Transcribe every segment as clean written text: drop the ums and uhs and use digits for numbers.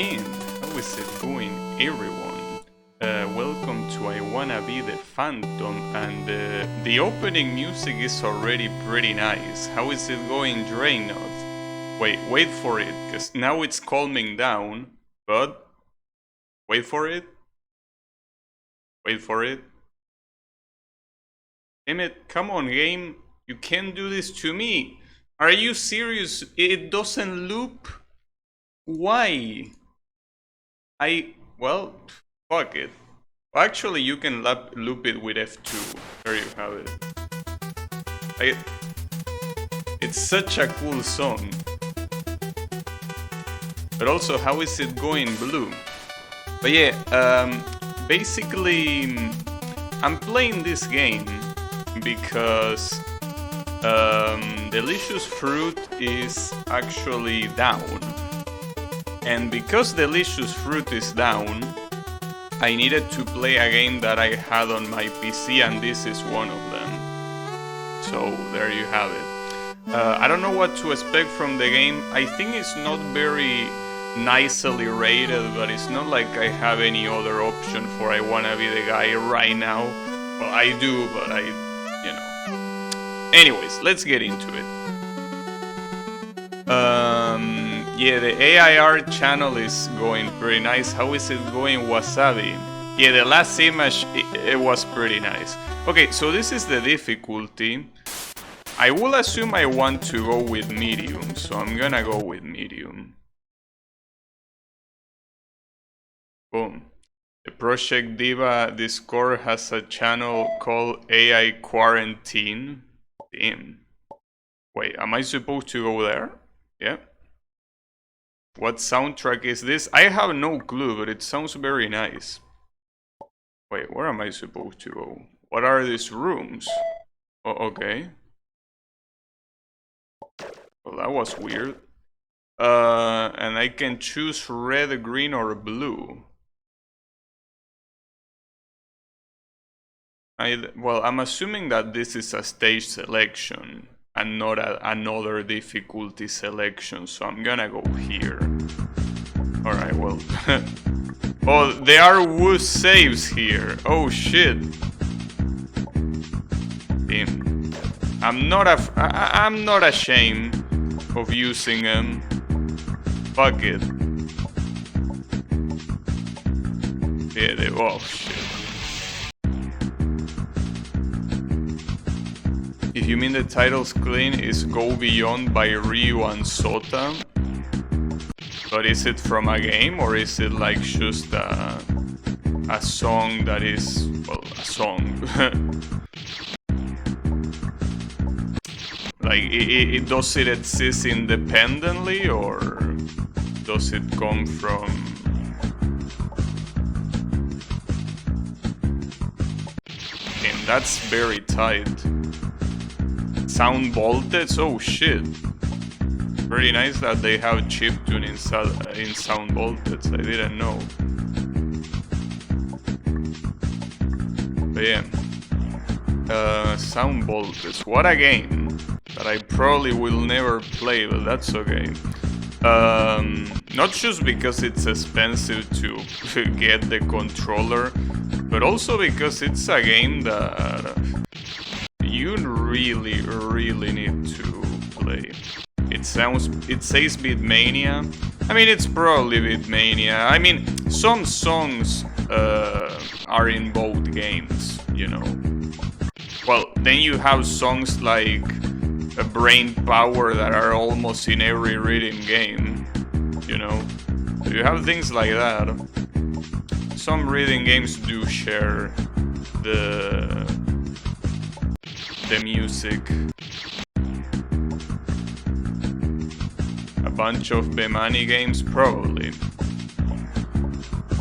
And how is it going, everyone? Welcome to I Wanna Be the Phantom, and the opening music is already pretty nice. How is it going, Draenor? Wait for it, because now it's calming down, but wait for it. Wait for it. Damn it, come on, game. You can't do this to me. Are you serious? It doesn't loop? Why? Well, fuck it. Actually, you can loop it with F2. There you have it. It's such a cool song. But also, how is it going blue? But yeah, basically, I'm playing this game because Delicious Fruit is actually down. And because Delicious Fruit is down, I needed to play a game that I had on my PC, and this is one of them. So there you have it. I don't know what to expect from the game. I think it's not very nicely rated, but it's not like I have any other option for I Wanna Be the Guy right now. Well, I do, but you know. Anyways, let's get into it. Yeah, the AIR channel is going pretty nice. How is it going, Wasabi? Yeah, the last image, it was pretty nice. Okay, so this is the difficulty. I will assume I want to go with medium, so I'm gonna go with medium. Boom. The Project Diva Discord has a channel called AI Quarantine. Damn. Wait, am I supposed to go there? Yeah. What soundtrack is this? I have no clue, but it sounds very nice. Wait, where am I supposed to go? What are these rooms? Oh, okay. Well, that was weird. And I can choose red, green, or blue. Well, I'm assuming that this is a stage selection and not another difficulty selection, so I'm gonna go here. Alright, well. Oh, there are Woo saves here. Oh shit. Damn. I'm not ashamed of using them. Fuck it. Yeah, oh shit. If you mean the title's clean, is Go Beyond by Ryu and Sota. But is it from a game, or is it like just a song that is, well, a song? Like, does it exist independently, or does it come from... And that's very tight. Sound voltage? Oh shit. Very nice that they have chiptune in sound voltage. I didn't know. But yeah. Sound voltage. What a game. That I probably will never play, but that's okay. Not just because it's expensive to get the controller, but also because it's a game that you really need to play. It says Beatmania. I mean, it's probably Beatmania. I mean, some songs are in both games, you know. Well, then you have songs like Brain Power that are almost in every rhythm game, you know. So you have things like that. Some rhythm games do share the music. A bunch of Bemani games, probably.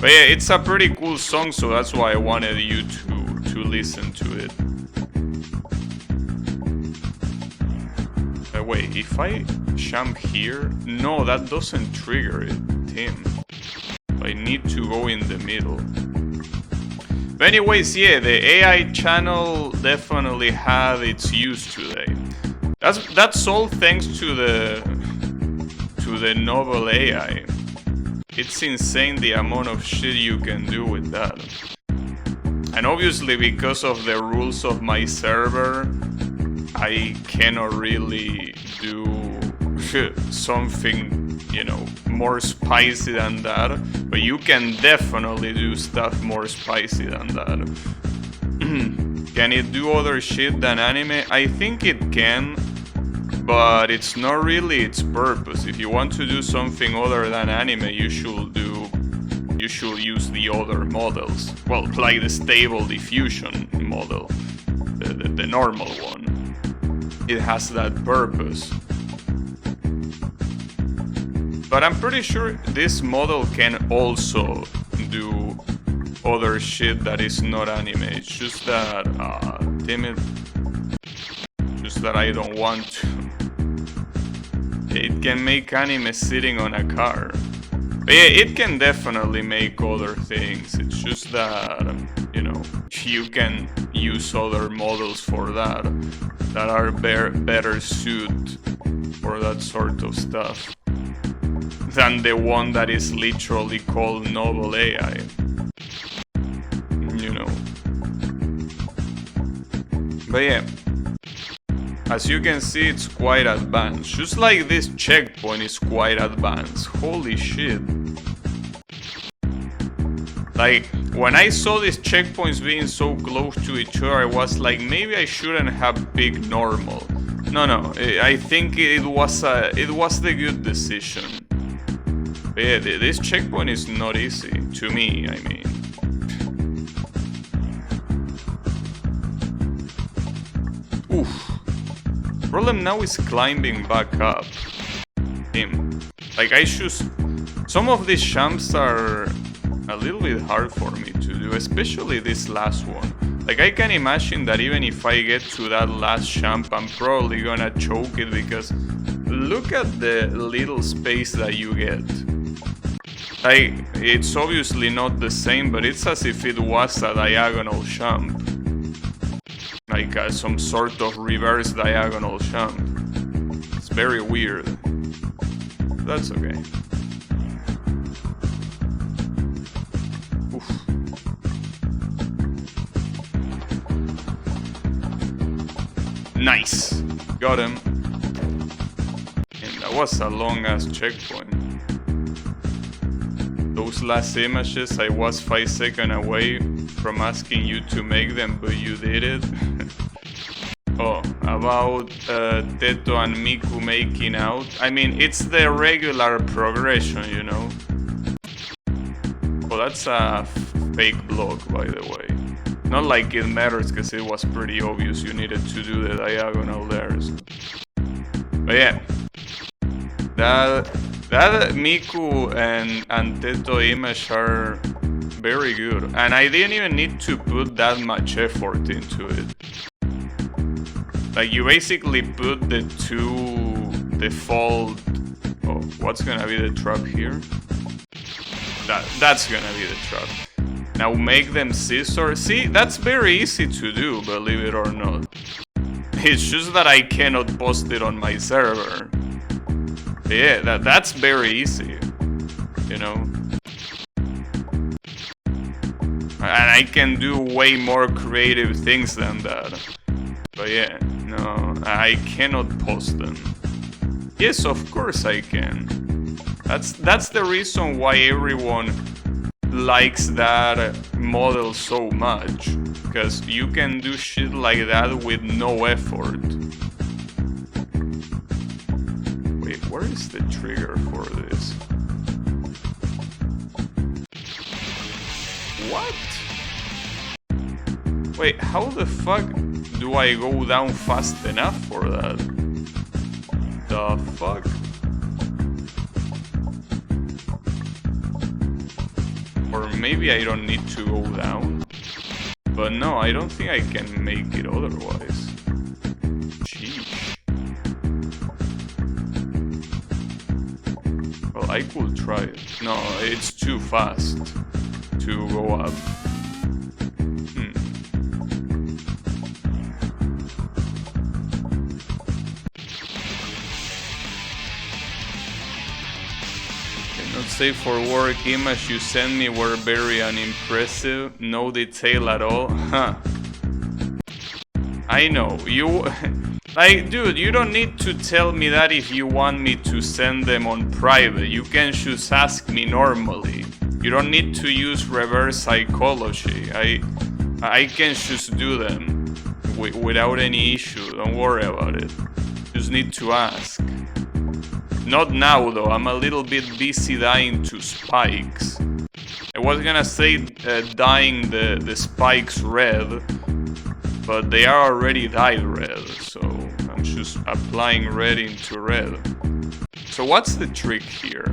But yeah, it's a pretty cool song, so that's why I wanted you to listen to it. Wait, if I jump here? No, that doesn't trigger it, Tim. I need to go in the middle. But anyways, yeah, the AI channel definitely had its use today. That's all thanks to the novel AI. it's insane the amount of shit you can do with that. And obviously because of the rules of my server, I cannot really do something, you know, more spicy than that. But you can definitely do stuff more spicy than that. Can it do other shit than anime? I think it can, but it's not really its purpose. If you want to do something other than anime, you should use the other models. Well, like the Stable Diffusion model, the normal one. It has that purpose. But I'm pretty sure this model can also do other shit that is not anime. It's just that, damn it. Just that I don't want to. It can make anime sitting on a car. But yeah, it can definitely make other things. It's just that, you know, you can use other models for that are better suited for that sort of stuff than the one that is literally called Novel AI. You know. But yeah, as you can see, it's quite advanced. Just like this checkpoint is quite advanced. Holy shit. Like, when I saw these checkpoints being so close to each other, I was like, maybe I shouldn't have picked normal. No, I think it was the good decision. But yeah, this checkpoint is not easy, to me, I mean. Oof. Problem now is climbing back up. Damn. Like, some of these jumps are a little bit hard for me to do, especially this last one. Like, I can imagine that even if I get to that last jump, I'm probably gonna choke it because look at the little space that you get. Like, it's obviously not the same, but it's as if it was a diagonal jump. Like some sort of reverse diagonal jump. It's very weird. That's okay. Oof. Nice! Got him. And that was a long ass checkpoint. Those last images, I was 5 seconds away from asking you to make them, but you did it. Oh, about Teto and Miku making out. I mean, it's the regular progression, you know. Oh, that's a fake block, by the way. Not like it matters, because it was pretty obvious you needed to do the diagonal there. So. But yeah, that Miku and Teto image are very good, and I didn't even need to put that much effort into it. Like, you basically put the two default... Oh, what's gonna be the trap here? That's gonna be the trap. Now make them scissor. See, that's very easy to do, believe it or not. It's just that I cannot post it on my server. Yeah, that's very easy, you know. And I can do way more creative things than that. But yeah, no, I cannot post them. Yes, of course I can. That's the reason why everyone likes that model so much. Because you can do shit like that with no effort. Wait, where is the trigger for this? What? Wait, how the fuck do I go down fast enough for that? The fuck? Or maybe I don't need to go down? But no, I don't think I can make it otherwise. Sheesh. Well, I could try it. No, it's too fast to go up. Okay. Not safe for work. Image you sent me were very unimpressive. No detail at all. Huh. I know. You... Like, dude, you don't need to tell me that if you want me to send them on private. You can just ask me normally. You don't need to use reverse psychology. I can just do them without any issue. Don't worry about it. Just need to ask. Not now though. I'm a little bit busy dying to spikes. I was gonna say dyeing the spikes red, but they are already dyed red, so I'm just applying red into red. So what's the trick here?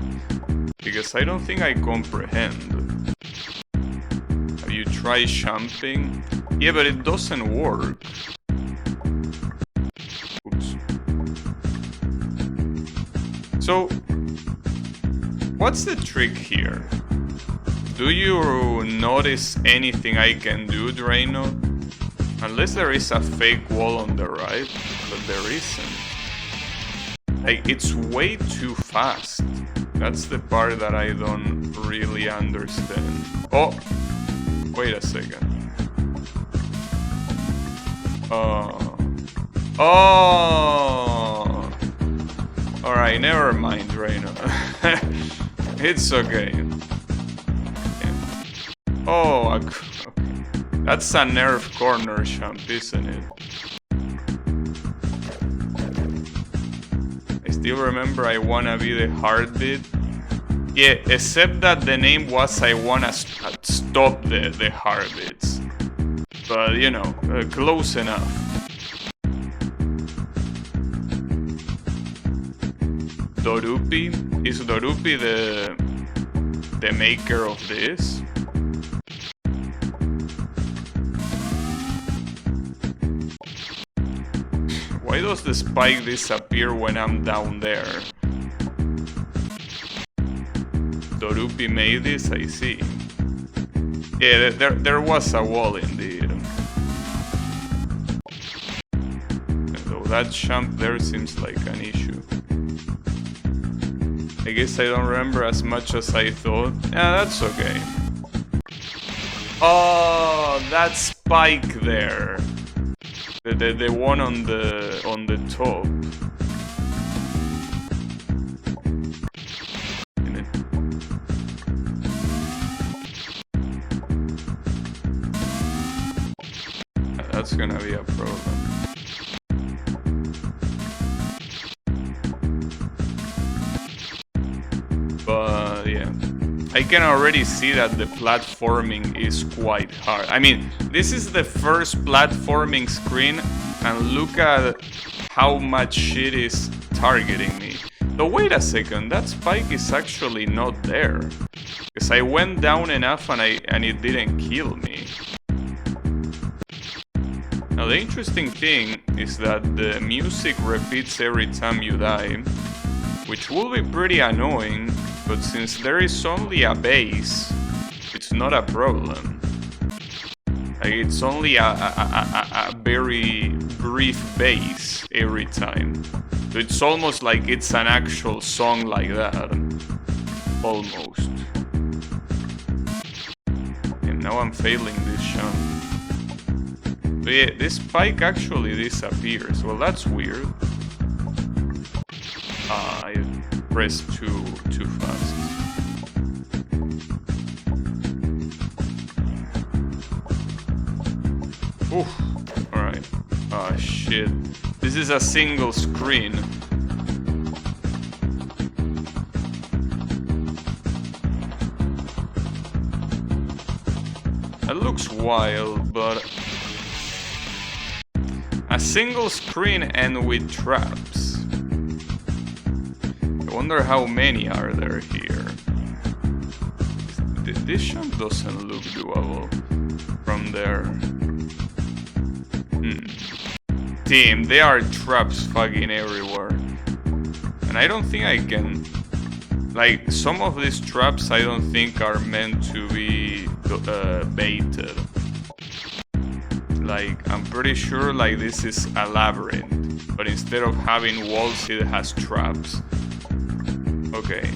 Because I don't think I comprehend. Have you tried jumping? Yeah, but it doesn't work. Oops. So, what's the trick here? Do you notice anything I can do, Drano? Unless there is a fake wall on the right, but there isn't. Like, it's way too fast. That's the part that I don't really understand. Oh! Wait a second. Oh! Alright, never mind, Drano. It's okay. Yeah. Oh, okay. That's a nerf corner jump, isn't it? I still remember I wanna be the heartbeat. Yeah, except that the name was I wanna stop the heartbeats. But, you know, close enough. Dorupi? Is Dorupi the maker of this? Why does the spike disappear when I'm down there? Dorupi made this, I see. Yeah, there was a wall indeed. Though that jump there seems like an issue. I guess I don't remember as much as I thought. Yeah, that's okay. Oh, that spike there. The one on the top. That's gonna be a problem. But yeah, I can already see that the platforming is quite hard. I mean, this is the first platforming screen, and look at how much shit is targeting me. But wait a second, that spike is actually not there. Because I went down enough and it didn't kill me. Now the interesting thing is that the music repeats every time you die, which will be pretty annoying, but since there is only a base, it's not a problem. Like, it's only a very brief base every time. So it's almost like it's an actual song like that. Almost. And now I'm failing this jump. So yeah, this spike actually disappears. Well, that's weird. I pressed too fast. Oof. Alright. Ah, shit. This is a single screen. That looks wild, but... a single screen and with traps. I wonder how many are there here. This jump doesn't look doable from there. Damn, there are traps fucking everywhere. And I don't think I can... like, some of these traps I don't think are meant to be baited. Like, I'm pretty sure like this is a labyrinth, but instead of having walls it has traps. Okay.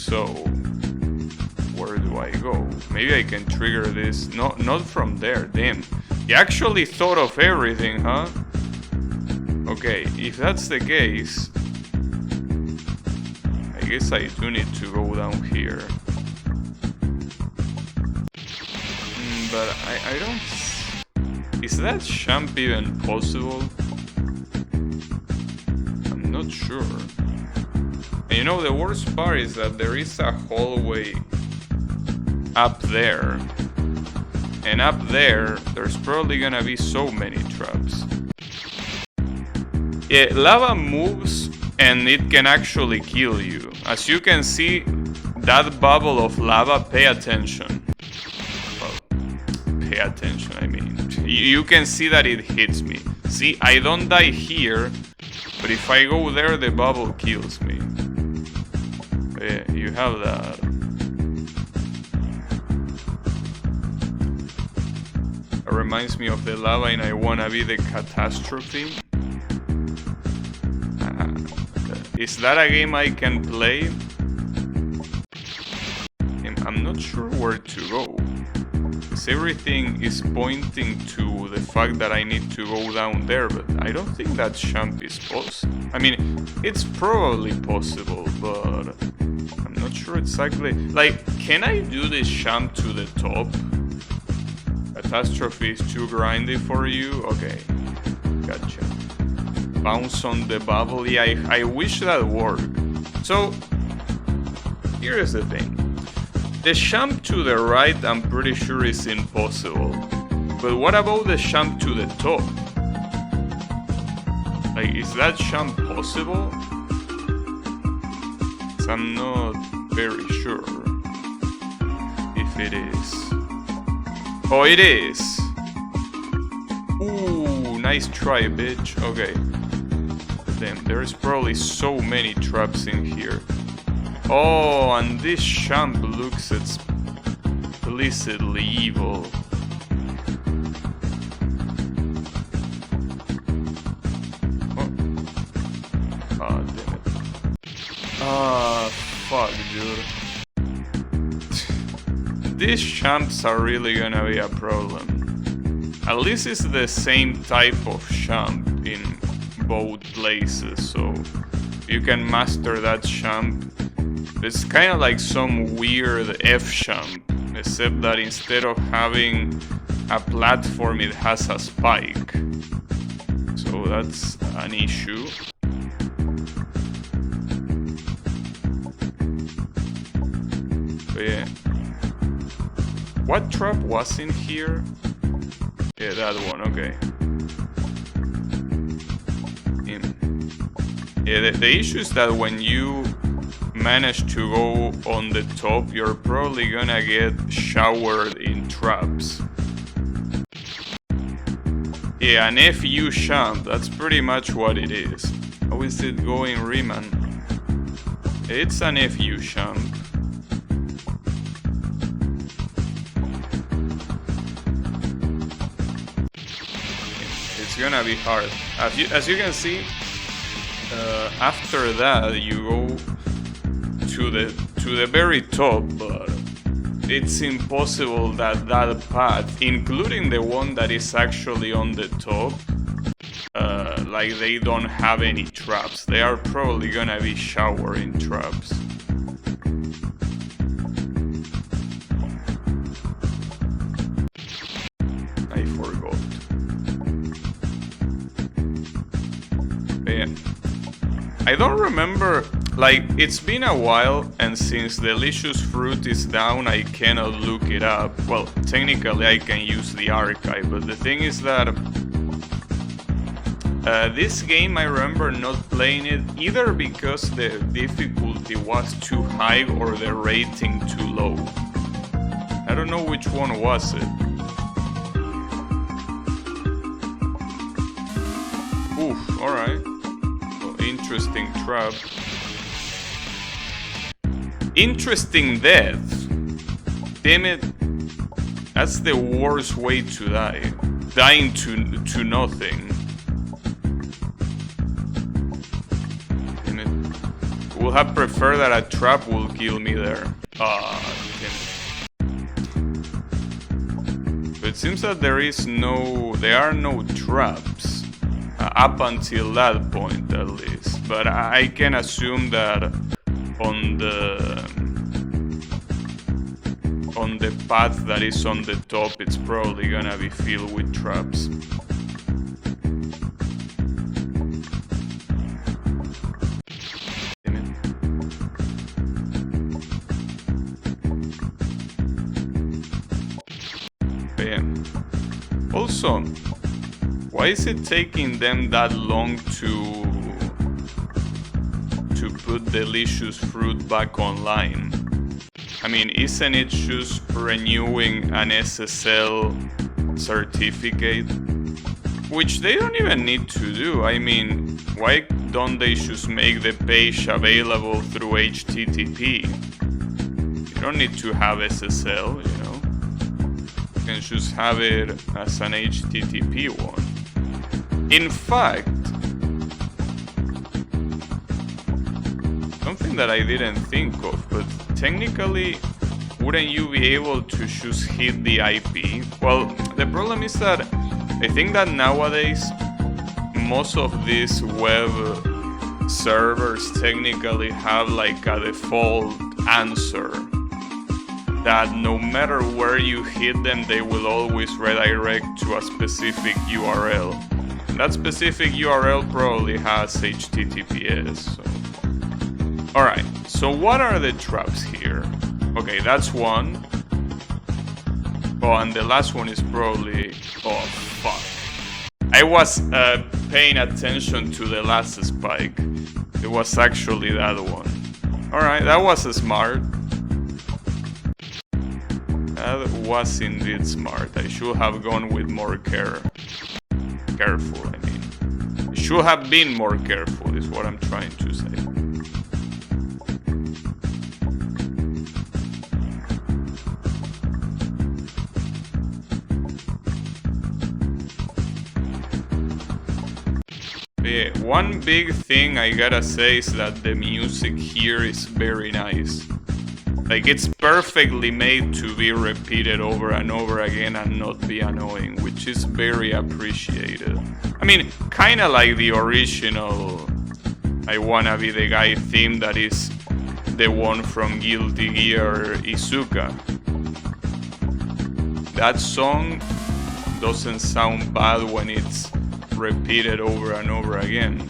So, where do I go? Maybe I can trigger this. No, not from there. Damn. You actually thought of everything, huh? Okay, if that's the case, I guess I do need to go down here. But I don't... Is that jump even possible? I'm not sure. And you know, the worst part is that there is a hallway up there. And up there, there's probably gonna be so many traps. Yeah, lava moves and it can actually kill you. As you can see, that bubble of lava, pay attention. Well, pay attention, I mean. You can see that it hits me. See, I don't die here, but if I go there, the bubble kills me. Yeah, you have that. It reminds me of the lava in I Wanna Be the Catastrophe. Is that a game I can play? I'm not sure where to go. Because everything is pointing to the fact that I need to go down there, but I don't think that jump is possible. I mean, it's probably possible, but I'm not sure exactly. Like, can I do this jump to the top? Catastrophe is too grindy for you? Okay, gotcha. Bounce on the bubble. Yeah, I wish that worked. So, here's the thing. The jump to the right, I'm pretty sure is impossible. But what about the jump to the top? Like, is that jump possible? 'Cause I'm not very sure if it is. Oh, it is! Ooh, nice try, bitch. Okay. Damn, there's probably so many traps in here. Oh, and this jump looks explicitly evil. Oh, oh damn it. Ah, fuck, dude. These jumps are really gonna be a problem. At least it's the same type of jump in both places, so you can master that jump. It's kind of like some weird F jump, except that instead of having a platform, it has a spike. So that's an issue. But yeah. What trap was in here? Yeah, that one, okay. Yeah, the issue is that when you manage to go on the top, you're probably gonna get showered in traps. Yeah, an FU jump, that's pretty much what it is. How is it going, Riemann? It's an FU jump. It's gonna be hard. As you can see, after that you go to the very top, but it's impossible that path, including the one that is actually on the top, like they don't have any traps. They are probably gonna be showering traps. I forgot. But yeah. I don't remember, like, it's been a while, and since Delicious Fruit is down, I cannot look it up. Well, technically I can use the archive, but the thing is that this game I remember not playing it either because the difficulty was too high or the rating too low. I don't know which one was it. Oof, alright. Interesting trap. Interesting death. Damn it. That's the worst way to die. Dying to nothing. Damn it. would have preferred that a trap will kill me there. Damn it. But it seems that there are no traps. Up until that point, at least. But I can assume that on the path that is on the top, it's probably gonna be filled with traps. Yeah. Also, why is it taking them that long to put Delicious Fruit back online? I mean, isn't it just renewing an SSL certificate? Which they don't even need to do. I mean, why don't they just make the page available through HTTP? You don't need to have SSL, you know? You can just have it as an HTTP one. In fact, something that I didn't think of, but technically, wouldn't you be able to just hit the IP? Well, the problem is that I think that nowadays, most of these web servers technically have like a default answer that no matter where you hit them, they will always redirect to a specific URL. That specific URL probably has HTTPS. So. Alright, so what are the traps here? Okay, that's one. Oh, and the last one is probably... Oh, fuck. I was paying attention to the last spike. It was actually that one. Alright, that was smart. That was indeed smart. I should have gone with more careful, I mean. I should have been more careful, is what I'm trying to say. Yeah, one big thing I gotta say is that the music here is very nice. Like, it's perfectly made to be repeated over and over again and not be annoying, which is very appreciated. I mean, kinda like the original I Wanna Be the Guy theme that is the one from Guilty Gear Izuka. That song doesn't sound bad when it's repeated over and over again.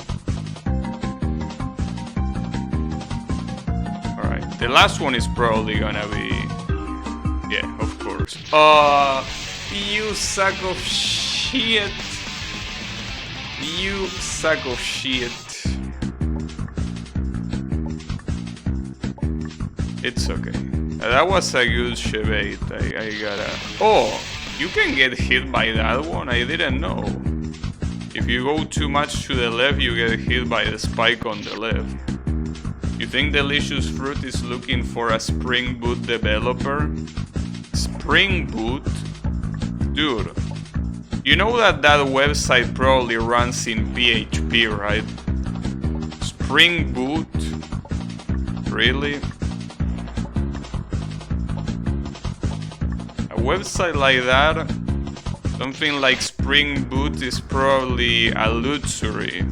Alright, the last one is probably gonna be... Yeah, of course. You sack of shit. You sack of shit. It's okay. That was a good shebait. I gotta... Oh! You can get hit by that one? I didn't know. If you go too much to the left, you get hit by the spike on the left. You think Delicious Fruit is looking for a Spring Boot developer? Spring Boot? Dude, you know that website probably runs in PHP, right? Spring Boot? Really? A website like that? Something like Spring Boot is probably a luxury.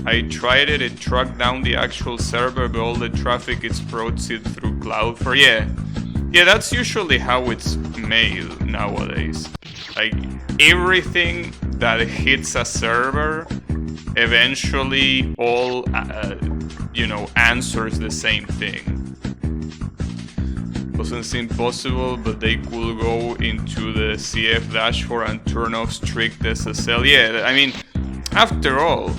I tried it, it tracked down the actual server, but all the traffic is processed through Cloudflare. Yeah, that's usually how it's made nowadays. Like, everything that hits a server eventually all, answers the same thing. Doesn't seem possible, but they could go into the CF dashboard and turn off strict SSL. Yeah, I mean, after all,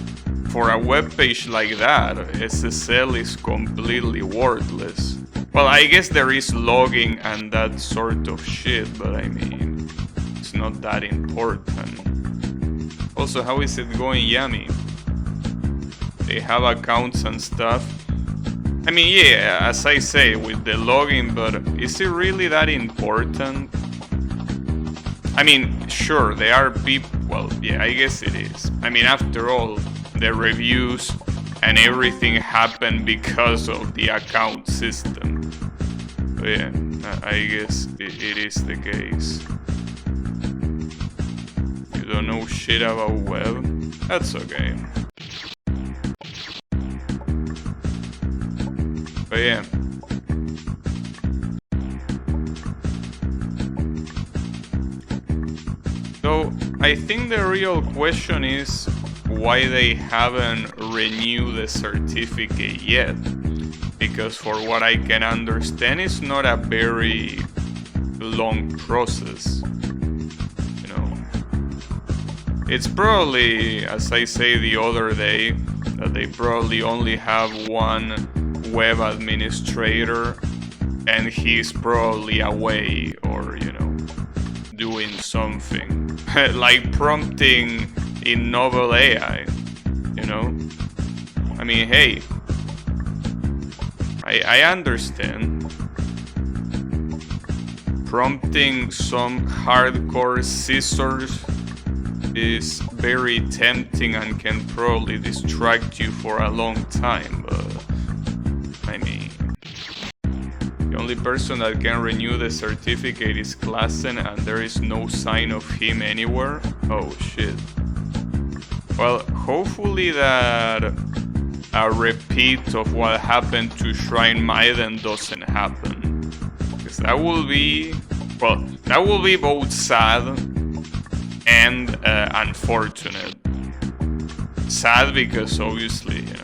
for a web page like that, SSL is completely worthless. Well, I guess there is logging and that sort of shit, but I mean, it's not that important. Also, how is it going, Yami? They have accounts and stuff. I mean, yeah, as I say, with the logging, but is it really that important? I mean, sure, there are people... Well, yeah, I guess it is. I mean, after all, the reviews and everything happened because of the account system. But yeah, I guess it is the case. You don't know shit about web? That's okay. But yeah. So I think the real question is why they haven't renewed the certificate yet. Because for what I can understand, it's not a very long process. You know, it's probably, as I say the other day, that they probably only have one web administrator, and he's probably away or, you know, doing something. Like prompting in Novel AI, you know? I mean, hey, I understand. Prompting some hardcore scissors is very tempting and can probably distract you for a long time, but I mean, the only person that can renew the certificate is Klassen, and there is no sign of him anywhere. Oh shit. Well, hopefully that a repeat of what happened to Shrine Maiden doesn't happen. Because that will be, well, that will be both sad and unfortunate. Sad because obviously, you know,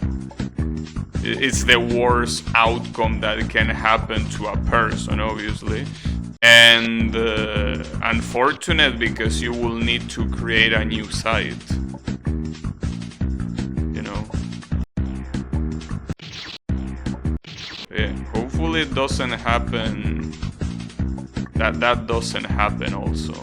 it's the worst outcome that can happen to a person, obviously. And unfortunate because you will need to create a new site. You know? Yeah, hopefully it doesn't happen. That doesn't happen also.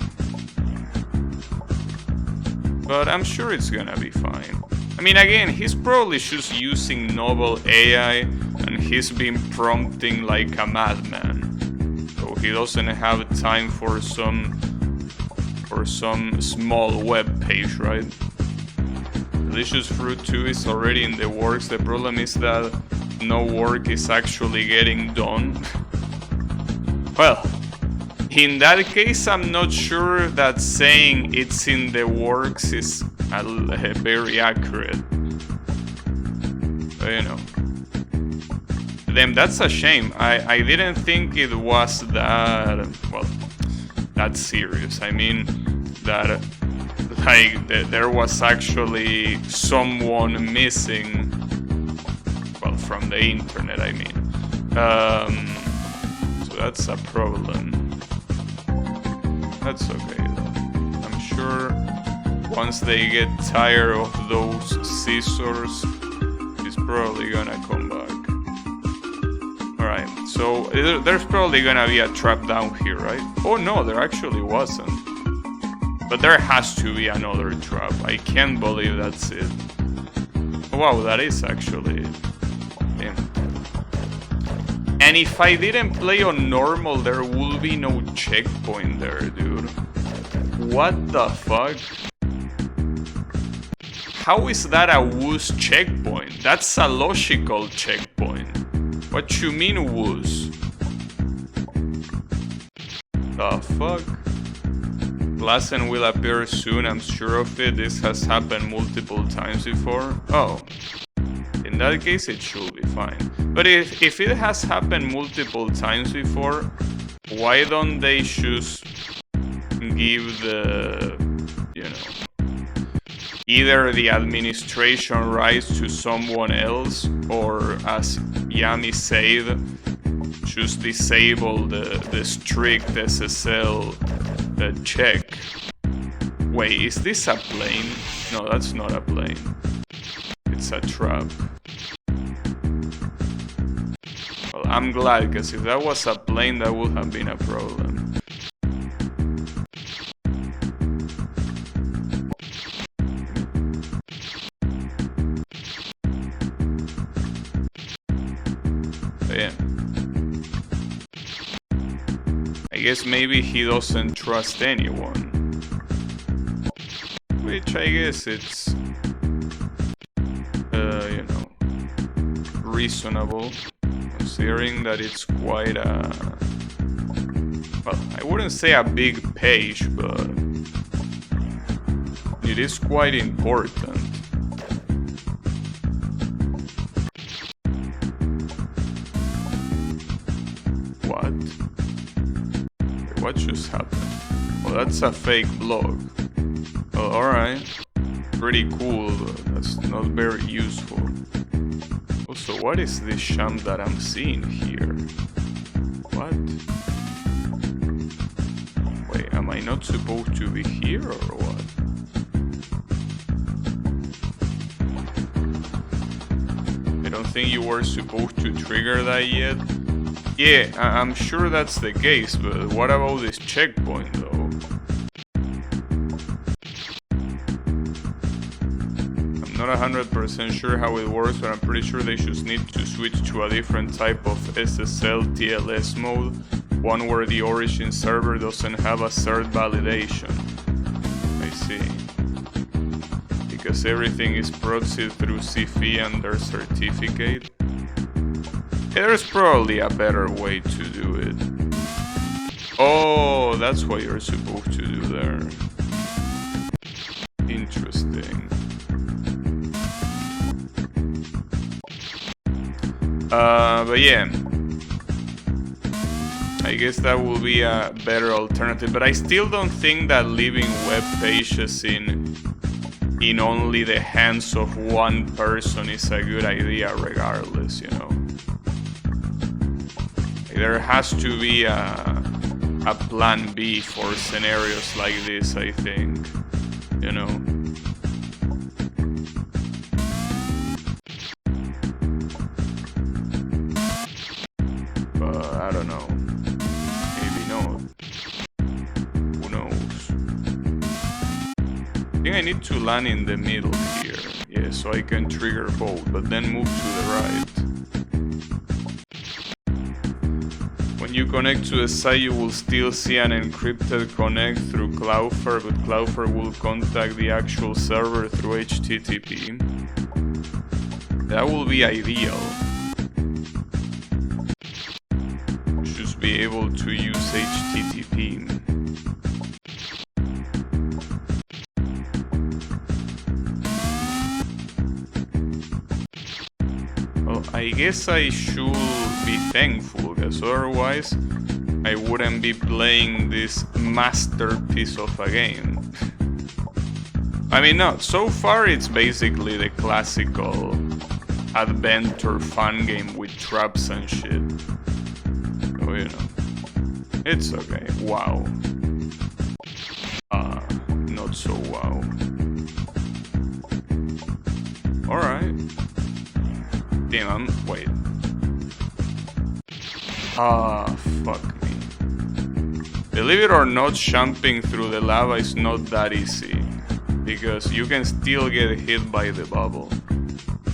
But I'm sure it's gonna be fine. I mean, again, he's probably just using Novel AI and he's been prompting like a madman. So he doesn't have time for some small web page, right? Delicious Fruit 2 is already in the works. The problem is that no work is actually getting done. Well, in that case, I'm not sure that saying it's in the works is very accurate. But, you know. Damn, that's a shame. I didn't think it was that, well, that serious. I mean, that, like, there was actually someone missing, well, from the internet, I mean. So that's a problem. That's okay though. I'm sure once they get tired of those scissors, it's probably gonna come back. Alright, so there's probably gonna be a trap down here, right? Oh no, there actually wasn't. But there has to be another trap. I can't believe that's it. Wow, that is actually it. Yeah. And if I didn't play on normal, there will be no checkpoint there, dude. What the fuck? How is that a woos checkpoint? That's a logical checkpoint. What you mean woos? The fuck? Klassen will appear soon, I'm sure of it. This has happened multiple times before. Oh. In that case, it should be fine. But if it has happened multiple times before, why don't they just give the, you know, either the administration rights to someone else, or as Yami said, just disable the strict SSL check. Wait, is this a plane? No, that's not a plane. It's a trap. Well, I'm glad, because if that was a plane, that would have been a problem. But yeah. I guess maybe he doesn't trust anyone. Which I guess it's... you know, reasonable, considering that it's quite a... Well, I wouldn't say a big page, but it is quite important. What? What just happened? Well, that's a fake blog. Well, alright. Pretty cool, but that's not very useful. Also, what is this sham that I'm seeing here? What? Wait, am I not supposed to be here or what? I don't think you were supposed to trigger that yet. Yeah, I'm sure that's the case, but what about this checkpoint though? Not 100% sure how it works, but I'm pretty sure they just need to switch to a different type of SSL TLS mode, one where the origin server doesn't have a cert validation. I see. Because everything is processed through CFE and their certificate. There's probably a better way to do it. Oh, that's what you're supposed to do there. Interesting. But yeah, I guess that will be a better alternative, but I still don't think that leaving web pages in only the hands of one person is a good idea regardless, you know. There has to be a plan B for scenarios like this, I think, you know. I don't know. Maybe not. Who knows? I think I need to land in the middle here. Yeah, so I can trigger both, but then move to the right. When you connect to the site, you will still see an encrypted connect through Cloudflare, but Cloudflare will contact the actual server through HTTP. That will be ideal. Be able to use HTTP. Well, I guess I should be thankful, because otherwise I wouldn't be playing this masterpiece of a game. I mean, no, so far it's basically the classical adventure fun game with traps and shit. You know, it's okay. Wow. Not so wow. Alright. Damn, wait. Fuck me. Believe it or not, jumping through the lava is not that easy, because you can still get hit by the bubble.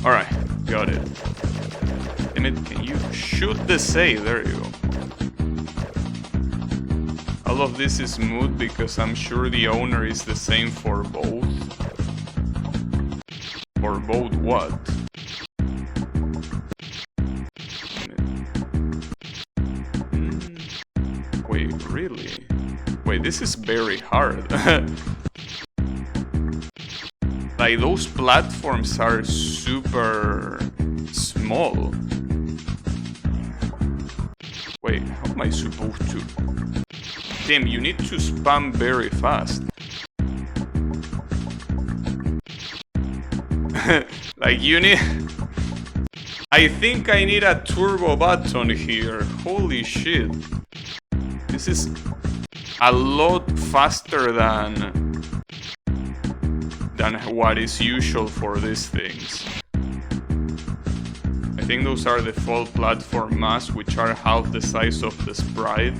Alright, got it. Damn it, can you shoot the save? There you go. All of this is moot because I'm sure the owner is the same for both. For both what? Wait, really? Wait, this is very hard. Like, those platforms are super small. Wait, how am I supposed to? Damn, you need to spam very fast. Like, you need... I think I need a turbo button here. Holy shit. This is a lot faster than what is usual for these things. I think those are default platform masks, which are half the size of the sprite,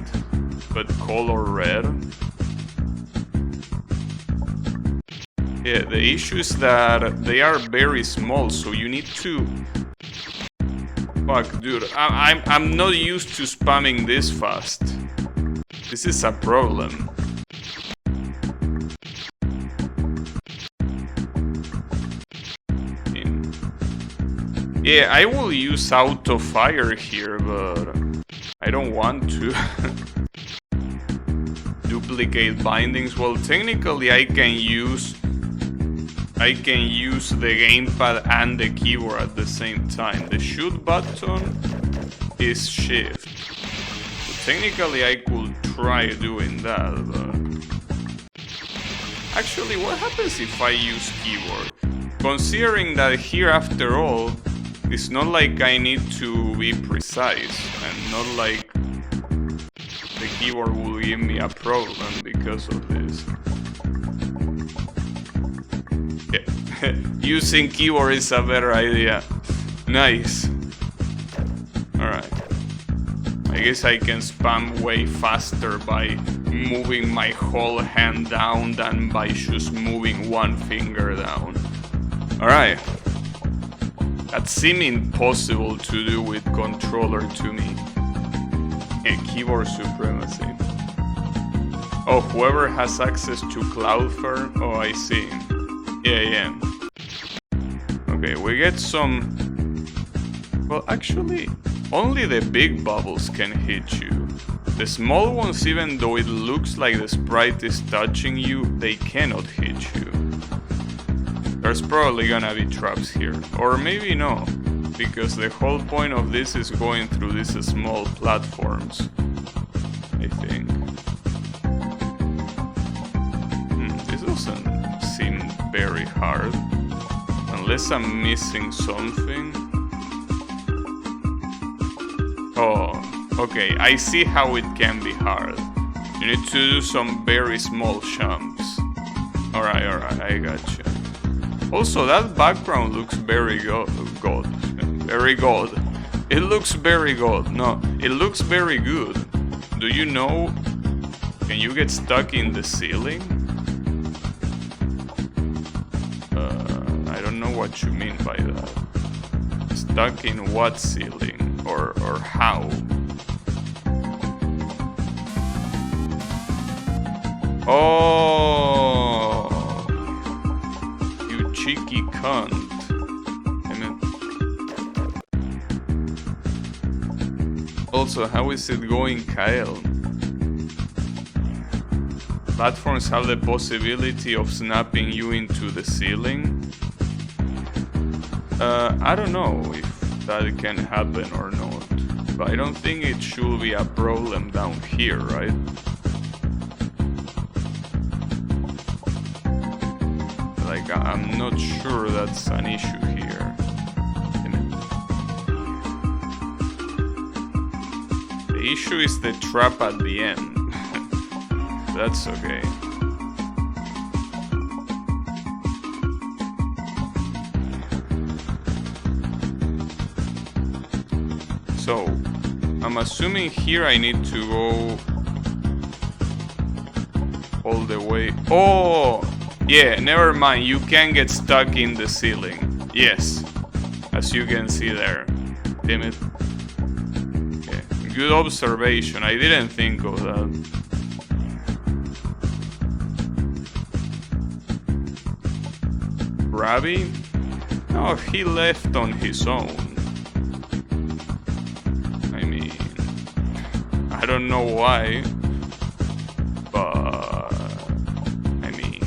but color red. Yeah, the issue is that they are very small, so you need to... Fuck, dude, I'm not used to spamming this fast. This is a problem. Yeah, I will use auto fire here, but I don't want to. Duplicate bindings. Well, technically I can use the gamepad and the keyboard at the same time. The shoot button is shift. So technically I could try doing that, but actually what happens if I use keyboard? Considering that here after all, it's not like I need to be precise, and not like the keyboard will give me a problem because of this. Yeah. Using keyboard is a better idea. Nice. Alright. I guess I can spam way faster by moving my whole hand down than by just moving one finger down. Alright. That seemed impossible to do with controller to me. Keyboard supremacy. Oh, whoever has access to Cloudflare. Oh, I see. Yeah. Okay, we get some... Well, actually, only the big bubbles can hit you. The small ones, even though it looks like the sprite is touching you, they cannot hit you. There's probably gonna be traps here. Or maybe no, because the whole point of this is going through these small platforms, I think. This doesn't seem very hard. Unless I'm missing something. Oh, okay, I see how it can be hard. You need to do some very small jumps. Alright, I gotcha. Also, that background looks very good. Very good. It looks very good. No, it looks very good. Do you know? Can you get stuck in the ceiling? I don't know what you mean by that. Stuck in what ceiling? Or how? Oh, you cheeky cunt. Also, how is it going, Kyle? Platforms have the possibility of snapping you into the ceiling? I don't know if that can happen or not, but I don't think it should be a problem down here, right? Like, I'm not sure that's an issue here. The issue is the trap at the end. That's okay. So, I'm assuming here I need to go all the way. Oh! Yeah, never mind. You can get stuck in the ceiling. Yes. As you can see there. Damn it. Yeah. Good observation. I didn't think of that. Ravi? Oh, he left on his own. I don't know why, but I mean,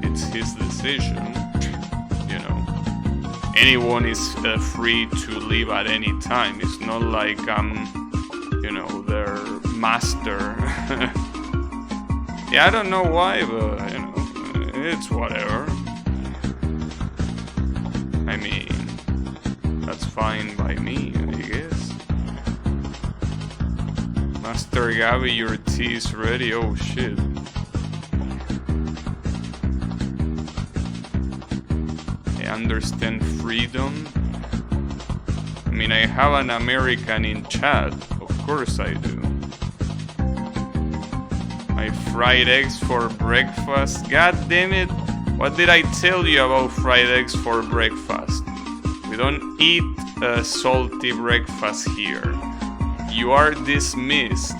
it's his decision, you know. Anyone is free to leave at any time. It's not like I'm, you know, their master. Yeah, I don't know why, but, you know, it's whatever. I mean, that's fine by me, I guess. Master Gabby, your tea is ready. Oh shit. I understand freedom. I mean, I have an American in chat. Of course I do. My fried eggs for breakfast. God damn it. What did I tell you about fried eggs for breakfast? We don't eat a salty breakfast here. You are dismissed.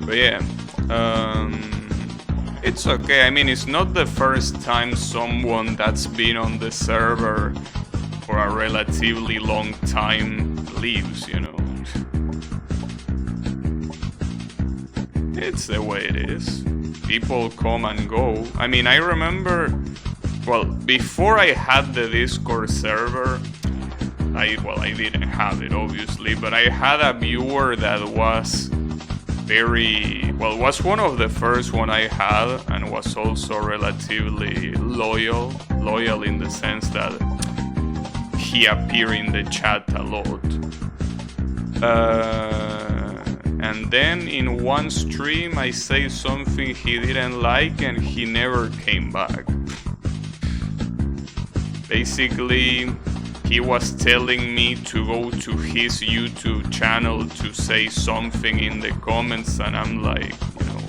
But yeah, It's okay. I mean, it's not the first time someone that's been on the server for a relatively long time leaves, you know. It's the way it is. People come and go. I mean, I remember, well, before I had the Discord server, I didn't have it obviously, but I had a viewer that was was one of the first one I had, and was also relatively loyal in the sense that he appeared in the chat a lot. And then in one stream I say something he didn't like and he never came back. Basically, he was telling me to go to his YouTube channel to say something in the comments, and I'm like, you know,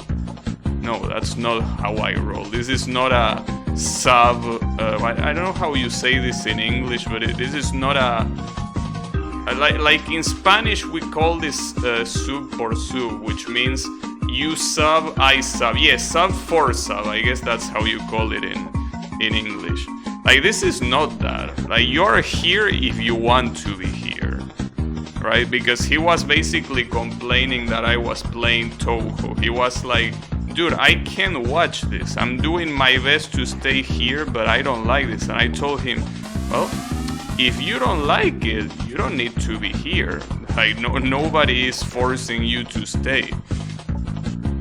no, that's not how I roll. This is not a sub, I don't know how you say this in English, but this is not a, like in Spanish we call this sub por sub, which means you sub, I sub. Yes, sub for sub, I guess that's how you call it in English. Like, this is not that. Like, you're here if you want to be here, right? Because he was basically complaining that I was playing Touhou. He was like, dude, I can't watch this. I'm doing my best to stay here, but I don't like this. And I told him, well, if you don't like it, you don't need to be here. Like, nobody is forcing you to stay.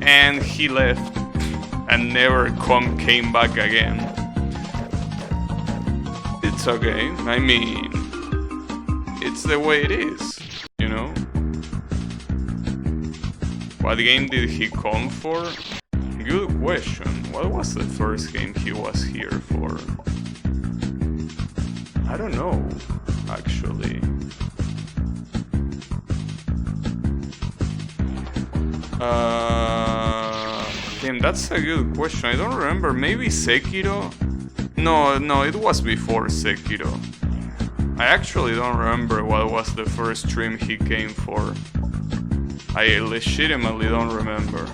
And he left and never came back again. It's okay. I mean, it's the way it is, you know? What game did he come for? Good question. What was the first game he was here for? I don't know, actually. Damn, that's a good question. I don't remember. Maybe Sekiro? No, it was before Sekiro. I actually don't remember what was the first stream he came for. I legitimately don't remember.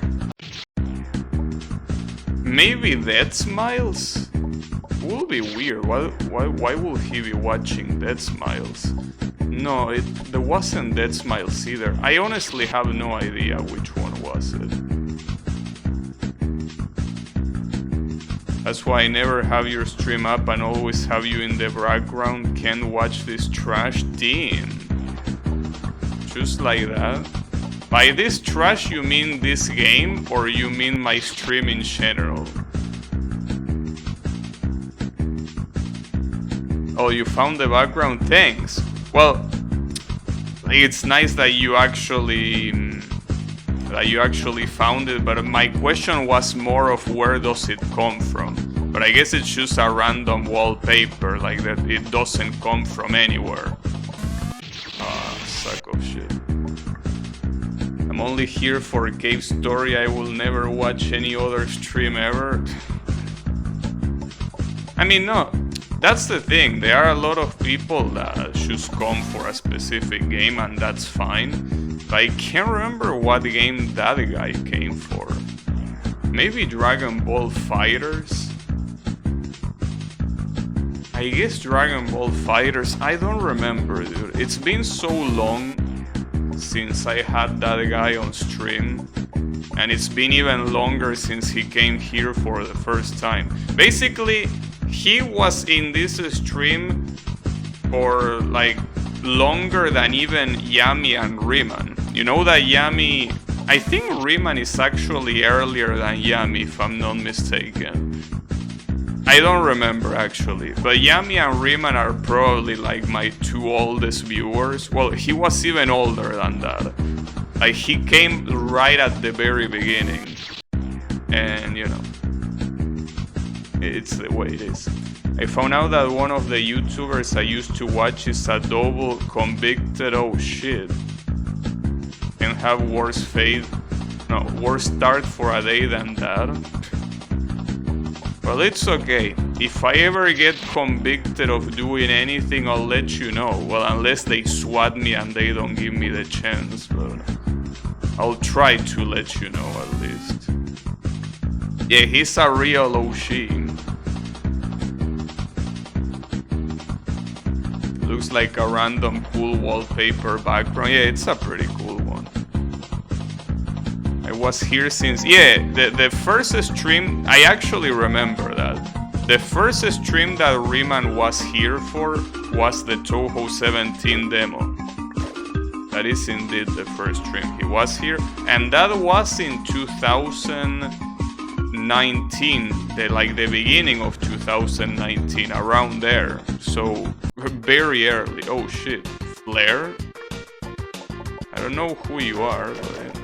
Maybe Dead Smiles? Would be weird. Why would he be watching Dead Smiles? No, there wasn't Dead Smiles either. I honestly have no idea which one was it. That's why I never have your stream up and always have you in the background. Can't watch this trash team. Just like that. By this trash you mean this game, or you mean my stream in general? Oh, you found the background? Thanks. Well, it's nice that you actually found it, but my question was more of where does it come from? But I guess it's just a random wallpaper, like that it doesn't come from anywhere. Suck of shit. I'm only here for Cave Story. I will never watch any other stream ever. I mean, no, that's the thing. There are a lot of people that just come for a specific game, and that's fine. But I can't remember what game that guy came for. Maybe Dragon Ball FighterZ? I guess Dragon Ball FighterZ. I don't remember, dude. It's been so long since I had that guy on stream, and it's been even longer since he came here for the first time. Basically, he was in this stream for like longer than even Yami and Riemann. You know that Yami, I think Riemann is actually earlier than Yami, if I'm not mistaken. I don't remember actually, but Yami and Riemann are probably like my two oldest viewers. Well, he was even older than that. Like, he came right at the very beginning. And, you know, it's the way it is. I found out that one of the YouTubers I used to watch is a double convicted, oh shit. Can have worse start for a day than that. Well, it's okay. If I ever get convicted of doing anything, I'll let you know. Well, unless they swat me and they don't give me the chance, but I'll try to let you know at least. Yeah, he's a real OG. Looks like a random cool wallpaper background. Yeah, it's a pretty cool one. I was here since... Yeah, the first stream... I actually remember that. The first stream that Riemann was here for was the Touhou 17 demo. That is indeed the first stream he was here. And that was in 2019, like the beginning of 2019, around there. So, very early. Oh shit. Flare? I don't know who you are, but...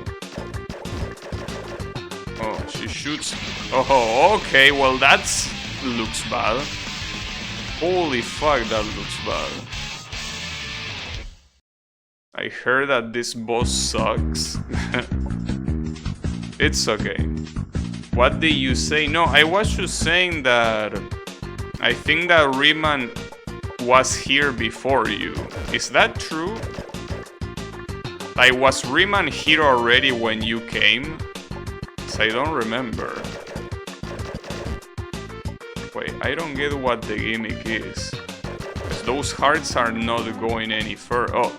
Oh, she shoots... Oh, okay, well that's... looks bad. Holy fuck, that looks bad. I heard that this boss sucks. It's okay. What did you say? No, I was just saying that I think that Riemann was here before you. Is that true? Like, was Riemann here already when you came? 'Cause I don't remember. Wait, I don't get what the gimmick is. 'Cause those hearts are not going any further. Oh.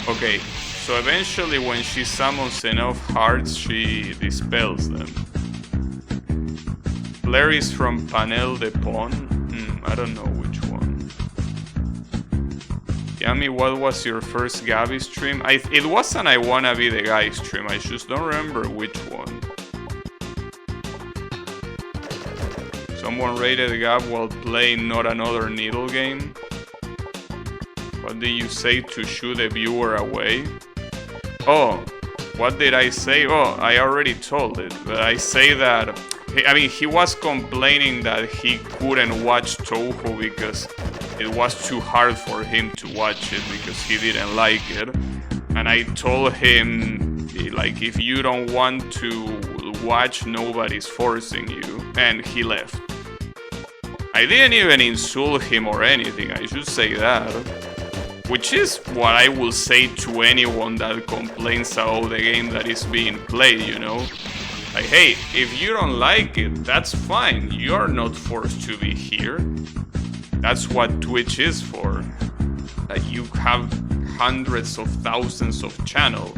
Okay, so eventually when she summons enough hearts, she dispels them. Flare is from Panel de Pon? I don't know which one. Yami, what was your first Gabi stream? It wasn't I Wanna Be the Guy stream, I just don't remember which one. Someone rated Gab while playing Not Another Needle game. What did you say to shoo the viewer away? Oh, what did I say? Oh, I already told it, but I say that... I mean, he was complaining that he couldn't watch Touhou because it was too hard for him to watch it because he didn't like it. And I told him, like, if you don't want to watch, nobody's forcing you. And he left. I didn't even insult him or anything, I should say that. Which is what I will say to anyone that complains about the game that is being played, you know? Like, hey, if you don't like it, that's fine. You're not forced to be here. That's what Twitch is for. Like, you have hundreds of thousands of channels.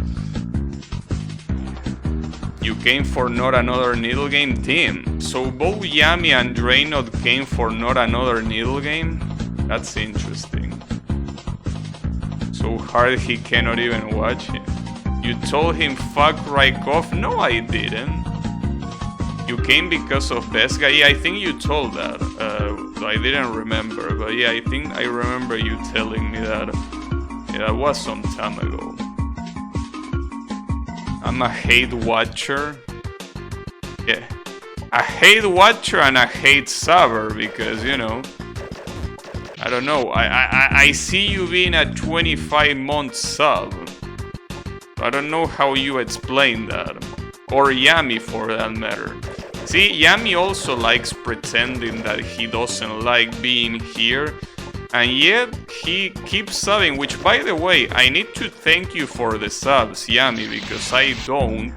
You came for Not Another Needle game team. So both Yami and Draynot came for Not Another Needle game? That's interesting. So hard he cannot even watch it. You told him fuck right off? No, I didn't. You came because of Best Guy? Yeah, I think you told that. I didn't remember, but yeah, I think I remember you telling me that. Yeah, that was some time ago. I'm a hate watcher. Yeah. A hate watcher and a hate subber because, you know, I don't know. I see you being a 25-month sub. I don't know how you explain that. Or Yami for that matter. See, Yami also likes pretending that he doesn't like being here. And yet, he keeps subbing, which by the way, I need to thank you for the subs, Yami, because I don't.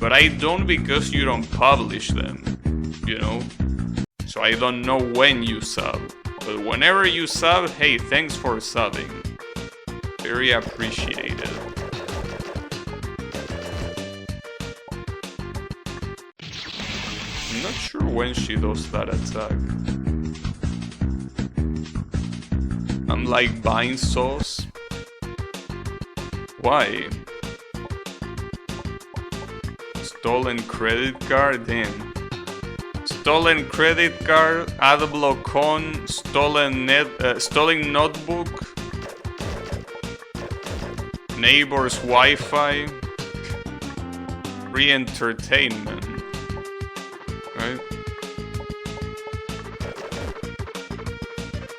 But I don't because you don't publish them, you know? So I don't know when you sub. But whenever you sub, hey, thanks for subbing. Very appreciated. I'm not sure when she does that attack. I'm like buying sauce. Why? Stolen credit card? Damn. Stolen credit card, adblock on, stolen notebook, neighbor's Wi-Fi, free entertainment. Right?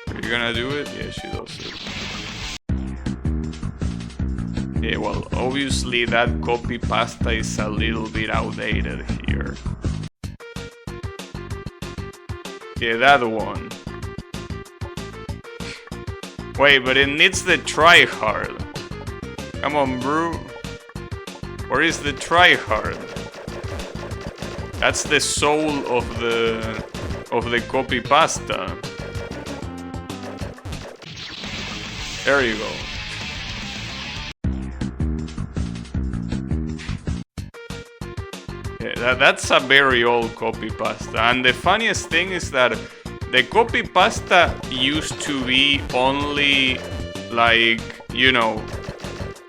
Are you gonna do it? Yeah, she does it. Yeah, well, obviously that copy pasta is a little bit outdated here. Yeah, that one. Wait, but it needs the tryhard. Come on, bro. Where is the tryhard? That's the soul of the copy pasta. There you go. Yeah, that's a very old copy pasta. And the funniest thing is that the copy pasta used to be only like, you know,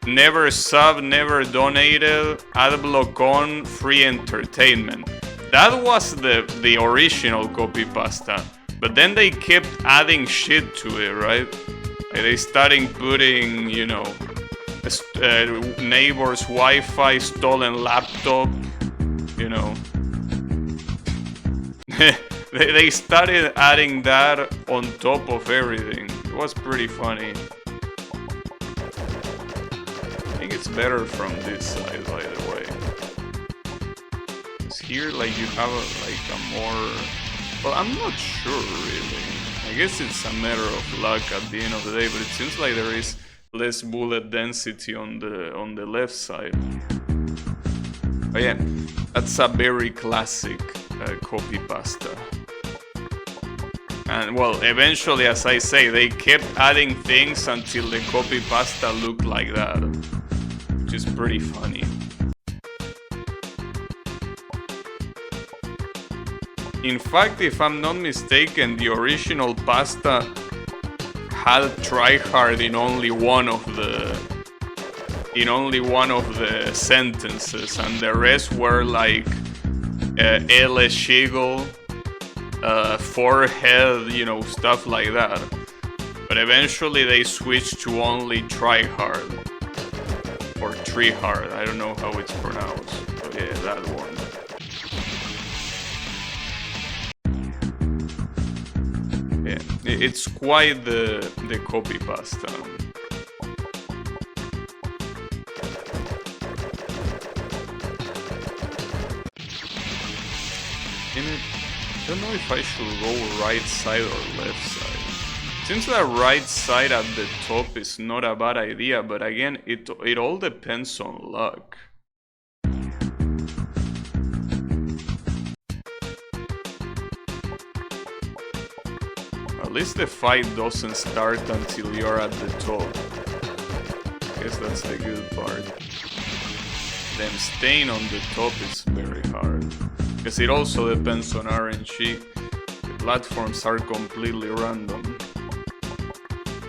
never sub, never donated, ad block on, free entertainment. That was the original copy pasta. But then they kept adding shit to it, right? Like they started putting, you know, neighbor's Wi-Fi, stolen laptop, you know. They started adding that on top of everything. It was pretty funny. I think it's better from this side, by the way. Because here, like, you have a more... Well, I'm not sure, really. I guess it's a matter of luck at the end of the day, but it seems like there is less bullet density on the left side. But yeah, that's a very classic copy pasta. And well, eventually, as I say, they kept adding things until the copy pasta looked like that, which is pretty funny. In fact, if I'm not mistaken, the original pasta had tryhard in only one of the sentences, and the rest were like L. Schigel, forehead, you know, stuff like that. But eventually they switched to only tryhard or treehard. I don't know how it's pronounced, but yeah, that one. Yeah, it's quite the copy pasta. I don't know if I should go right side or left side. Seems that right side at the top is not a bad idea, but again, it all depends on luck. At least the fight doesn't start until you're at the top. I guess that's the good part. Them staying on the top is very hard. Because it also depends on RNG. The platforms are completely random.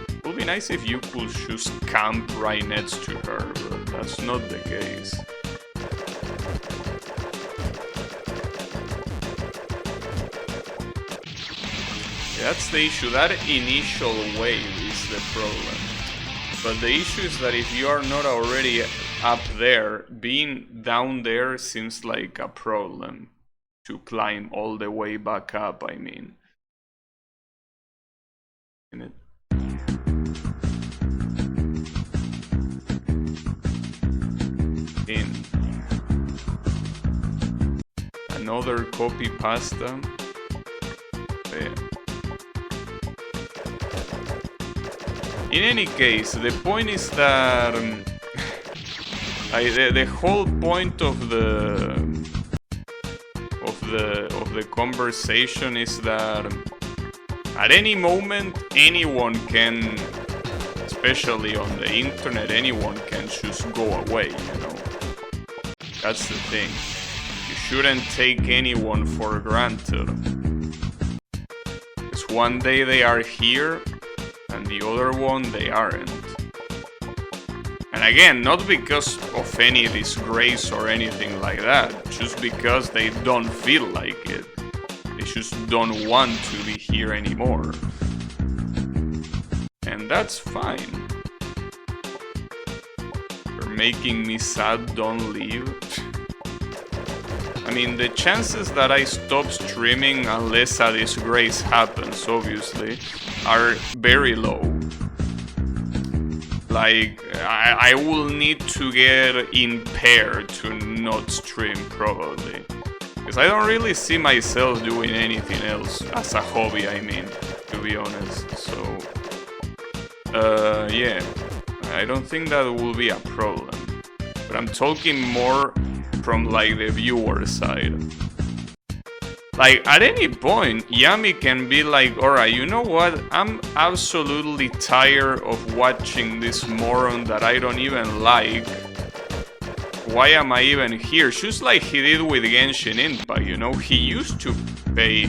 It would be nice if you could just camp right next to her, but that's not the case. That's the issue. That initial wave is the problem. But the issue is that if you are not already up there, being down there seems like a problem. To climb all the way back up, I mean. In another copy pasta. Yeah. In any case, the point is that the whole point of the conversation is that at any moment anyone can, especially on the internet, anyone can just go away, you know. That's the thing. You shouldn't take anyone for granted. Because one day they are here and the other one they aren't. And again, not because of any disgrace or anything like that, just because they don't feel like it. They just don't want to be here anymore. And that's fine. You're making me sad, don't leave. I mean, the chances that I stop streaming unless a disgrace happens, obviously, are very low. Like, I will need to get impaired to not stream, probably. Because I don't really see myself doing anything else, as a hobby, I mean, to be honest. So, yeah, I don't think that will be a problem. But I'm talking more from, like, the viewer side. Like, at any point, Yami can be like, alright, you know what? I'm absolutely tired of watching this moron that I don't even like. Why am I even here? Just like he did with Genshin Impact, you know? He used to play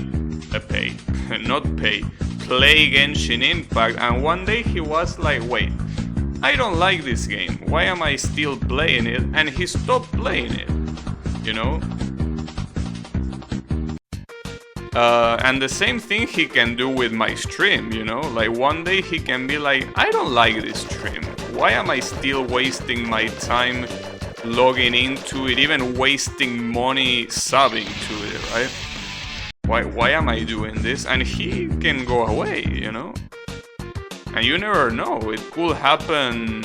Genshin Impact, and one day he was like, wait, I don't like this game. Why am I still playing it? And he stopped playing it, you know? And the same thing he can do with my stream, you know? Like, one day he can be like, I don't like this stream. Why am I still wasting my time logging into it, even wasting money subbing to it, right? Why am I doing this? And he can go away, you know? And you never know, it could happen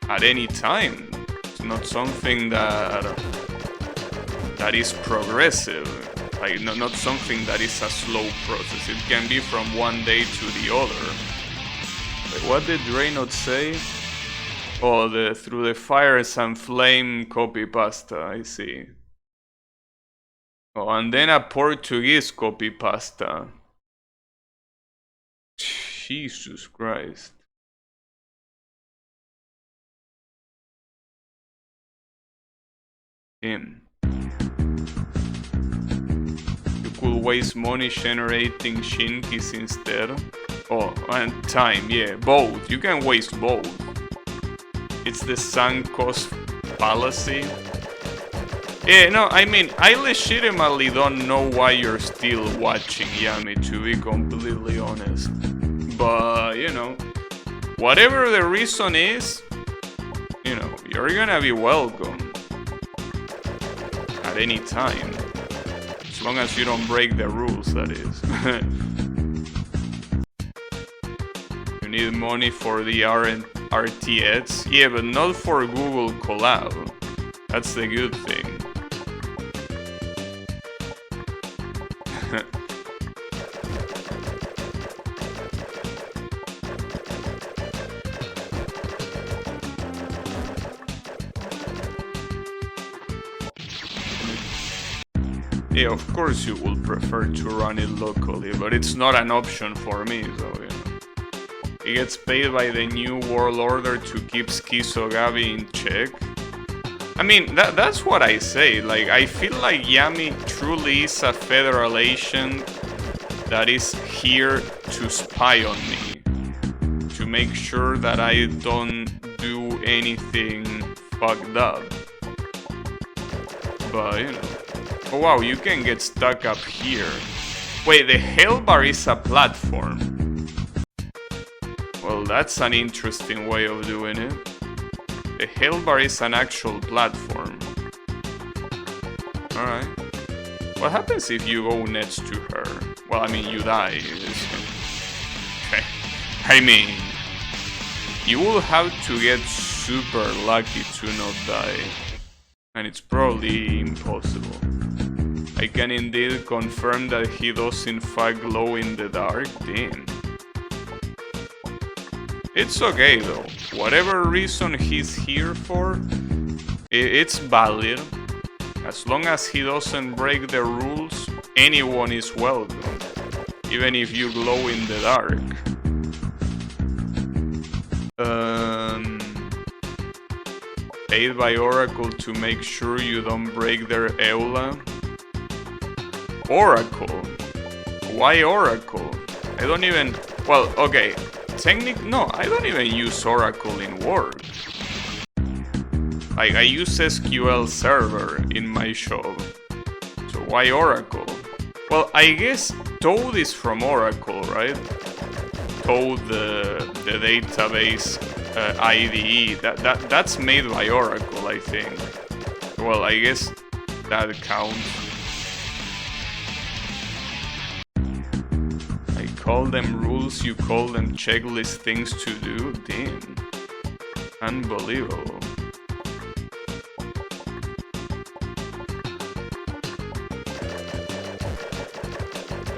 at any time. It's not something that is progressive. Like, not something that is a slow process. It can be from one day to the other. Wait, what did Reynolds say? Oh, through the fires and flame copy pasta, I see. Oh, and then a Portuguese copy pasta. Jesus Christ. Him. You could waste money generating Shinkis instead. Oh, and time, yeah, both. You can waste both. It's the sunk cost fallacy. Yeah, no, I mean, I legitimately don't know why you're still watching Yami, to be completely honest. But, you know, whatever the reason is, you know, you're gonna be welcome at any time. As long as you don't break the rules, that is. You need money for the RTX? Yeah, but not for Google Collab. That's the good thing. Yeah, of course you would prefer to run it locally, but it's not an option for me, so you know. He gets paid by the New World Order to keep Schizogabi in check. I mean, that's what I say. Like, I feel like Yami truly is a federal agent that is here to spy on me, to make sure that I don't do anything fucked up. But, you know. Oh wow, you can get stuck up here. Wait, the Hellbar is a platform. Well, that's an interesting way of doing it. The Hellbar is an actual platform. Alright. What happens if you go next to her? Well, I mean, you die. I mean, you will have to get super lucky to not die. And it's probably impossible. I can indeed confirm that he does in fact glow in the dark. Damn. It's okay though. Whatever reason he's here for, it's valid. As long as he doesn't break the rules, anyone is welcome. Even if you glow in the dark. Paid by Oracle to make sure you don't break their EULA. Oracle? Why Oracle? I don't even... Well, okay. No, I don't even use Oracle in work. I use SQL Server in my shop. So why Oracle? Well, I guess Toad is from Oracle, right? Toad, the database IDE. That's made by Oracle, I think. Well, I guess that counts. Call them rules, you call them checklist things to do? Damn. Unbelievable.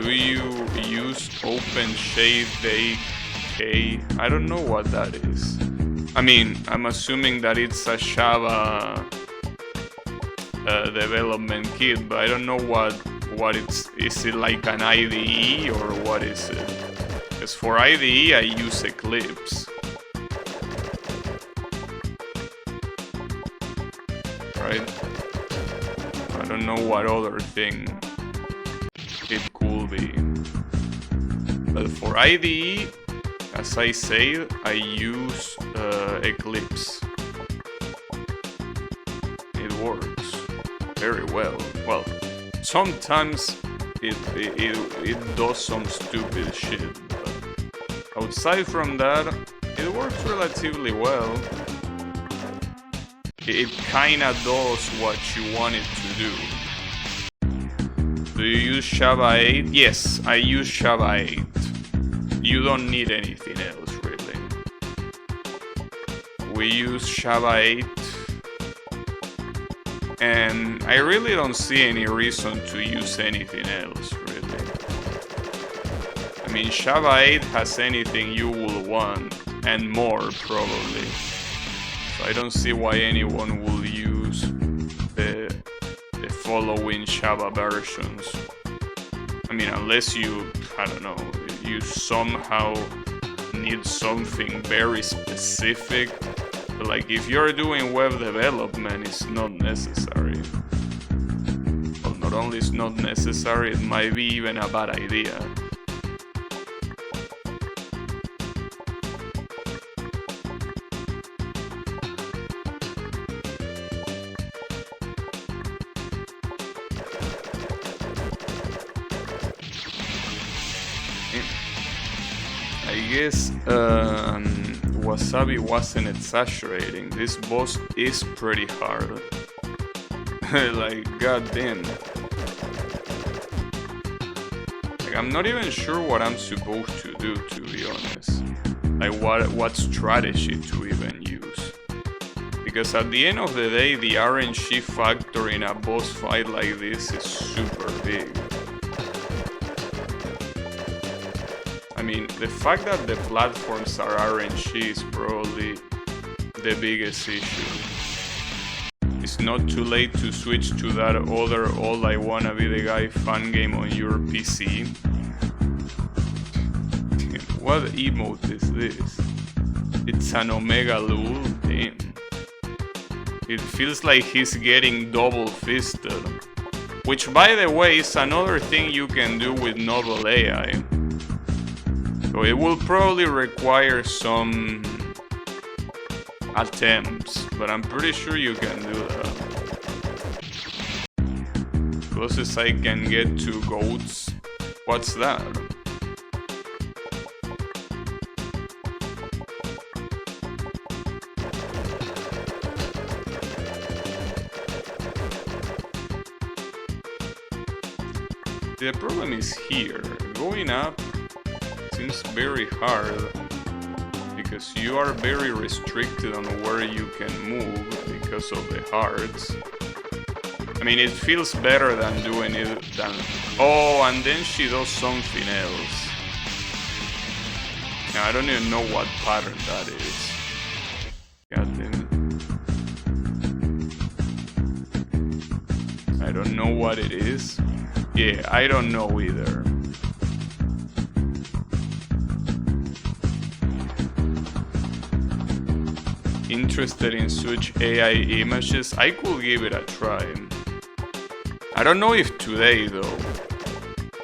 Do you use OpenShade AK? I don't know what that is. I mean, I'm assuming that it's a Java development kit, but I don't know what is it like an IDE or what is it? Because for IDE I use Eclipse. Right? I don't know what other thing it could be. But for IDE, as I said, I use Eclipse. It works very well. Well, sometimes it does some stupid shit, but outside from that, it works relatively well. It kinda does what you want it to do. Do you use Java 8? Yes, I use Java 8. You don't need anything else, really. We use Java 8. And I really don't see any reason to use anything else, really. I mean, Java 8 has anything you will want, and more, probably. So I don't see why anyone will use the following Java versions. I mean, unless you, I don't know, you somehow need something very specific. Like, if you're doing web development, it's not necessary. Well, not only it's not necessary, it might be even a bad idea. I guess Wasabi wasn't exaggerating. This boss is pretty hard. Like, goddamn. Like, I'm not even sure what I'm supposed to do, to be honest. Like, what strategy to even use. Because at the end of the day, the RNG factor in a boss fight like this is super big. I mean, the fact that the platforms are RNG is probably the biggest issue. It's not too late to switch to that other All I Wanna Be The Guy fan game on your PC. What emote is this? It's an Omega Lul? Damn. It feels like he's getting double fisted. Which, by the way, is another thing you can do with Novel AI. So it will probably require some attempts, but I'm pretty sure you can do that. Closest I can get to goats. What's that? The problem is here. Going up seems very hard because you are very restricted on where you can move because of the hearts. I mean, it feels better than doing it than... Oh, and then she does something else. Now, I don't even know what pattern that is. God damn it. I don't know what it is. Yeah, I don't know either. Interested in Switch AI images? I could give it a try. I don't know if today though,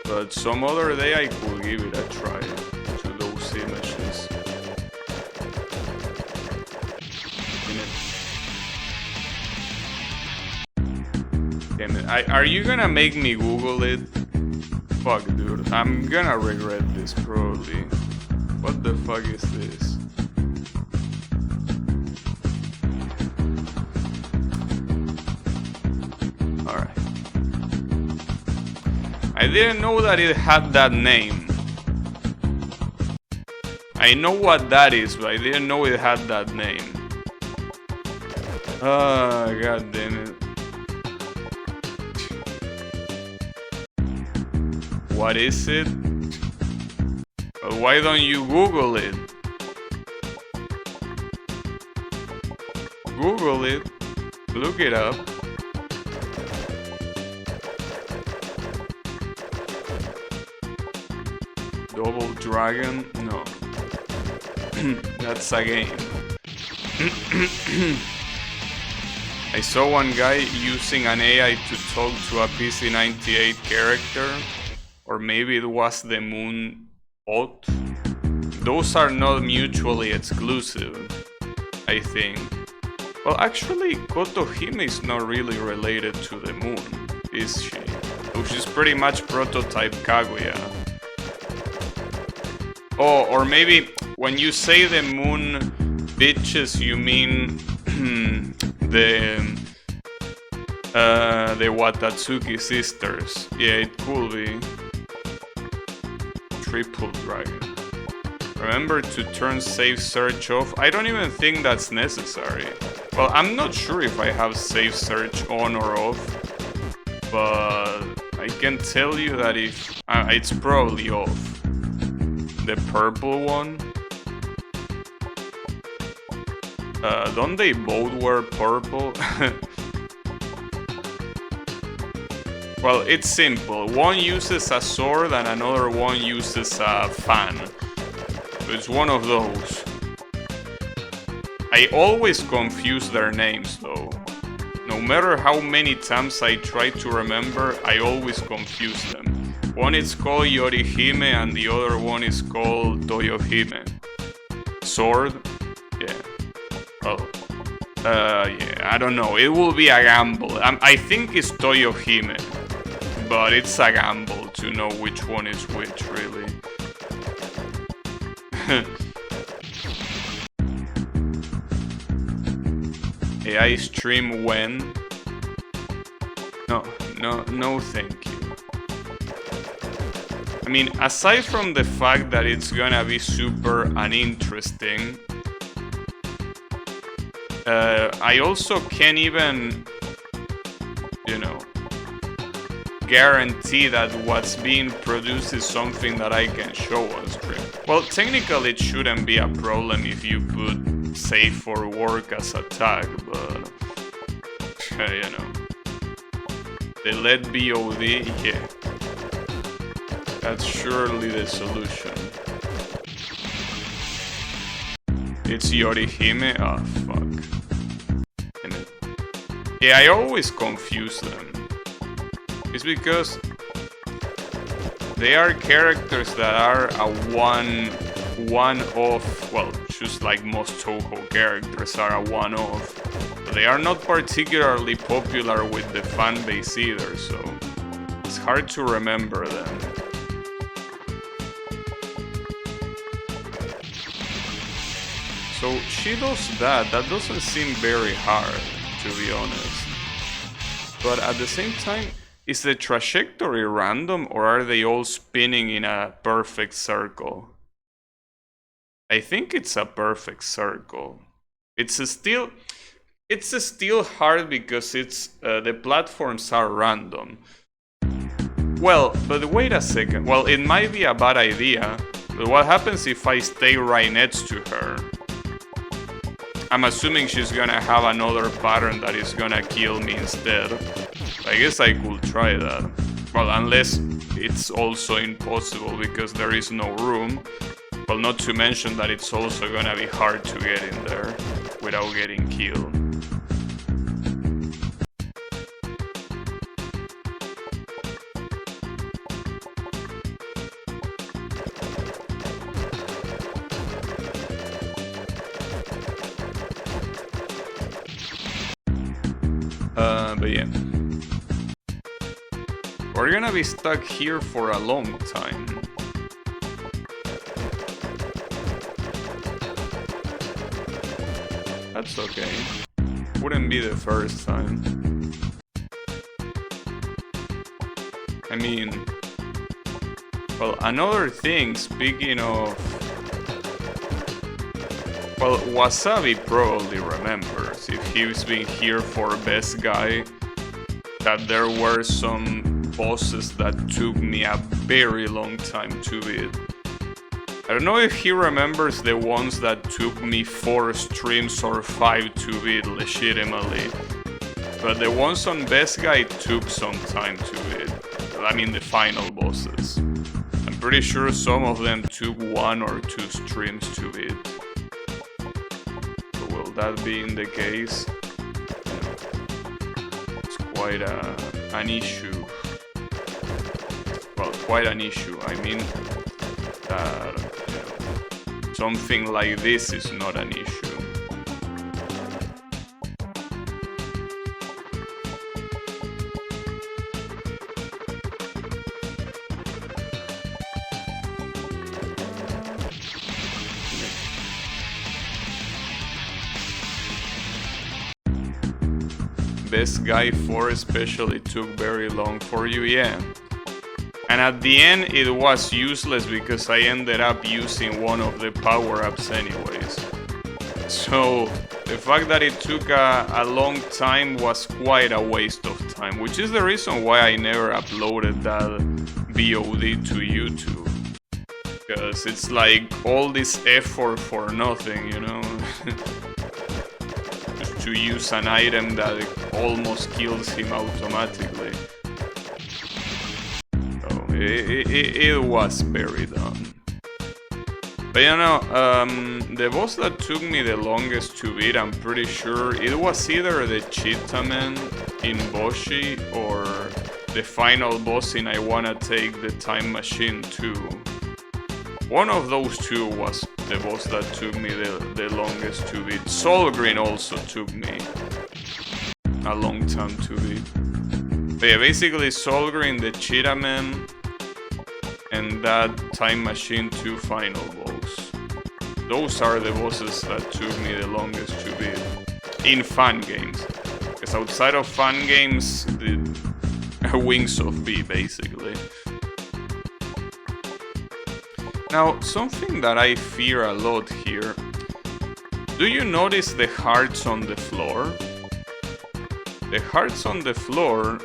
but some other day I could give it a try to those images. Damn it. Are you gonna make me Google it? Fuck, dude. I'm gonna regret this probably. What the fuck is this? Alright. I didn't know that it had that name. I know what that is, but I didn't know it had that name. Ah, god damn it. What is it? Why don't you Google it? Google it. Look it up. Double Dragon? No. That's a game. I saw one guy using an AI to talk to a PC-98 character. Or maybe it was the Moon bot. Those are not mutually exclusive, I think. Well, actually, Kotohime is not really related to the Moon, is she? So she's pretty much prototype Kaguya. Oh, or maybe when you say the Moon bitches, you mean the Watatsuki sisters. Yeah, it could be. Triple Dragon. Remember to turn Safe Search off. I don't even think that's necessary. Well, I'm not sure if I have Safe Search on or off, but I can tell you that if it's probably off. The purple one. Don't they both wear purple? Well, it's simple. One uses a sword and another one uses a fan. So it's one of those. I always confuse their names though. No matter how many times I try to remember, I always confuse them. One is called Yorihime and the other one is called Toyohime. Sword? Yeah. Oh. Yeah, I don't know. It will be a gamble. I think it's Toyohime. But it's a gamble to know which one is which, really. AI stream when? No, thank you. I mean, aside from the fact that it's gonna be super uninteresting, I also can't even, guarantee that what's being produced is something that I can show on stream. Well, technically it shouldn't be a problem if you put safe for work as a tag, but the LED BOD, yeah, that's surely the solution. It's Yorihime? Ah, fuck. Yeah, I always confuse them. It's because they are characters that are a one-off, well, just like most Touhou characters are a one-off. They are not particularly popular with the fan base either, so it's hard to remember them. So she does that doesn't seem very hard, to be honest. But at the same time, is the trajectory random or are they all spinning in a perfect circle? I think it's a perfect circle. It's still hard because the platforms are random. Well, but wait a second. Well, it might be a bad idea, but what happens if I stay right next to her? I'm assuming she's gonna have another pattern that is gonna kill me instead. I guess I could try that. Well, unless it's also impossible because there is no room. Well, not to mention that it's also gonna be hard to get in there without getting killed. But yeah. We're gonna be stuck here for a long time. That's okay. Wouldn't be the first time. I mean... Well, another thing, speaking of... Well, Wasabi probably remembers, if he's been here for Best Guy, that there were some bosses that took me a very long time to beat. I don't know if he remembers the ones that took me 4 streams or 5 to beat legitimately, but the ones on Best Guy took some time to beat. I mean the final bosses. I'm pretty sure some of them took 1 or 2 streams to beat. So will that being the case, it's quite an issue. Well, quite an issue. I mean that something like this is not an issue. Best Guy 4 especially took very long for you, yeah. And at the end it was useless because I ended up using one of the power-ups anyways. So the fact that it took a long time was quite a waste of time, which is the reason why I never uploaded that VOD to YouTube. Because it's like all this effort for nothing, you know? Just to use an item that almost kills him automatically. So it was very dumb. But you know, the boss that took me the longest to beat, I'm pretty sure it was either the Cheetah-Man in Boshi or the final boss in I Wanna Take the Time Machine 2. One of those two was the boss that took me the longest to beat. Soul Green also took me a long time to beat. But yeah, basically Soul Green, the Cheetah-Man, and that Time Machine 2 final boss. Those are the bosses that took me the longest to beat in fun games. Because outside of fun games, the Wings of V basically. Now, something that I fear a lot here. Do you notice the hearts on the floor? The hearts on the floor,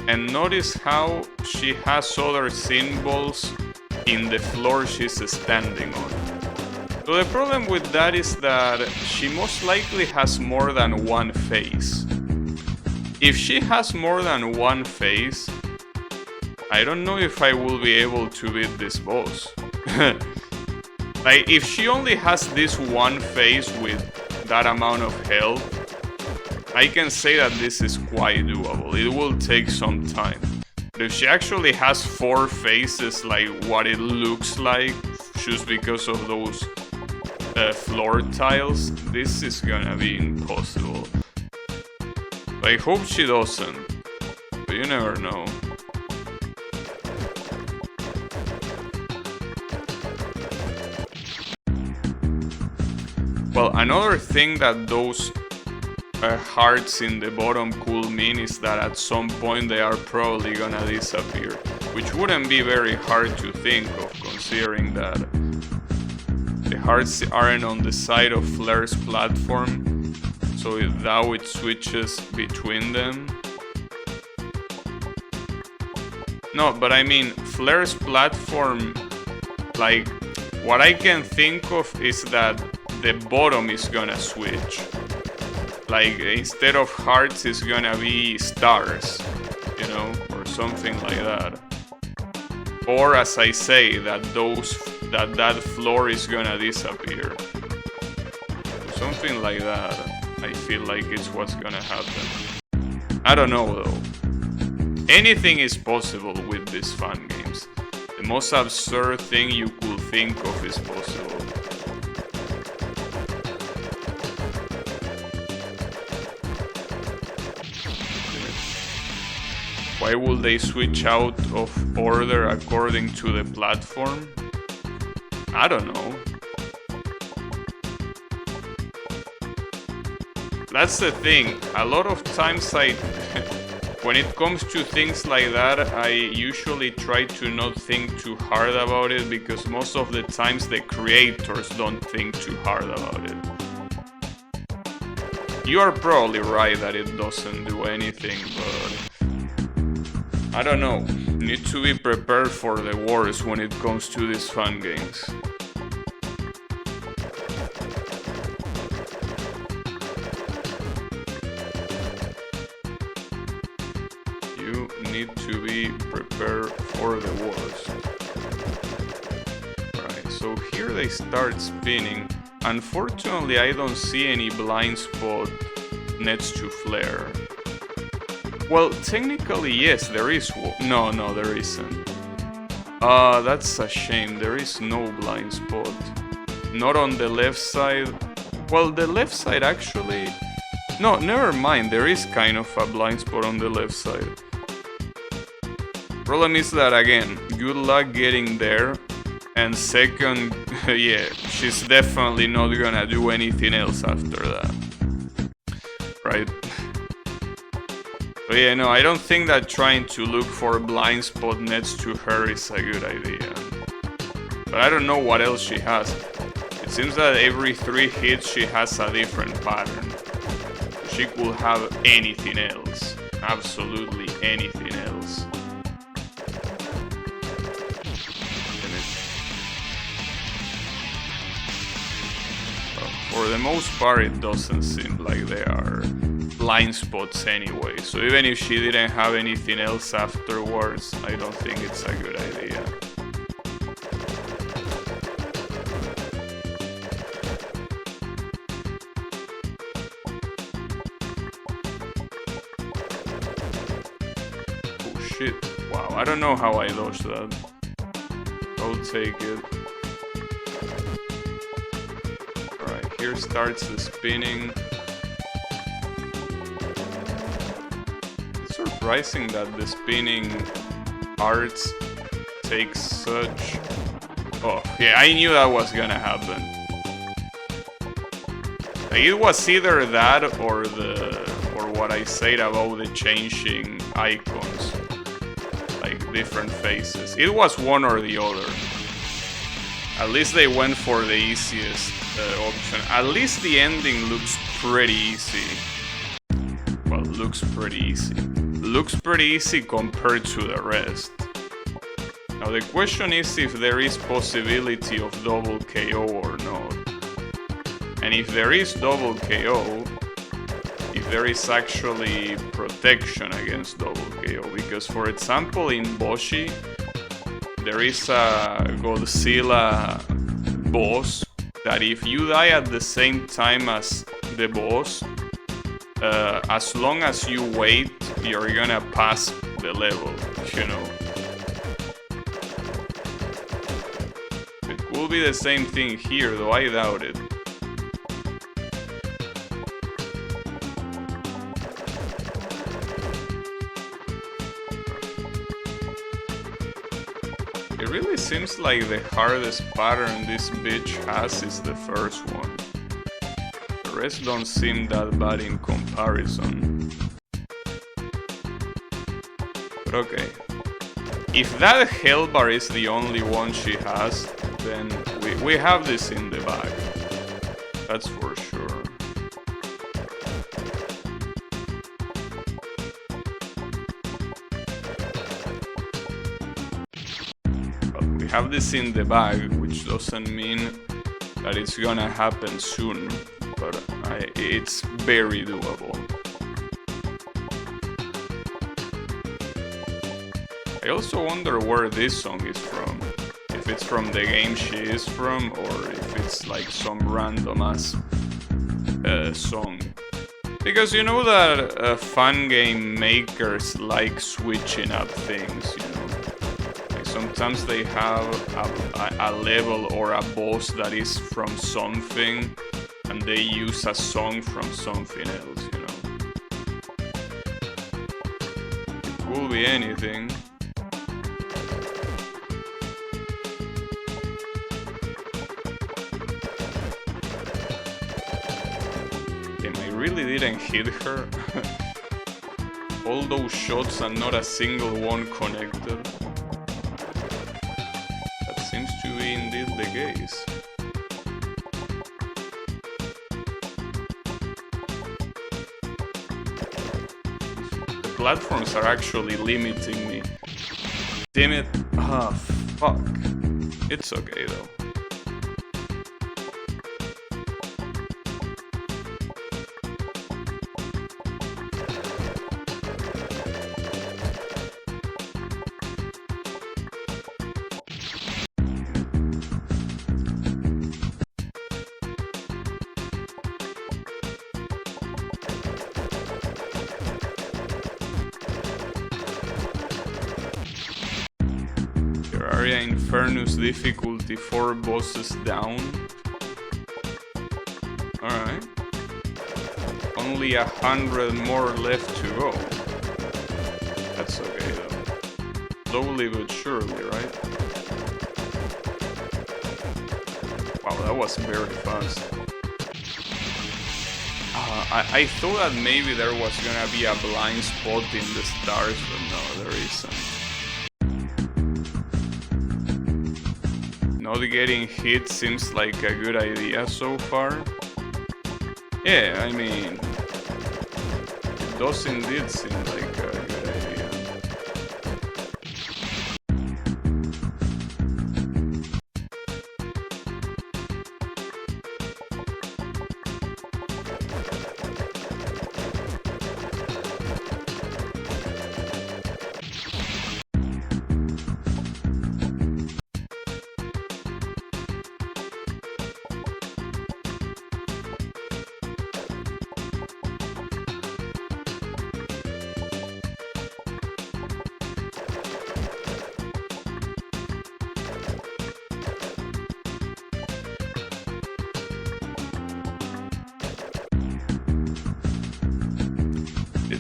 and notice how she has other symbols in the floor she's standing on. So the problem with that is that she most likely has more than one face. If she has more than one face, I don't know if I will be able to beat this boss. Like, if she only has this one face with that amount of health, I can say that this is quite doable. It will take some time. But if she actually has 4 faces like what it looks like, just because of those floor tiles, this is gonna be impossible. I hope she doesn't, but you never know. Well, another thing that those hearts in the bottom could mean is that at some point they are probably gonna disappear, which wouldn't be very hard to think of, considering that the hearts aren't on the side of Flare's platform, so now it switches between them. No, but I mean, Flare's platform, like, what I can think of is that the bottom is gonna switch. Like, instead of hearts, it's gonna be stars, you know, or something like that. Or, as I say, that that floor is gonna disappear. Something like that, I feel like is what's gonna happen. I don't know, though. Anything is possible with these fun games. The most absurd thing you could think of is possible. Why would they switch out of order according to the platform? I don't know. That's the thing. A lot of times when it comes to things like that, I usually try to not think too hard about it, because most of the times the creators don't think too hard about it. You are probably right that it doesn't do anything, but I don't know. Need to be prepared for the worst when it comes to these fun games. You need to be prepared So here they start spinning. Unfortunately, I don't see any blind spot next to flare. Well, technically, yes, there is one. No, there isn't. That's a shame. There is no blind spot. Not on the left side. Well, the left side actually... No, never mind. There is kind of a blind spot on the left side. Problem is that, again, good luck getting there. And second, yeah, she's definitely not gonna do anything else after that. Right? But yeah, no, I don't think that trying to look for a blind spot next to her is a good idea. But I don't know what else she has. It seems that every 3 hits she has a different pattern. She could have anything else. Absolutely anything else. For the most part, it doesn't seem like there are blind spots anyway. So even if she didn't have anything else afterwards, I don't think it's a good idea. Oh shit. Wow, I don't know how I dodged that. I'll take it. Here starts the spinning. It's surprising that the spinning arts takes such... Oh, yeah, I knew that was gonna happen. Like, it was either that or what I said about the changing icons. Like, different faces. It was one or the other. At least they went for the easiest option. At least the ending looks pretty easy. Well, looks pretty easy. Looks pretty easy compared to the rest. Now the question is if there is possibility of double KO or not. And if there is double KO, if there is actually protection against double KO. Because for example in Boshi, there is a Godzilla boss that if you die at the same time as the boss, as long as you wait, you're gonna pass the level, you know. It will be the same thing here, though I doubt it. It really seems like the hardest pattern this bitch has is the first one. The rest don't seem that bad in comparison. But okay. If that hell bar is the only one she has, then we have this in the bag. That's for sure. We have this in the bag, which doesn't mean that it's gonna happen soon, but it's very doable. I also wonder where this song is from. If it's from the game she is from, or if it's like some random ass song. Because you know that fan game makers like switching up things, you know. Sometimes they have a level or a boss that is from something, and they use a song from something else, you know. It could be anything. Damn, I really didn't hit her. All those shots and not a single one connected. Seems to be indeed the case. The platforms are actually limiting me. Damn it. Ah, fuck. It's okay though. Terraria Infernus difficulty 4 bosses down. Alright. Only 100 more left to go. That's okay though. Slowly but surely, right? Wow, that was very fast. I thought that maybe there was gonna be a blind spot in the stars, but no, there isn't. Not getting hit seems like a good idea so far. Yeah, I mean, it does indeed seem like a good idea.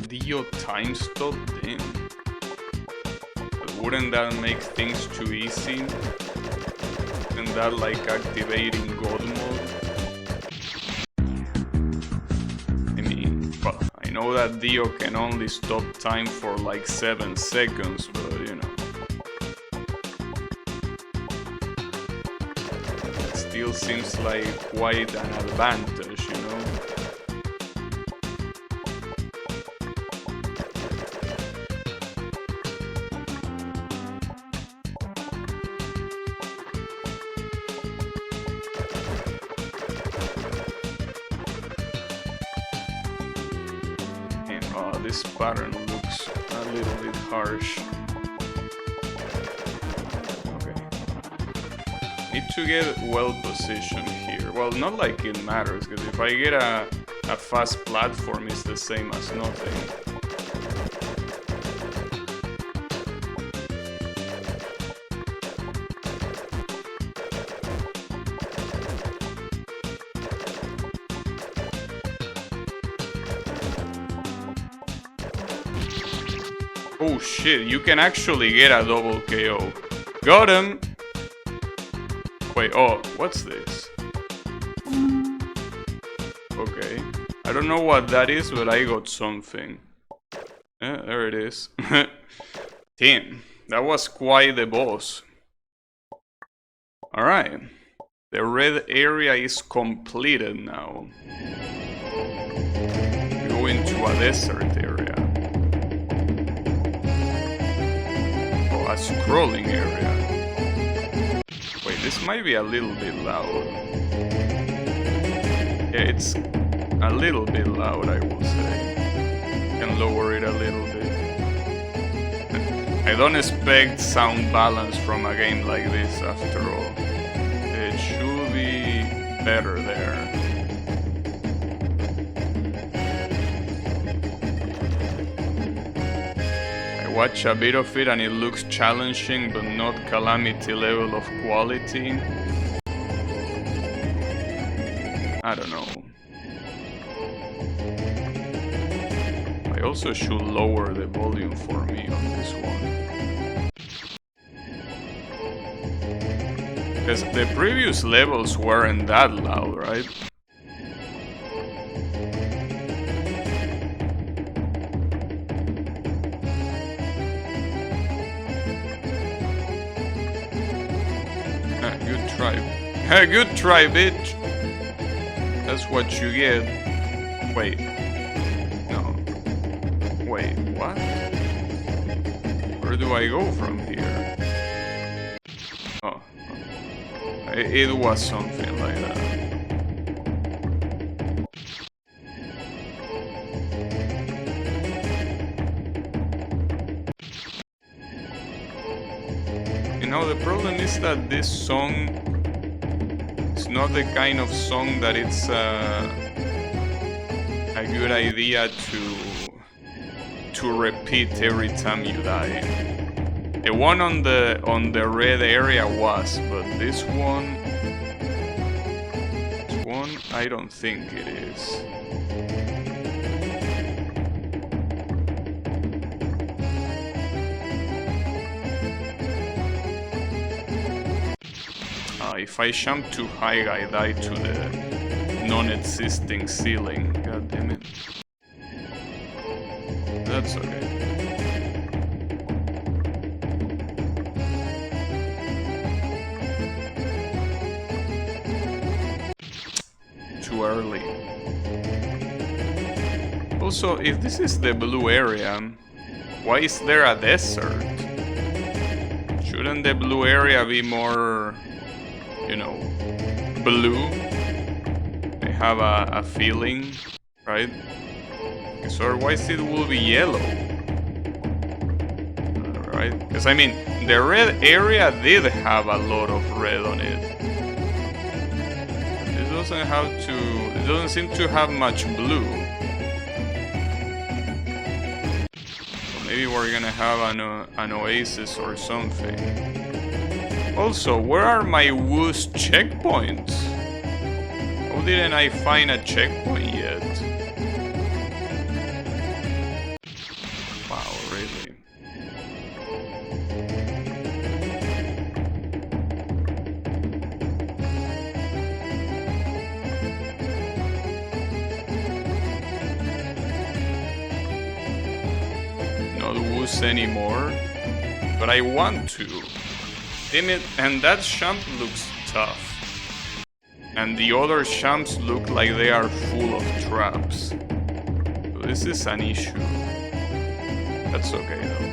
Dio time stop? Damn. But wouldn't that make things too easy? Isn't that like activating God mode? I mean, well, I know that Dio can only stop time for like 7 seconds, but you know. It still seems like quite an advantage, you know? This pattern looks a little bit harsh. Okay. Need to get well positioned here. Well, not like it matters, because if I get a fast platform, it's the same as nothing. Oh shit, you can actually get a double KO. Got him! Wait, oh, what's this? Okay. I don't know what that is, but I got something. Yeah, there it is. Damn, that was quite the boss. Alright. The red area is completed now. We go into a desert area. A scrolling area. Wait, this might be a little bit loud. Yeah, it's a little bit loud, I will say. Can lower it a little bit. I don't expect sound balance from a game like this after all. It should be better there. Watch a bit of it and it looks challenging but not calamity level of quality. I don't know. I also should lower the volume for me on this one. Because the previous levels weren't that loud, right? Good try. Good try, bitch. That's what you get. Wait. No. Wait, what? Where do I go from here? Oh. It was something like that. You know, the problem is that this song is not the kind of song that it's a good idea to repeat every time you die. The one on the red area was, but this one I don't think it is. If I jump too high, I die to the non-existing ceiling. God damn it. That's okay. Too early. Also, if this is the blue area, why is there a desert? Shouldn't the blue area be more, you know, blue? I have a feeling, right? Because otherwise it will be yellow. Right? Because I mean, the red area did have a lot of red on it. It doesn't seem to have much blue. So maybe we're gonna have an oasis or something. Also, where are my Woos checkpoints? How didn't I find a checkpoint yet? Wow, really? Not Woos anymore, but I want to. Damn it, and that jump looks tough. And the other jumps look like they are full of traps. So this is an issue. That's okay though.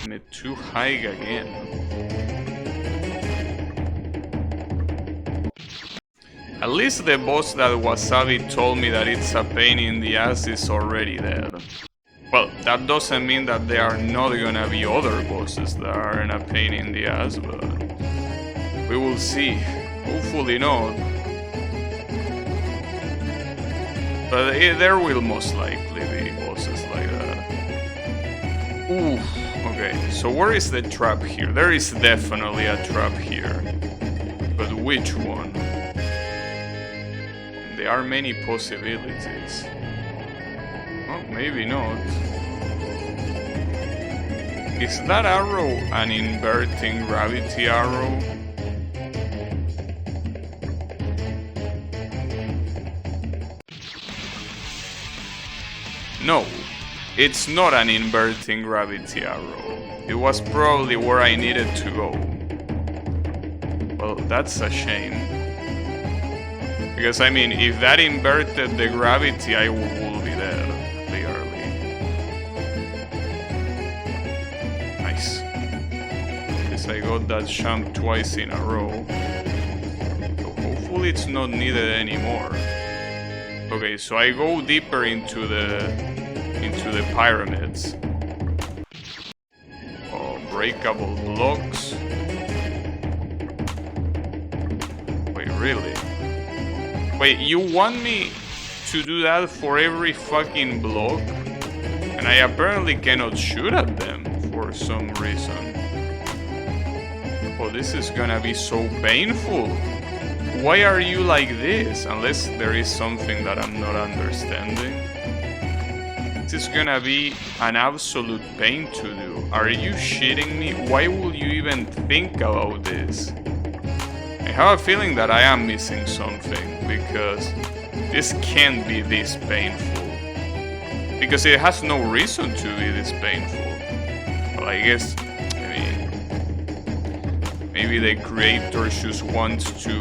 Damn it, too high again. At least the boss that Wasabi told me that it's a pain in the ass is already dead. Well, that doesn't mean that there are not gonna be other bosses that are a pain in the ass, but we will see. Hopefully not. But there will most likely be bosses like that. Oof. Okay, so where is the trap here? There is definitely a trap here. But which one? There are many possibilities. Oh, maybe not. Is that arrow an inverting gravity arrow? No, it's not an inverting gravity arrow. It was probably where I needed to go. Well, that's a shame. Because I mean, if that inverted the gravity, I will be dead. I got that jump twice in a row. So hopefully it's not needed anymore. Okay, so I go deeper into the pyramids. Oh, breakable blocks. Wait, really? Wait, you want me to do that for every fucking block? And I apparently cannot shoot at them for some reason. Oh, this is gonna be so painful. Why are you like this? Unless there is something that I'm not understanding. This is gonna be an absolute pain to do. Are you shitting me? Why would you even think about this? I have a feeling that I am missing something, because this can't be this painful. Because it has no reason to be this painful. Well, I guess... maybe the creator just wants to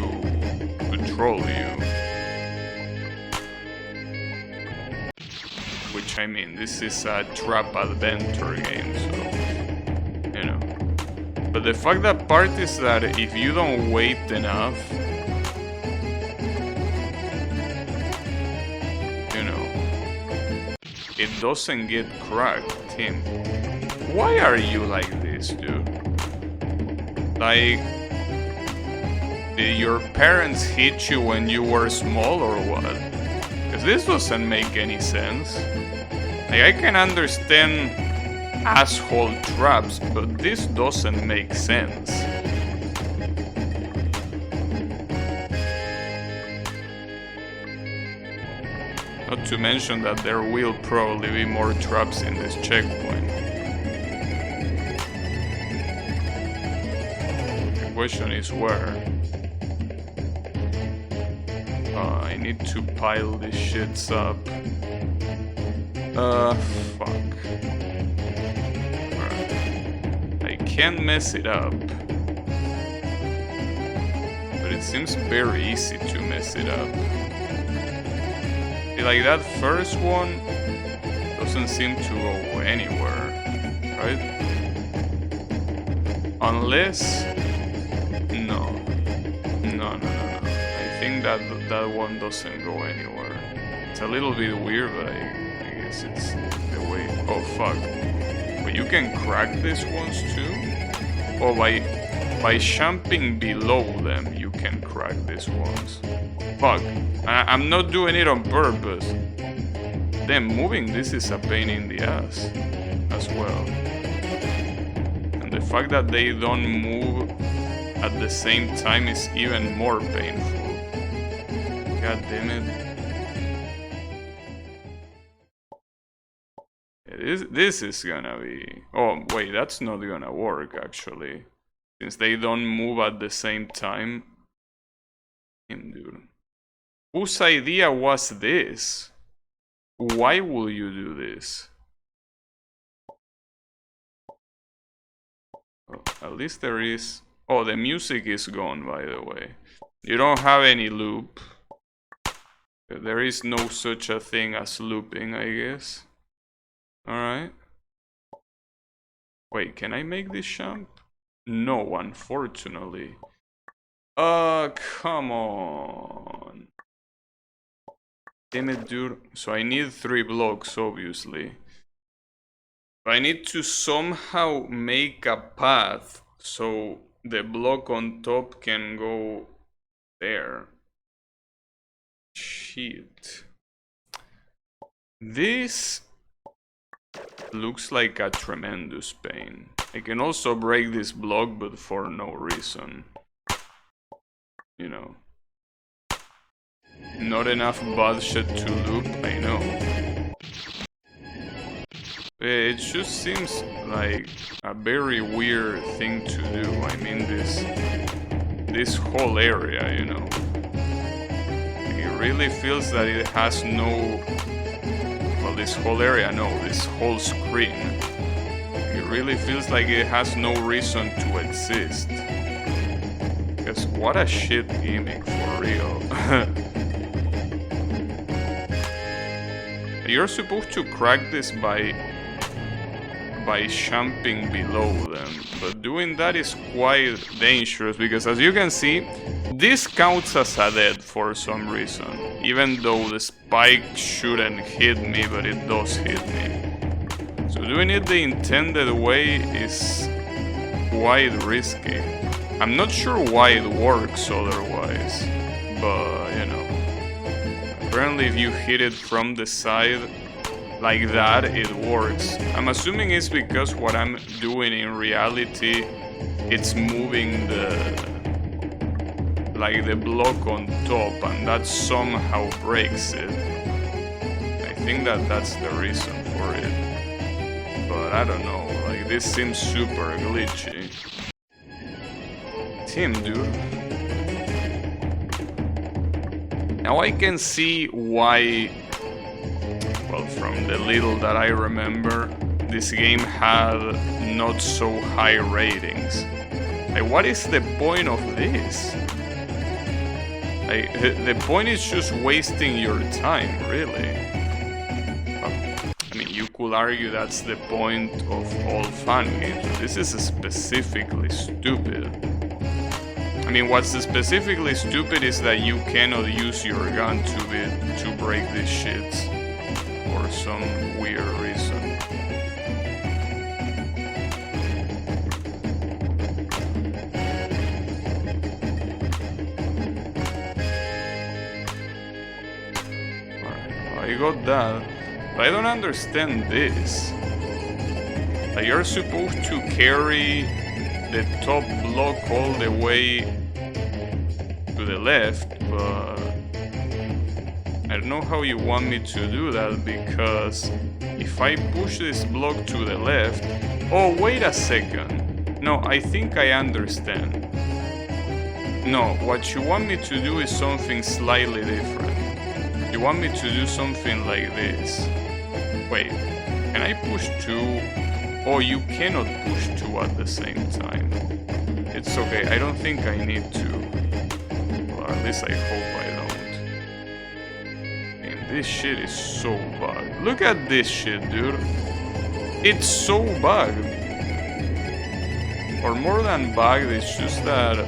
troll you. Which, I mean, this is a trap adventure game, so, you know. But the fact that part is that if you don't wait enough, you know, it doesn't get cracked, Tim. Why are you like this, dude? Like, did your parents hit you when you were small or what? Because this doesn't make any sense. Like, I can understand asshole traps, but this doesn't make sense. Not to mention that there will probably be more traps in this checkpoint. The question is where? I need to pile these shits up. Fuck. Alright. I can mess it up. But it seems very easy to mess it up. Like, that first one doesn't seem to go anywhere, right? Unless... No. No. I think that one doesn't go anywhere. It's a little bit weird, but I guess it's the way... Oh, fuck. But you can crack these ones too? Oh, by jumping below them, you can crack these ones. Fuck. I'm not doing it on purpose. Then moving this is a pain in the ass as well. And the fact that they don't move at the same time is even more painful. God damn it. This is gonna be... Oh, wait, that's not gonna work actually. Since they don't move at the same time. Dude. Whose idea was this? Why will you do this? Oh, at least there is... Oh, the music is gone, by the way. You don't have any loop. There is no such a thing as looping, I guess. Alright. Wait, can I make this jump? No, unfortunately. Come on. Damn it, dude. So I need 3 blocks, obviously. But I need to somehow make a path so the block on top can go there. Shit. This looks like a tremendous pain. I can also break this block, but for no reason. You know. Not enough bullshit to loop, I know. It just seems like a very weird thing to do. I mean, this whole area, you know. It really feels that it has no... Well, this whole area, no, this whole screen. It really feels like it has no reason to exist. Because what a shit gimmick, for real. You're supposed to crack this by jumping below them, but doing that is quite dangerous because, as you can see, this counts as a dead for some reason, even though the spike shouldn't hit me, but it does hit me. So doing it the intended way is quite risky. I'm not sure why it works otherwise, but you know. Apparently if you hit it from the side like that, it works. I'm assuming it's because what I'm doing in reality, it's moving the block on top, and that somehow breaks it. I think that's the reason for it. But I don't know, like, this seems super glitchy. Tim, dude. Now I can see why, well, from the little that I remember, this game had not so high ratings. Like, what is the point of this? Like, the point is just wasting your time, really. I mean, you could argue that's the point of all fun games, but this is specifically stupid. I mean, what's specifically stupid is that you cannot use your gun to break these shits for some weird reason. Alright, well, I got that. But I don't understand this. Like, you're supposed to carry the top block all the way to the left, but I don't know how you want me to do that, because if I push this block to the left... Oh, wait a second. No, I think I understand. No, what you want me to do is something slightly different. You want me to do something like this. Wait, can I push two? Oh, you cannot push two at the same time. It's okay, I don't think I need to. Or at least I hope I don't. And this shit is so bugged. Look at this shit, dude. It's so bugged. Or more than bugged, it's just that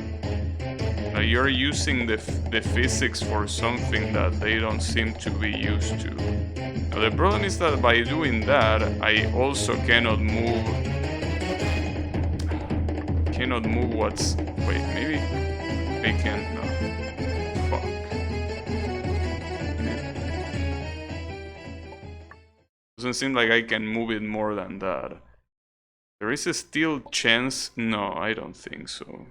you're using the physics for something that they don't seem to be used to. Now, the problem is that by doing that, I also cannot move what's... Wait, maybe I can... No. Fuck. Doesn't seem like I can move it more than that. There is a still chance... No, I don't think so.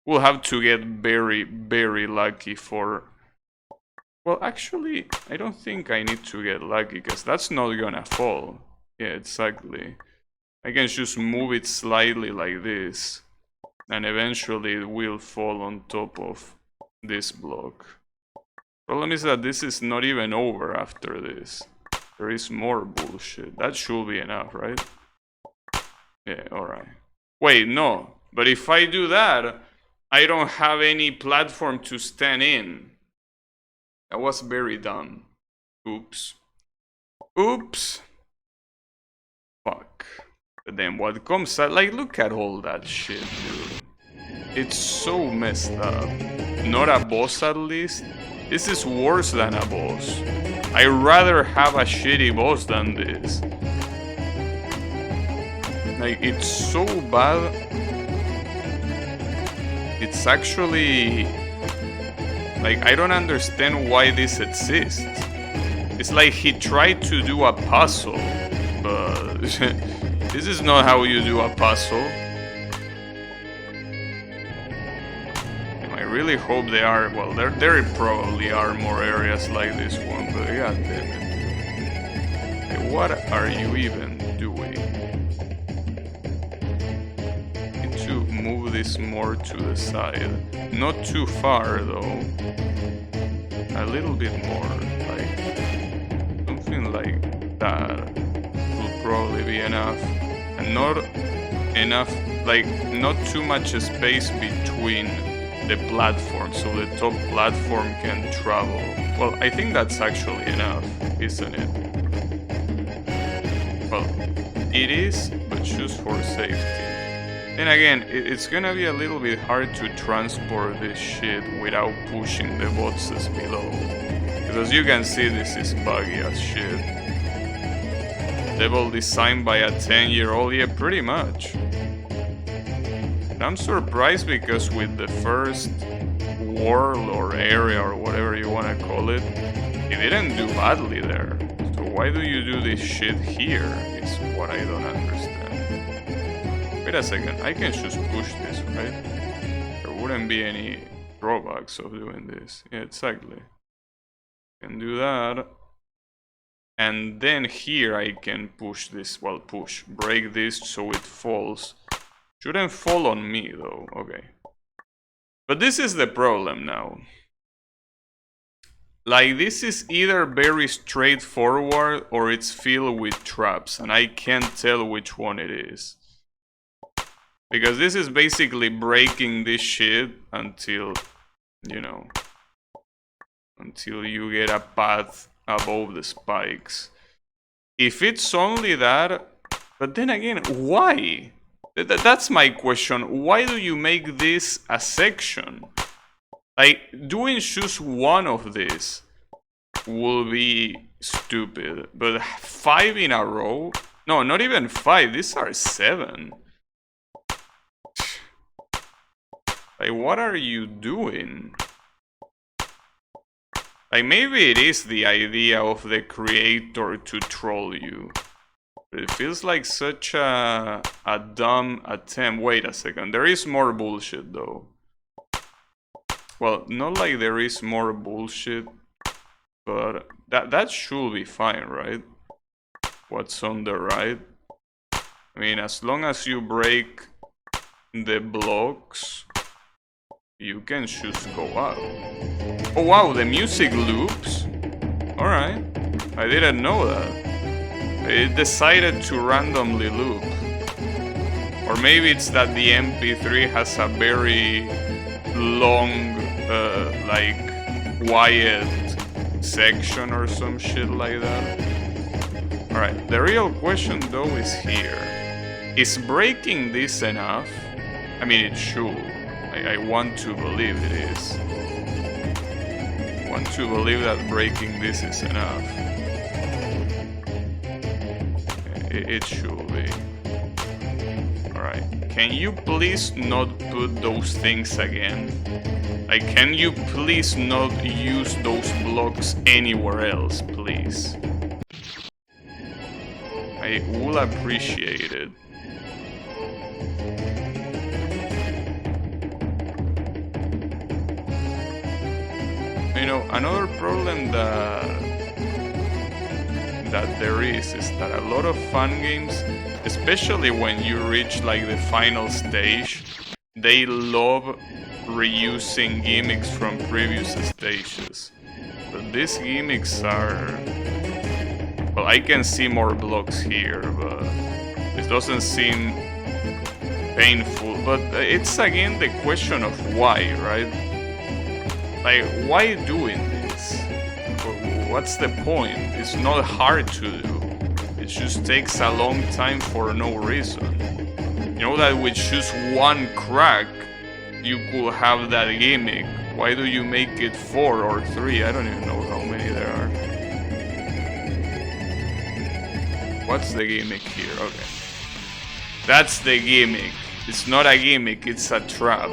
We'll have to get very, very lucky for... Well, actually, I don't think I need to get lucky, because that's not gonna fall. Yeah, exactly. I can just move it slightly like this, and eventually it will fall on top of this block. Problem is that this is not even over after this. There is more bullshit. That should be enough, right? Yeah, alright. Wait, no. But if I do that, I don't have any platform to stand in. That was very dumb. Oops. Oops. Fuck. But then what comes out, like, look at all that shit, dude. It's so messed up. Not a boss, at least. This is worse than a boss. I'd rather have a shitty boss than this. Like, it's so bad. It's actually... Like, I don't understand why this exists. It's like he tried to do a puzzle, but this is not how you do a puzzle. And I really hope they are... Well, there probably are more areas like this one, but god damn it. Like, what are you even doing? Move this more to the side. Not too far though. A little bit more, like something like that will probably be enough. And not enough, like not too much space between the platforms, so the top platform can travel. Well, I think that's actually enough, isn't it? Well, it is, but just for safety. Then again, it's gonna be a little bit hard to transport this shit without pushing the boxes below. Because as you can see, this is buggy as shit. Level designed by a 10-year-old, yeah, pretty much. And I'm surprised because with the first world or area or whatever you wanna call it, it didn't do badly there. So why do you do this shit here, is what I don't understand. Wait a second, I can just push this, right? There wouldn't be any drawbacks of doing this. Yeah, exactly. Can do that. And then here I can push this, well, break this so it falls. Shouldn't fall on me though, okay. But this is the problem now. Like, this is either very straightforward or it's filled with traps, and I can't tell which one it is. Because this is basically breaking this shit until, you know, until you get a path above the spikes. If it's only that, but then again, why? That's my question. Why do you make this a section? Like, doing just one of this will be stupid, but 5 in a row? No, not even 5, these are 7. Like, what are you doing? Like, maybe it is the idea of the creator to troll you. But it feels like such a dumb attempt. Wait a second, there is more bullshit though. Well, not like there is more bullshit, but that should be fine, right? What's on the right? I mean, as long as you break the blocks, you can just go up. Oh wow, the music loops? Alright, I didn't know that. It decided to randomly loop. Or maybe it's that the MP3 has a very long, like, quiet section or some shit like that. Alright, the real question though is here. Is breaking this enough? I mean, it should. I want to believe it is. I want to believe that breaking this is enough. It should be. Alright, can you please not put those things again? Like, can you please not use those blocks anywhere else, please? I will appreciate it. You know, another problem that there is that a lot of fun games, especially when you reach like the final stage, they love reusing gimmicks from previous stages. But these gimmicks are... Well, I can see more blocks here, but it doesn't seem painful. But it's again the question of why, right? Like, why doing this? What's the point? It's not hard to do. It just takes a long time for no reason. You know that with just one crack, you could have that gimmick. Why do you make it 4 or 3? I don't even know how many there are. What's the gimmick here? Okay. That's the gimmick. It's not a gimmick, it's a trap.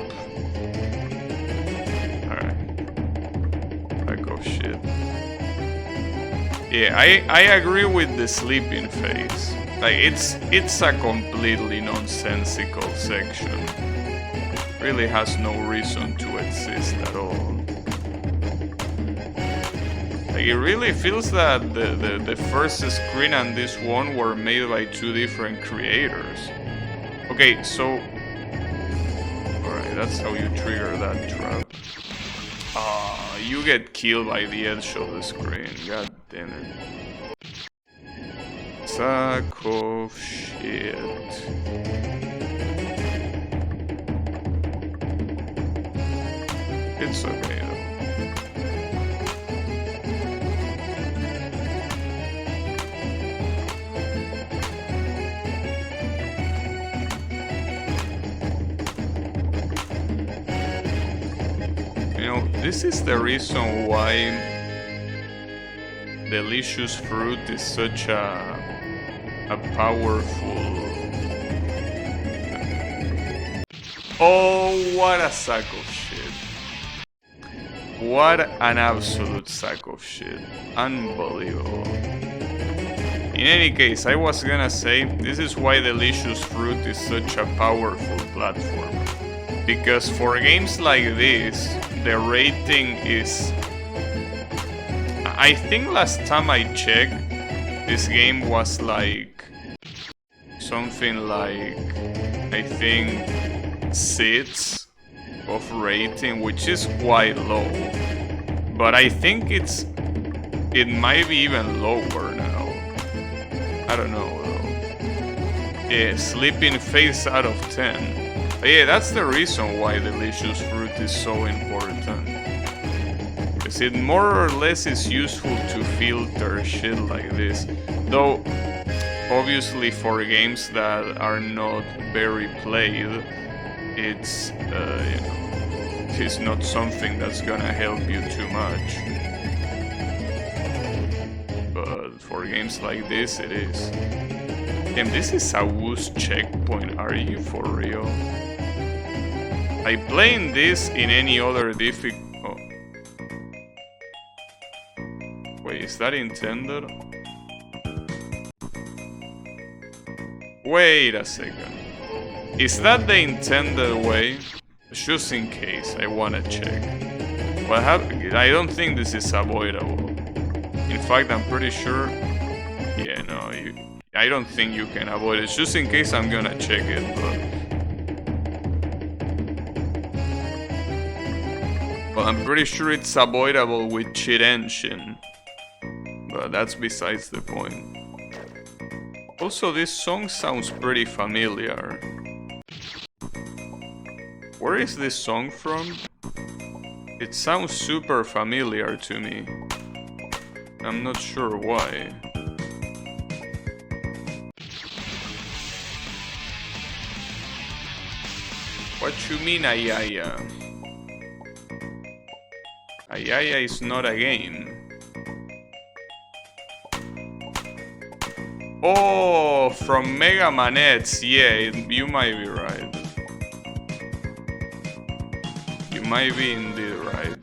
Shit. Yeah, I agree with the sleeping phase. Like, it's a completely nonsensical section. Really has no reason to exist at all. Like, it really feels that the first screen and this one were made by 2 different creators. Okay, so... Alright, that's how you trigger that trap. You get killed by the edge of the screen. God damn it. Sack of shit. It's okay though. This is the reason why Delicious Fruit is such a powerful... Oh, what a sack of shit. What an absolute sack of shit. Unbelievable. In any case, I was gonna say, this is why Delicious Fruit is such a powerful platform. Because for games like this, the rating is... I think last time I checked, this game was like... something like... I think... 6 of rating, which is quite low. But I think it might be even lower now. I don't know though. Yeah, Sleeping Phase out of 10. But yeah, that's the reason why Delicious Fruit is so important. Because it more or less is useful to filter shit like this. Though, obviously for games that are not very played, it's, you know, it's not something that's gonna help you too much. But for games like this, it is. Damn, this is a Woos checkpoint, are you for real? Like, playing this in any other Is that intended? Wait a second. Is that the intended way? Just in case, I wanna check. Well, I don't think this is avoidable. In fact, I'm pretty sure... Yeah, no, I don't think you can avoid it. Just in case, I'm gonna check it, but I'm pretty sure it's avoidable with Cheat Engine. But that's besides the point. Also, this song sounds pretty familiar. Where is this song from? It sounds super familiar to me. I'm not sure why. What you mean, Ayaya? Ayaya is not a game. Oh, from Mega Man X. Yeah, you might be right. You might be indeed right.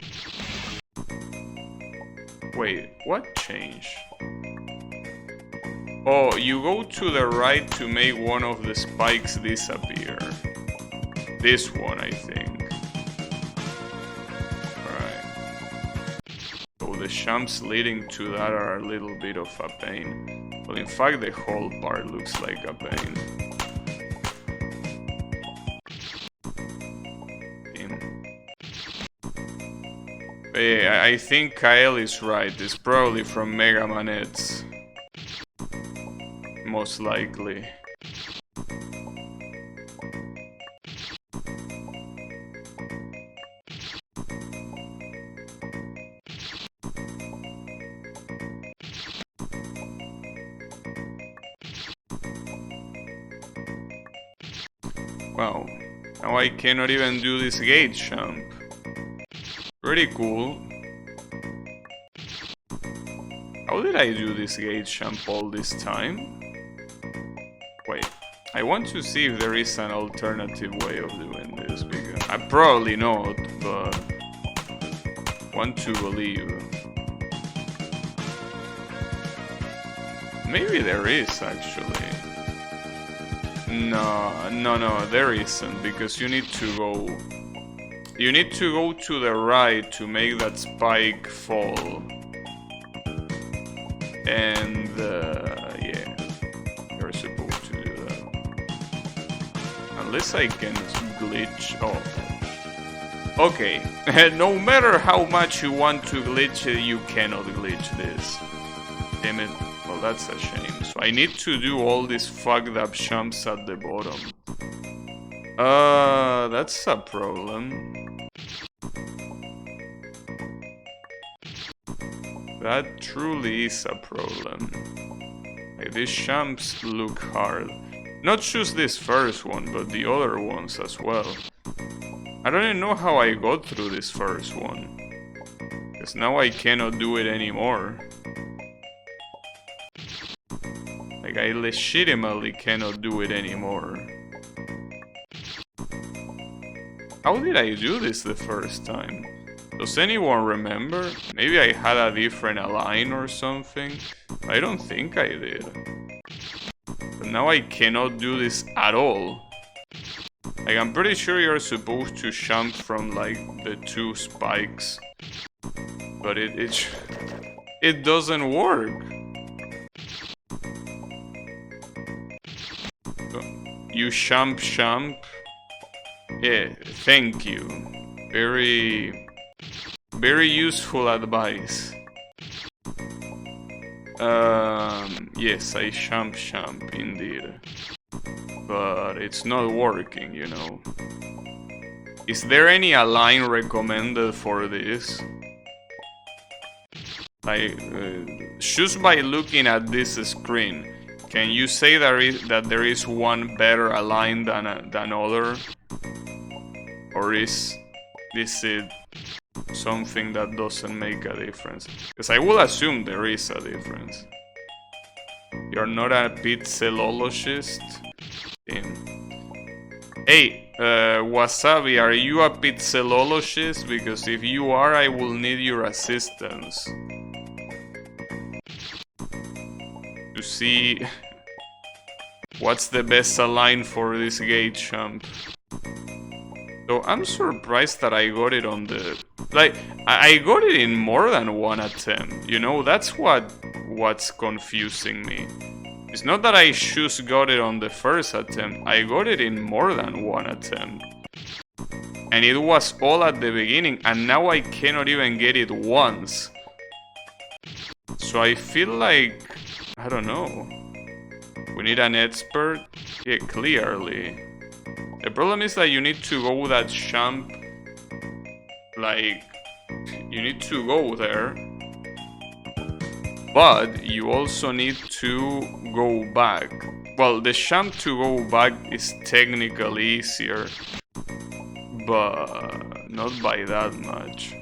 Wait, what changed? Oh, you go to the right to make one of the spikes disappear. This one, I think. Alright. So the jumps leading to that are a little bit of a pain. Well, in fact, the whole part looks like a pain. Yeah, I think Kyle is right. It's probably from Mega Man X. Most likely. Wow, now I cannot even do this gate jump. Pretty cool. How did I do this gate jump all this time? Wait, I want to see if there is an alternative way of doing this, because I probably not, but want to believe. Maybe there is actually. No, there isn't, because you need to go... You need to go to the right to make that spike fall. And, yeah, you're supposed to do that. Unless I can glitch... Oh. Okay, no matter how much you want to glitch it, you cannot glitch this. Damn it. Well, that's a shame. So I need to do all these fucked up jumps at the bottom. That's a problem. That truly is a problem. Like, these jumps look hard. Not just this first one, but the other ones as well. I don't even know how I got through this first one. Because now I cannot do it anymore. Like, I legitimately cannot do it anymore. How did I do this the first time? Does anyone remember? Maybe I had a different align or something? I don't think I did. But now I cannot do this at all. Like, I'm pretty sure you're supposed to jump from, like, the two spikes. But it doesn't work. You jump. Yeah, thank you. Very useful advice. Yes, I jump indeed. But it's not working, you know. Is there any align recommended for this? Like, just by looking at this screen, can you say that there is one better align than other? Or is it something that doesn't make a difference? Because I will assume there is a difference. You're not a pixelologist? Hey, Wasabi, are you a pixelologist? Because if you are, I will need your assistance. see what's the best align for this gate jump. So I'm surprised that I got it on the... Like, I got it in more than one attempt, you know? That's what's confusing me. It's not that I just got it on the first attempt, I got it in more than one attempt. And it was all at the beginning, and now I cannot even get it once. So I feel like... I don't know. We need an expert? Yeah, clearly. The problem is that you need to go that jump, like, you need to go there, but you also need to go back. Well, the jump to go back is technically easier, but not by that much.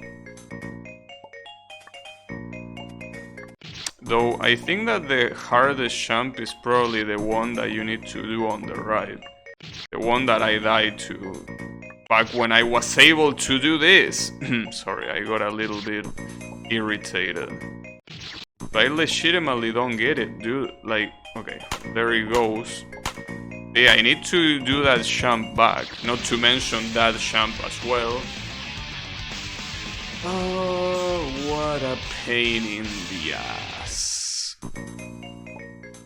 Though I think that the hardest jump is probably the one that you need to do on the right. The one that I died to back when I was able to do this. Sorry, I got a little bit irritated. But I legitimately don't get it, dude. Like, okay, there he goes. Yeah, I need to do that jump back. Not to mention that jump as well. Oh, what a pain in the ass.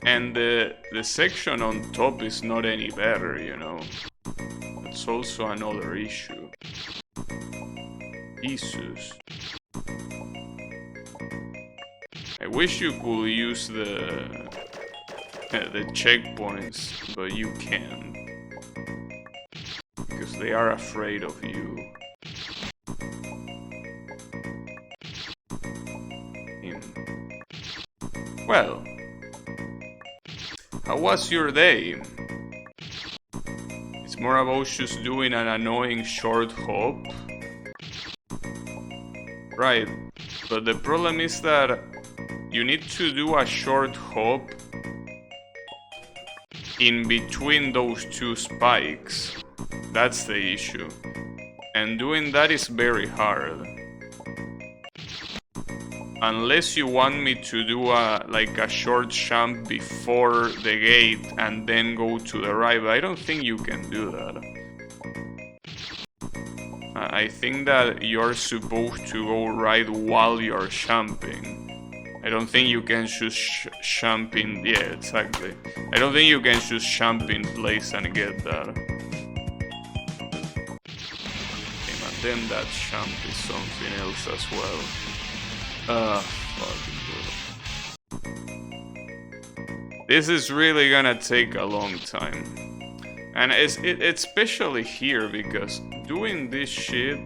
And the section on top is not any better, you know. That's also another issue. Jesus. I wish you could use the checkpoints, but you can't. Because they are afraid of you. Well, how was your day? It's more about just doing an annoying short hop. Right, but the problem is that you need to do a short hop in between those two spikes. That's the issue. And doing that is very hard. Unless you want me to do a short jump before the gate and then go to the right, but I don't think you can do that. I think that you're supposed to go right while you're jumping. I don't think you can just jump in... Yeah, exactly. I don't think you can just jump in place and get that. Okay, and then that jump is something else as well. Fucking good. This is really gonna take a long time. And it's especially here because doing this shit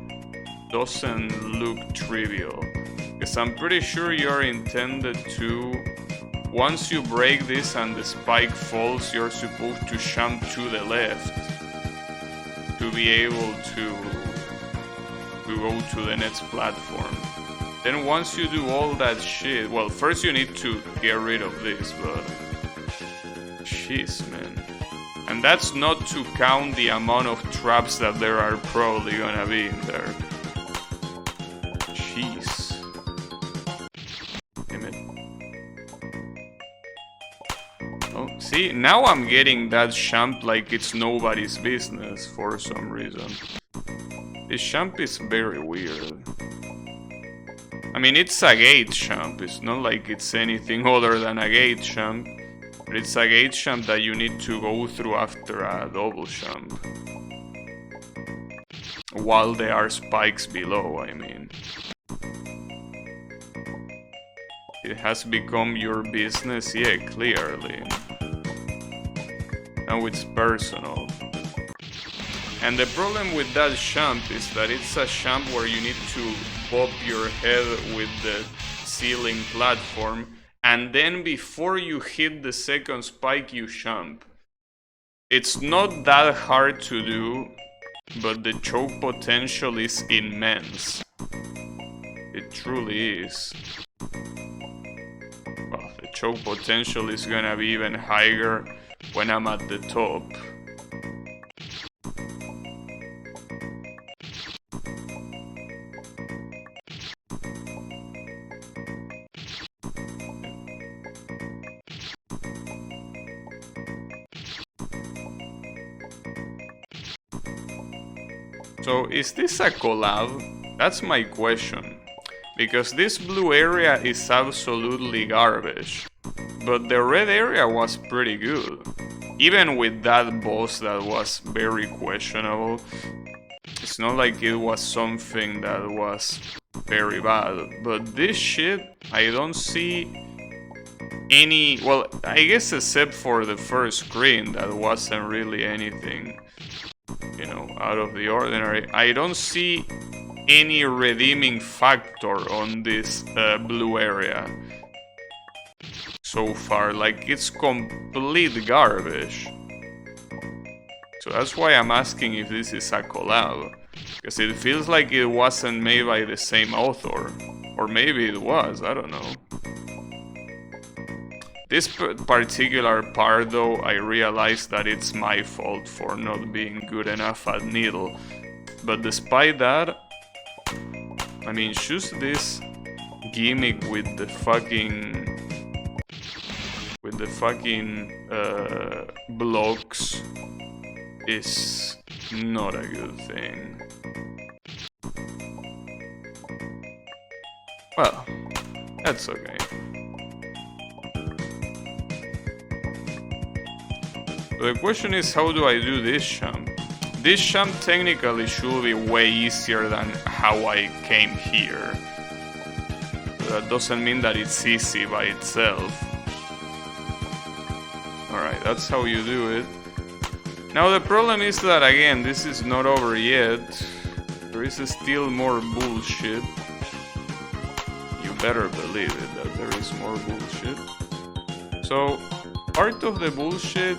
doesn't look trivial. Because I'm pretty sure you're intended to... Once you break this and the spike falls, you're supposed to jump to the left to be able to go to the next platform. Then once you do all that shit, well, first you need to get rid of this, but... Jeez, man. And that's not to count the amount of traps that there are probably gonna be in there. Jeez. Damn it. Oh, see, now I'm getting that jump like it's nobody's business for some reason. This jump is very weird. I mean, it's a gate jump, it's not like it's anything other than a gate jump. But it's a gate jump that you need to go through after a double jump. While there are spikes below, I mean. It has become your business, yeah, clearly. Now it's personal. And the problem with that jump is that it's a jump where you need to pop your head with the ceiling platform, and then before you hit the second spike you jump. It's not that hard to do, but the choke potential is immense. It truly is. Well, the choke potential is gonna be even higher when I'm at the top. So is this a collab? That's my question. Because this blue area is absolutely garbage. But the red area was pretty good. Even with that boss that was very questionable. It's not like it was something that was very bad. But this shit, I don't see any... Well, I guess except for the first screen, that wasn't really anything, you know, out of the ordinary. I don't see any redeeming factor on this blue area so far. Like, it's complete garbage. So that's why I'm asking if this is a collab, because it feels like it wasn't made by the same author, or maybe it was, I don't know. This particular part though, I realized that it's my fault for not being good enough at Needle. But despite that, I mean, just this gimmick with the fucking blocks is not a good thing. Well, that's okay. The question is, how do I do this jump? This jump technically should be way easier than how I came here. That doesn't mean that it's easy by itself. Alright, that's how you do it. Now the problem is that, again, this is not over yet. There is still more bullshit. You better believe it, that there is more bullshit. So, part of the bullshit...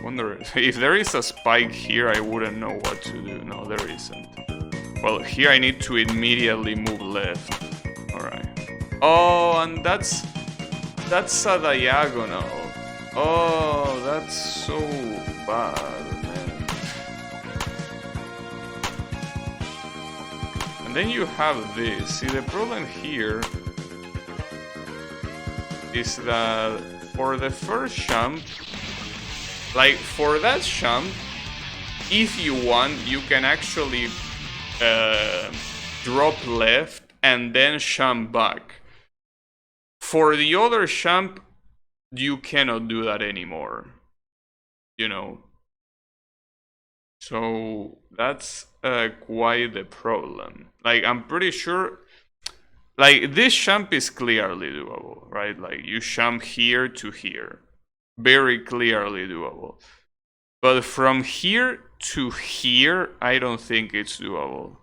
Wonder if there is a spike here, I wouldn't know what to do. No, there isn't. Well, here I need to immediately move left. Alright. Oh, and that's a diagonal. Oh, that's so bad, man. And then you have this. See, the problem here is that for the first jump, like, for that jump, if you want, you can actually drop left and then jump back. For the other jump, you cannot do that anymore, you know. So that's quite the problem. Like, I'm pretty sure, like, this jump is clearly doable, right? Like, you jump here to here. Very clearly doable. But from here to here, I don't think it's doable.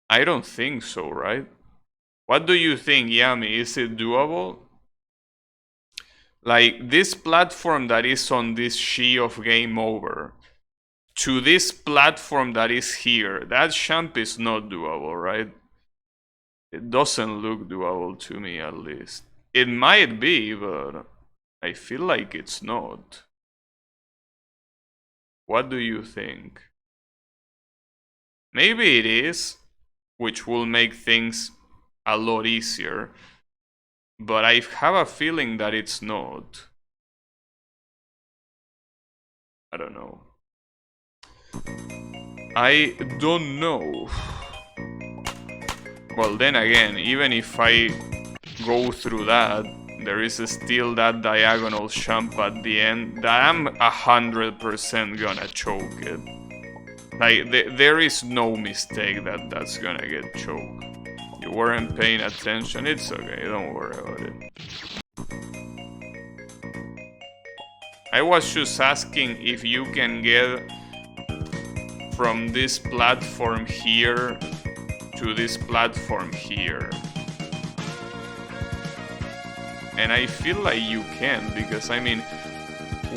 I don't think so, right? What do you think, Yami? Is it doable? Like, this platform that is on this sheet of game over to this platform that is here, that jump is not doable, right? It doesn't look doable to me, at least. It might be, but I feel like it's not. What do you think? Maybe it is, which will make things a lot easier, but I have a feeling that it's not. I don't know. I don't know. Well, then again, even if I go through that, there is still that diagonal jump at the end that I'm 100% gonna choke it. Like, there is no mistake that that's gonna get choked. You weren't paying attention, it's okay, don't worry about it. I was just asking if you can get from this platform here to this platform here. And I feel like you can, because I mean,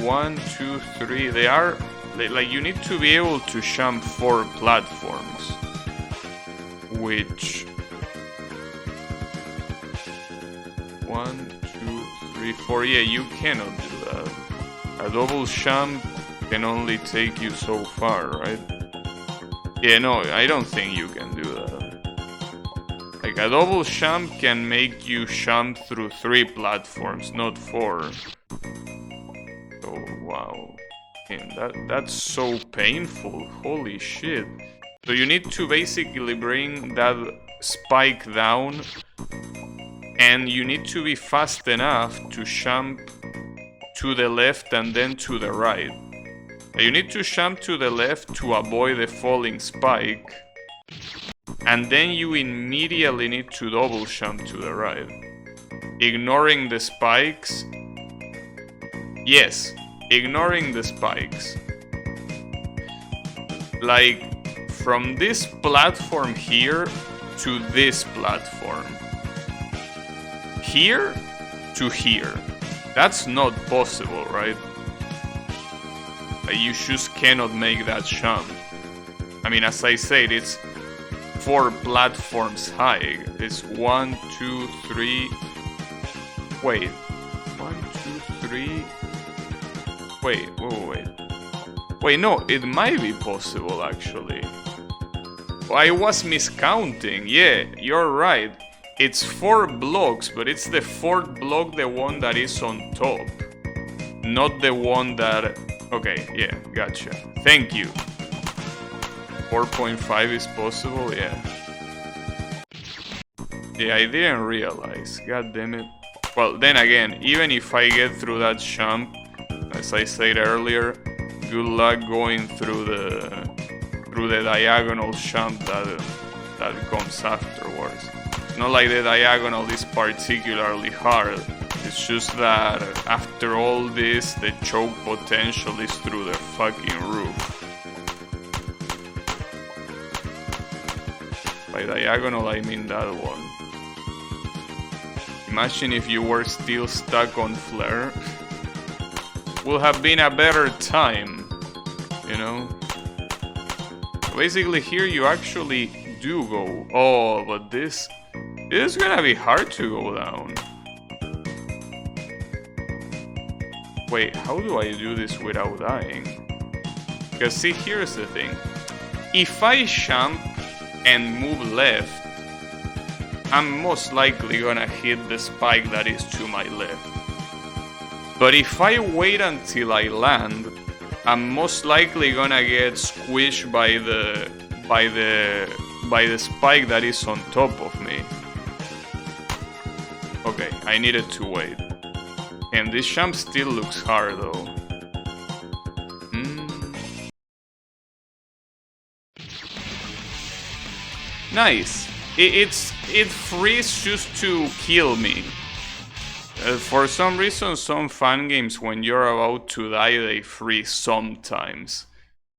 1, 2, 3, they are, like, you need to be able to jump 4 platforms, which 1, 2, 3, 4, yeah, you cannot do that. A double jump can only take you so far, right? Yeah, no, I don't think you can do that. Like, a double jump can make you jump through 3 platforms, not 4. Oh, wow. Man, that's so painful. Holy shit. So you need to basically bring that spike down, and you need to be fast enough to jump to the left and then to the right. You need to jump to the left to avoid the falling spike, and then you immediately need to double jump to the right, ignoring the spikes. Yes, ignoring the spikes. Like, from this platform here to this platform. Here to here. That's not possible, right? You just cannot make that jump. I mean, as I said, it's 4 platforms high. It's 1, 2, 3. Wait. 1, 2, 3. Wait. Wait, no, it might be possible actually. I was miscounting. Yeah, you're right. It's 4 blocks, but it's the 4th block, the one that is on top. Not the one that... Okay, yeah, gotcha. Thank you. 4.5 is possible, yeah. Yeah, I didn't realize. God damn it. Well, then again, even if I get through that jump, as I said earlier, good luck going through the diagonal jump that comes afterwards. Not like the diagonal is particularly hard. It's just that after all this, the choke potential is through the fucking roof. By diagonal, I mean that one. Imagine if you were still stuck on Flare. Would have been a better time, you know? Basically here you actually do go. Oh, but this is gonna be hard to go down. Wait, how do I do this without dying? Because see, here's the thing. If I jump and move left, I'm most likely gonna hit the spike that is to my left. But if I wait until I land, I'm most likely gonna get squished by the spike that is on top of me. Okay, I needed to wait. And this jump still looks hard though. Nice. It frees just to kill me. For some reason, some fan games, when you're about to die, they freeze sometimes.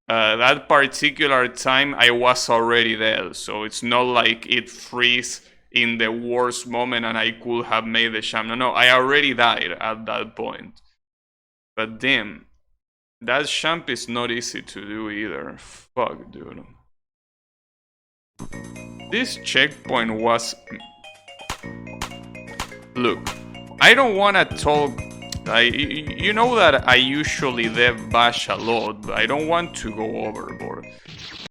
That particular time, I was already dead, so it's not like it freeze in the worst moment and I could have made the jump. No, I already died at that point. But damn, that jump is not easy to do either. Fuck, dude. This checkpoint was... Look, I don't want to talk... you know that I usually dev bash a lot, but I don't want to go overboard.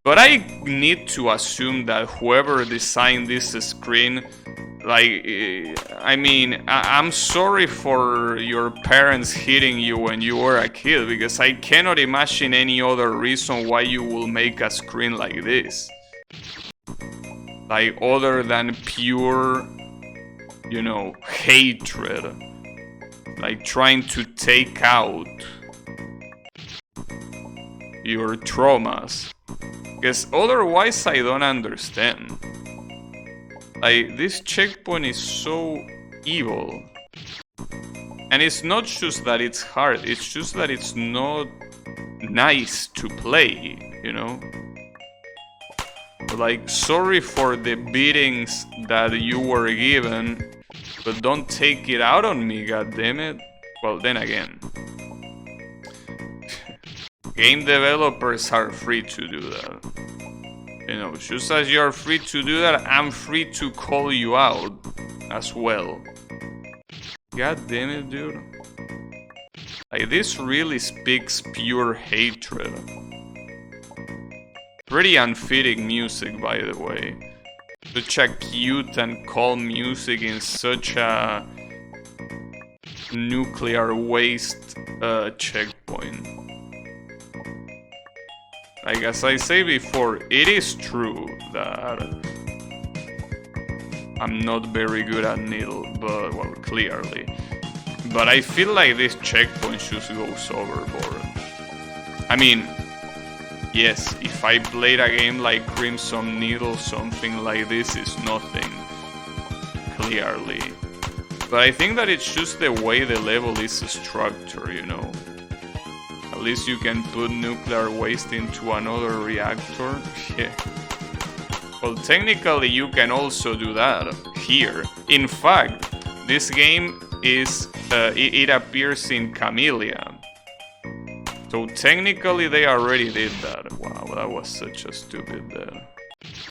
But I need to assume that whoever designed this screen, like, I mean, I'm sorry for your parents hitting you when you were a kid, because I cannot imagine any other reason why you will make a screen like this. Like, other than pure, you know, hatred. Like, trying to take out your traumas. Because otherwise I don't understand. Like, this checkpoint is so evil. And it's not just that it's hard, it's just that it's not nice to play, you know? Like, sorry for the beatings that you were given, but don't take it out on me, goddammit. Well, then again. Game developers are free to do that. You know, just as you're free to do that, I'm free to call you out as well. God damn it, dude. Like, this really speaks pure hatred. Pretty unfitting music, by the way. Such a cute and calm music in such a nuclear waste checkpoint. Like, as I say before, it is true that I'm not very good at needle, but, well, clearly. But I feel like this checkpoint just goes overboard. I mean, yes, if I played a game like Crimson Needle, something like this is nothing, clearly. But I think that it's just the way the level is structured, you know. At least you can put nuclear waste into another reactor. Yeah. Well, technically you can also do that here. In fact, this game is it appears in Camellia. So technically they already did that. Wow, that was such a stupid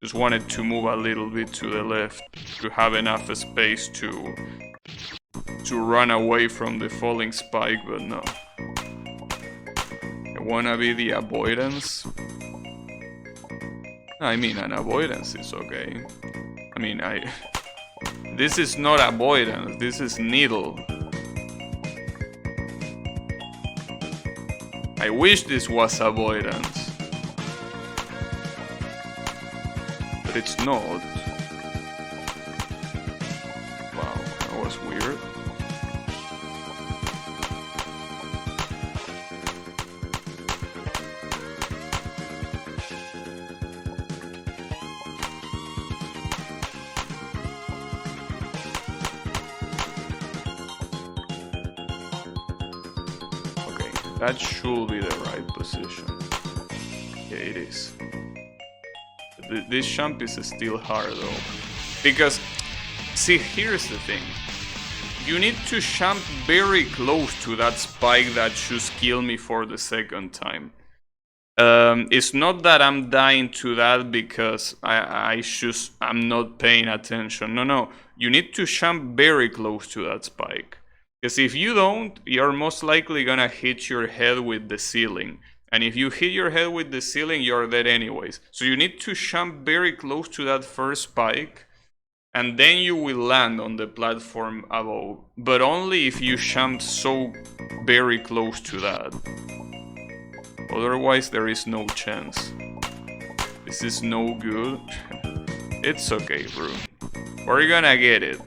just wanted to move a little bit to the left to have enough space to run away from the falling spike, but no. I wanna be the avoidance. I mean, an avoidance is okay. I mean, this is not avoidance, this is needle. I wish this was avoidance. But it's not. Wow, that was weird. That should be the right position. Yeah, it is. This jump is still hard though. Because, see, here's the thing. You need to jump very close to that spike that should kill me for the second time. It's not that I'm dying to that because I'm not paying attention. No. You need to jump very close to that spike. Because if you don't, you're most likely gonna hit your head with the ceiling. And if you hit your head with the ceiling, you're dead anyways. So you need to jump very close to that first spike, and then you will land on the platform above. But only if you jump so very close to that. Otherwise, there is no chance. This is no good. It's okay, bro. We're gonna get it.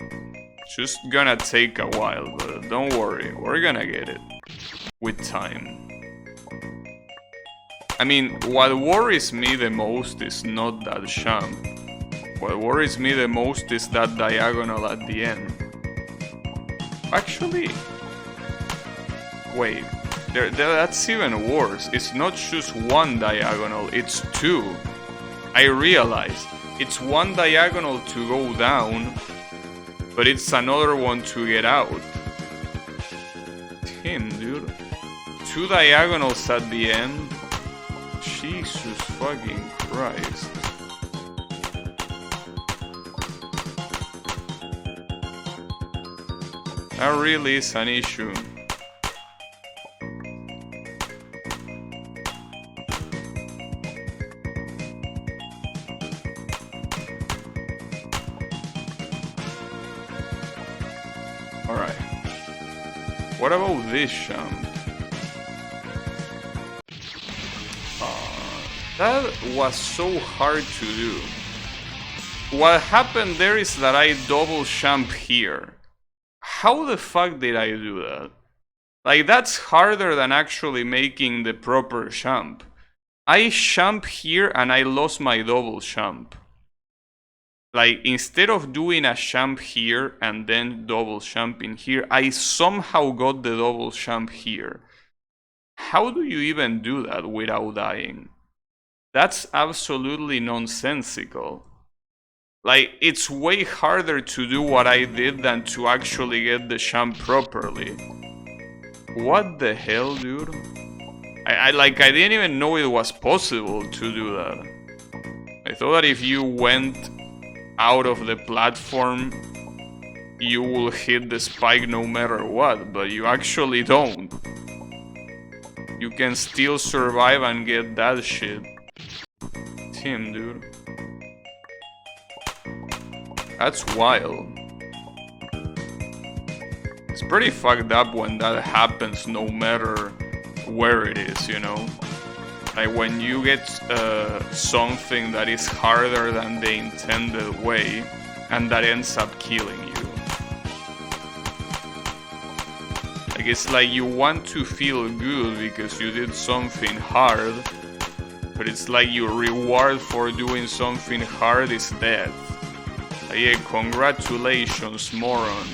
Just gonna take a while, but don't worry, we're gonna get it. With time. I mean, what worries me the most is not that jump. What worries me the most is that diagonal at the end. Actually... Wait, that's even worse. It's not just one diagonal, it's two. I realized. It's one diagonal to go down, but it's another one to get out. Damn, dude. Two diagonals at the end? Jesus fucking Christ. That really is an issue. Alright. What about this jump? That was so hard to do. What happened there is that I double jump here. How the fuck did I do that? Like, that's harder than actually making the proper jump. I jump here and I lost my double jump. Like, instead of doing a jump here and then double jumping here, I somehow got the double jump here. How do you even do that without dying? That's absolutely nonsensical. Like, it's way harder to do what I did than to actually get the jump properly. What the hell, dude? I didn't even know it was possible to do that. I thought that if you went out of the platform, you will hit the spike no matter what, but you actually don't. You can still survive and get that shit. Damn, dude. That's wild. It's pretty fucked up when that happens no matter where it is, you know? Like when you get something that is harder than the intended way, and that ends up killing you. Like it's like you want to feel good because you did something hard, but it's like your reward for doing something hard is death. Like, yeah, congratulations, moron.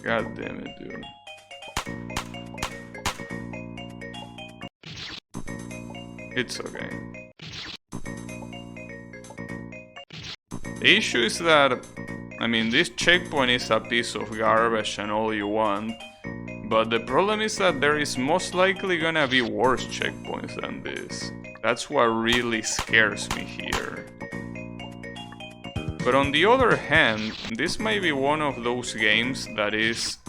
God damn it, dude. It's okay. The issue is that, I mean, this checkpoint is a piece of garbage and all you want, but the problem is that there is most likely gonna be worse checkpoints than this. That's what really scares me here. But on the other hand, this might be one of those games that is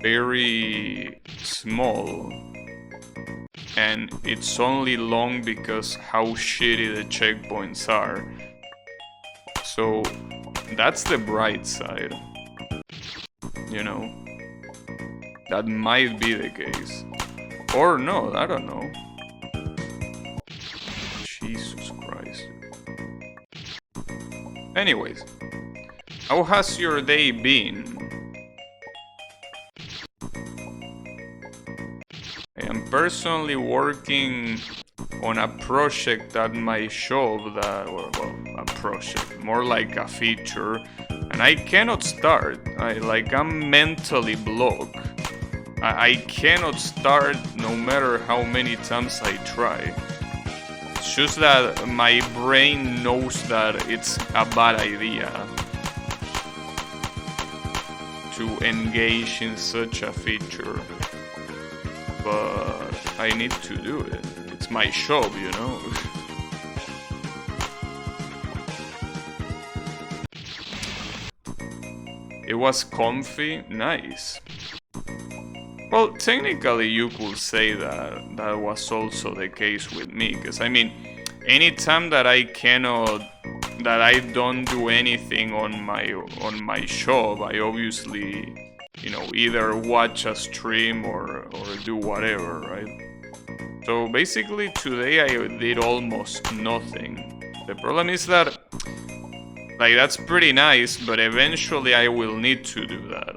very small. And it's only long because how shitty the checkpoints are. So that's the bright side. You know? That might be the case. Or no, I don't know. Jesus Christ. Anyways, how has your day been? I am personally working on a project at my shop that, well, a project, more like a feature, and I cannot start. I'm mentally blocked. I cannot start no matter how many times I try. It's just that my brain knows that it's a bad idea to engage in such a feature. But I need to do it. It's my shop, you know? It was comfy, nice. Well, technically you could say that that was also the case with me, because I mean, anytime that I don't do anything on my shop, I obviously, you know, either watch a stream or do whatever, right? So basically today I did almost nothing. The problem is that, like, that's pretty nice, but eventually I will need to do that.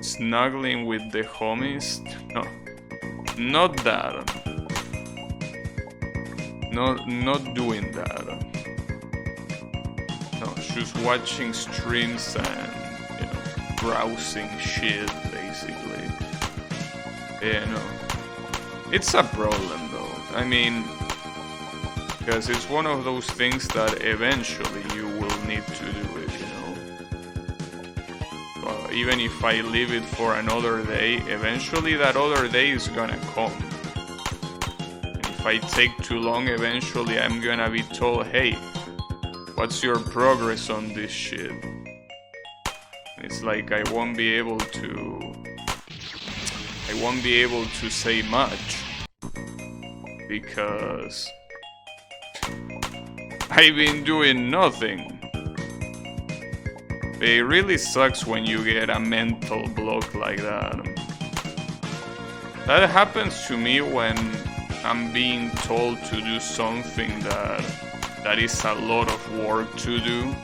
Snuggling with the homies? No, not that. Not doing that. No, just watching streams and, you know, browsing shit, basically. Yeah, no. It's a problem, though. I mean, because it's one of those things that eventually you will need to do it, you know? Even if I leave it for another day, eventually that other day is gonna come. And if I take too long, eventually I'm gonna be told, hey, what's your progress on this shit? And it's like I won't be able to say much because I've been doing nothing. It really sucks when you get a mental block like that. That happens to me when I'm being told to do something that is a lot of work to do.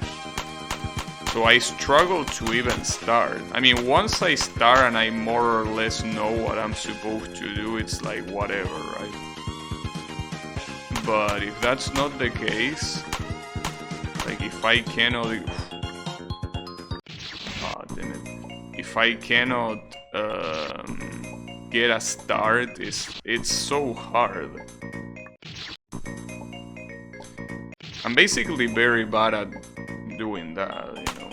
So I struggle to even start. I mean, once I start and I more or less know what I'm supposed to do, it's like whatever, right? But if that's not the case, like if I cannot... If I cannot get a start, it's so hard. I'm basically very bad at doing that, you know.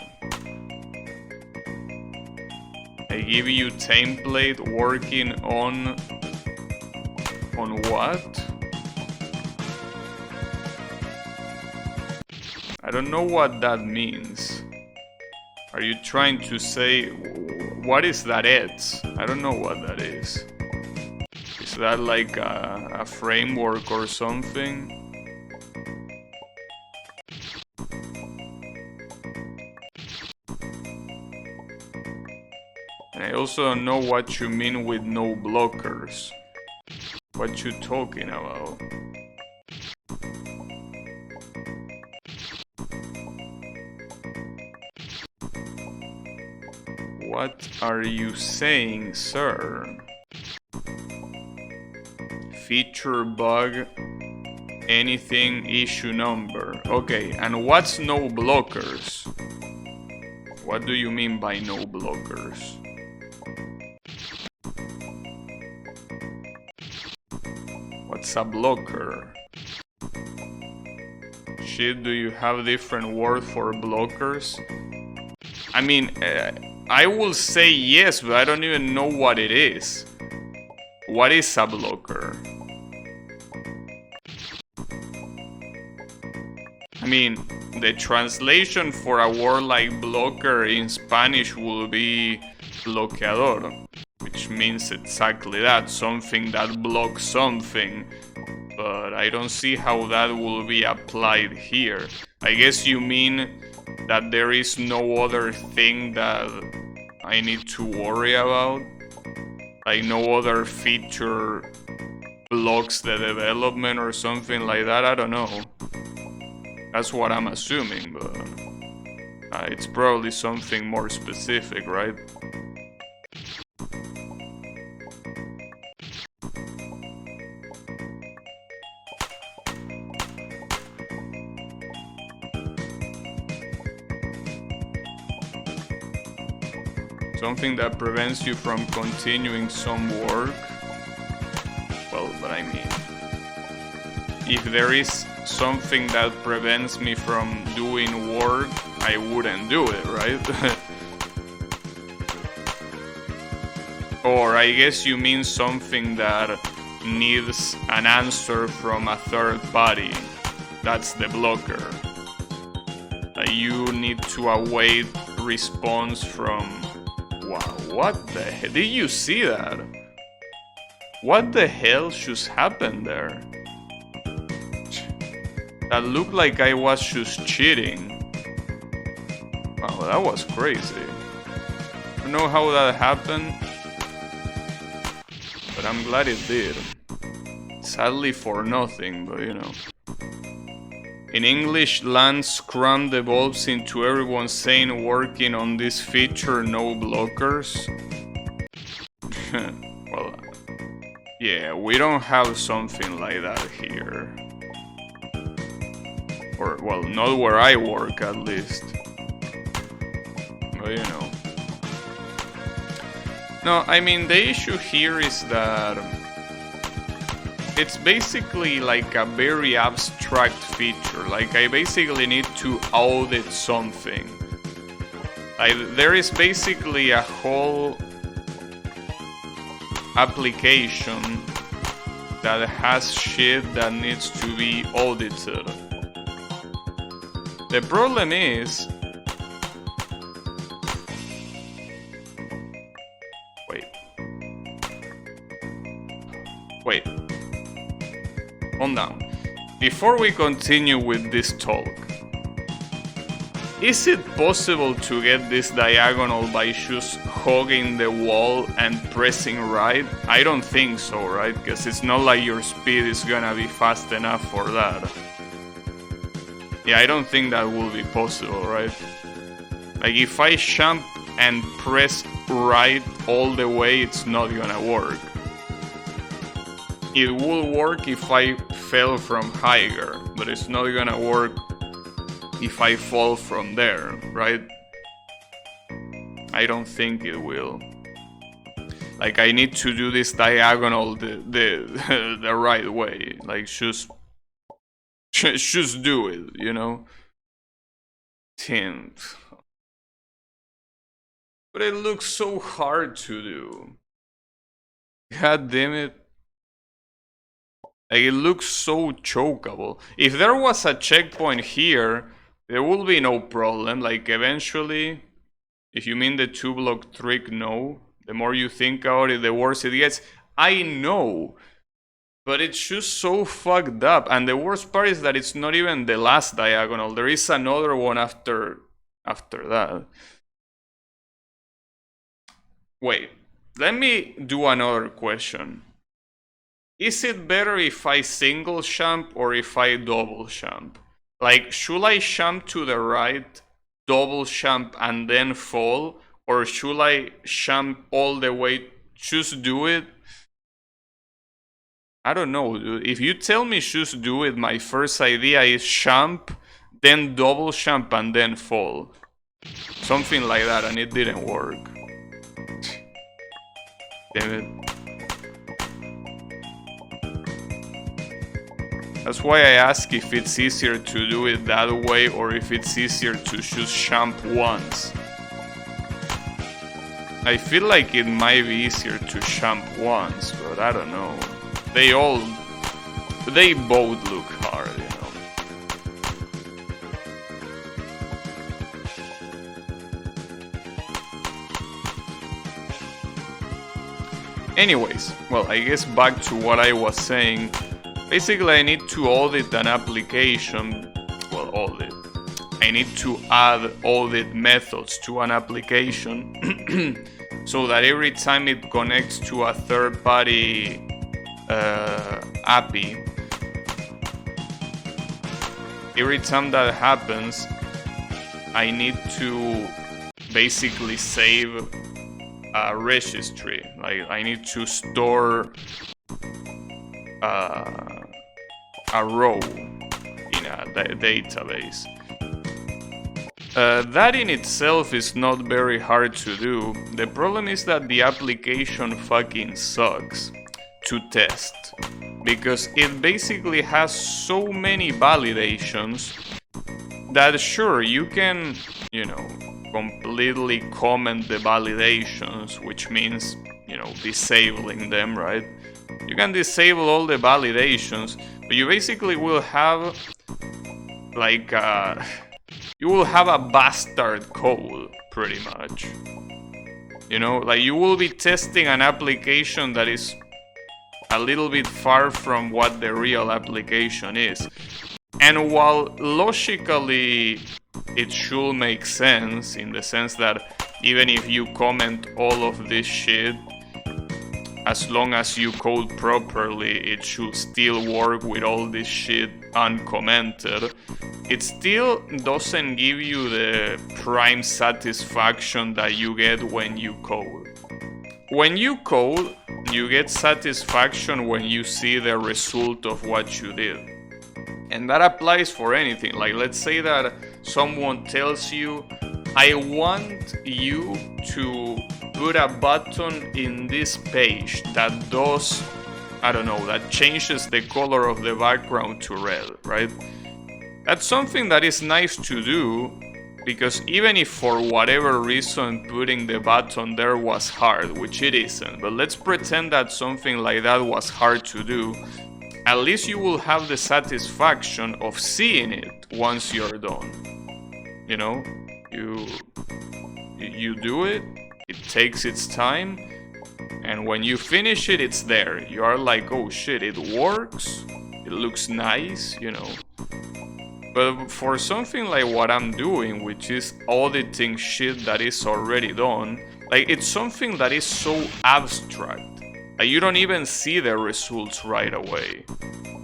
I give you template working on what? I don't know what that means. Are you trying to say, what is that eds? I don't know what that is. Is that like a framework or something? And I also don't know what you mean with no blockers. What you talking about? What are you saying, sir? Feature bug, anything, issue number. Okay, and what's no blockers? What do you mean by no blockers? What's a blocker? Shit, do you have different word for blockers? I mean, I will say yes, but I don't even know what it is. What is a blocker? I mean, the translation for a word like blocker in Spanish will be bloqueador, which means exactly that, something that blocks something. But I don't see how that will be applied here. I guess you mean that there is no other thing that I need to worry about? Like no other feature blocks the development or something like that? I don't know. That's what I'm assuming, but it's probably something more specific, right? Something that prevents you from continuing some work? Well, but I mean, if there is something that prevents me from doing work, I wouldn't do it, right? Or I guess you mean something that needs an answer from a third party. That's the blocker. You need to await response from... Wow, what the hell? Did you see that? What the hell just happened there? That looked like I was just cheating. Wow, that was crazy. I don't know how that happened, but I'm glad it did. Sadly for nothing, but you know. In English, land Scrum devolves into everyone saying working on this feature, no blockers. Well, yeah, we don't have something like that here. Or, well, not where I work at least. But you know. No, I mean, the issue here is that it's basically like a very abstract feature. Like, I basically need to audit something. There is basically a whole application that has shit that needs to be audited. The problem is... Wait. Calm down. Before we continue with this talk, is it possible to get this diagonal by just hugging the wall and pressing right? I don't think so, right? Because it's not like your speed is gonna be fast enough for that. Yeah, I don't think that will be possible, right? Like if I jump and press right all the way, it's not gonna work. It will work if I fell from higher, but it's not gonna work if I fall from there, right? I don't think it will. Like I need to do this diagonal the right way. Like just do it, you know? Tint. But it looks so hard to do. God damn it. Like, it looks so chokeable. If there was a checkpoint here, there will be no problem. Like, eventually, if you mean the 2-block trick, no. The more you think about it, the worse it gets. I know, but it's just so fucked up. And the worst part is that it's not even the last diagonal. There is another one after that. Wait, let me do another question. Is it better if I single jump or if I double jump? Like, should I jump to the right, double jump, and then fall? Or should I jump all the way, just do it? I don't know, dude. If you tell me just do it, my first idea is jump, then double jump, and then fall. Something like that, and it didn't work. Damn it. That's why I ask if it's easier to do it that way or if it's easier to just jump once. I feel like it might be easier to jump once, but I don't know. They both look hard, you know. Anyways, well, I guess back to what I was saying. Basically, I need to audit an application. Well, audit. I need to add audit methods to an application so that every time it connects to a third-party API, every time that happens, I need to basically save a registry. Like, I need to store a row in a database. That in itself is not very hard to do. The problem is that the application fucking sucks to test, because it basically has so many validations that sure, you can, you know, completely comment the validations, which means, you know, disabling them, right? You can disable all the validations, but you basically will have like you will have a bastard code, pretty much. You know, like you will be testing an application that is a little bit far from what the real application is. And while logically it should make sense, in the sense that even if you comment all of this shit, as long as you code properly, it should still work with all this shit uncommented. It still doesn't give you the prime satisfaction that you get when you code. When you code, you get satisfaction when you see the result of what you did. And that applies for anything. Like, let's say that someone tells you, I want you to put a button in this page that does, I don't know, that changes the color of the background to red, right? That's something that is nice to do, because even if for whatever reason putting the button there was hard, which it isn't, but let's pretend that something like that was hard to do, at least you will have the satisfaction of seeing it once you're done. You know, you do it, it takes its time, and when you finish it, it's there. You are like, oh shit, it works, it looks nice, you know. But for something like what I'm doing, which is auditing shit that is already done, like, it's something that is so abstract. Like, you don't even see the results right away,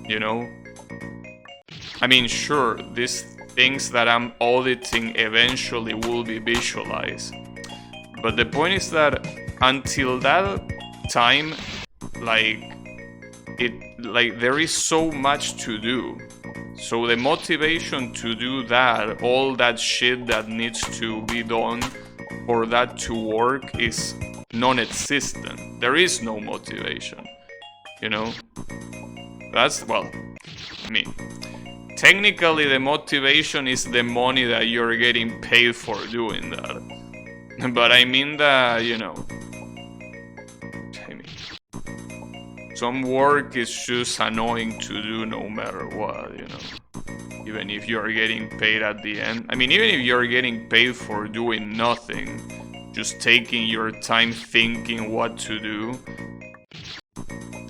you know? I mean, sure, these things that I'm auditing eventually will be visualized. But the point is that until that time, like, there is so much to do. So the motivation to do that, all that shit that needs to be done for that to work, is non-existent. There is no motivation, you know? That's, well, I mean, technically the motivation is the money that you're getting paid for doing that. But I mean that, you know, some work is just annoying to do no matter what, you know. Even if you're getting paid at the end. I mean, even if you're getting paid for doing nothing, just taking your time thinking what to do,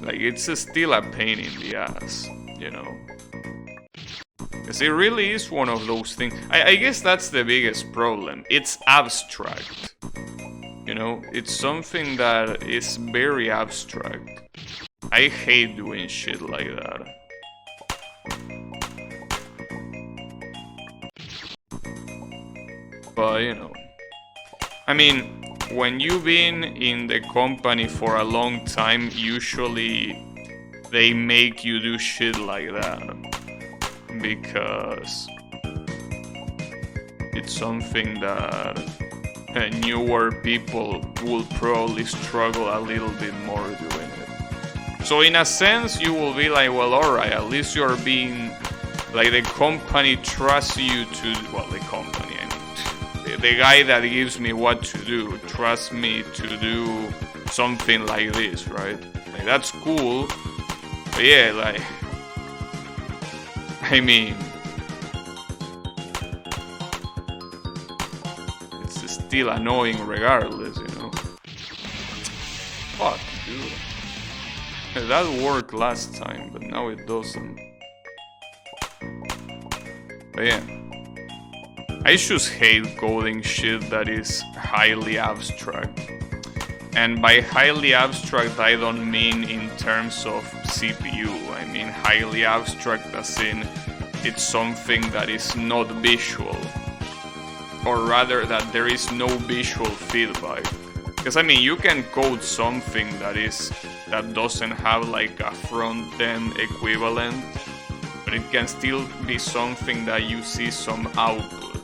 like, it's still a pain in the ass, you know. Because it really is one of those things. I guess that's the biggest problem. It's abstract. You You know, it's something that is very abstract. I hate doing shit like that. But, you know, I mean, when you've been in the company for a long time, usually they make you do shit like that. Because it's something that newer people will probably struggle a little bit more doing it. So in a sense, you will be like, well, alright, at least you're being, like, the company trusts you to, well, the company, I mean, the guy that gives me what to do trusts me to do something like this, right? Like, that's cool, but yeah, like, I mean, it's still annoying regardless, you know? Fuck, dude. That worked last time, but now it doesn't. But yeah. I just hate coding shit that is highly abstract. And by highly abstract, I don't mean in terms of CPU. I mean highly abstract as in it's something that is not visual. Or rather that there is no visual feedback. Because I mean you can code something that doesn't have like a front-end equivalent, but it can still be something that you see some output.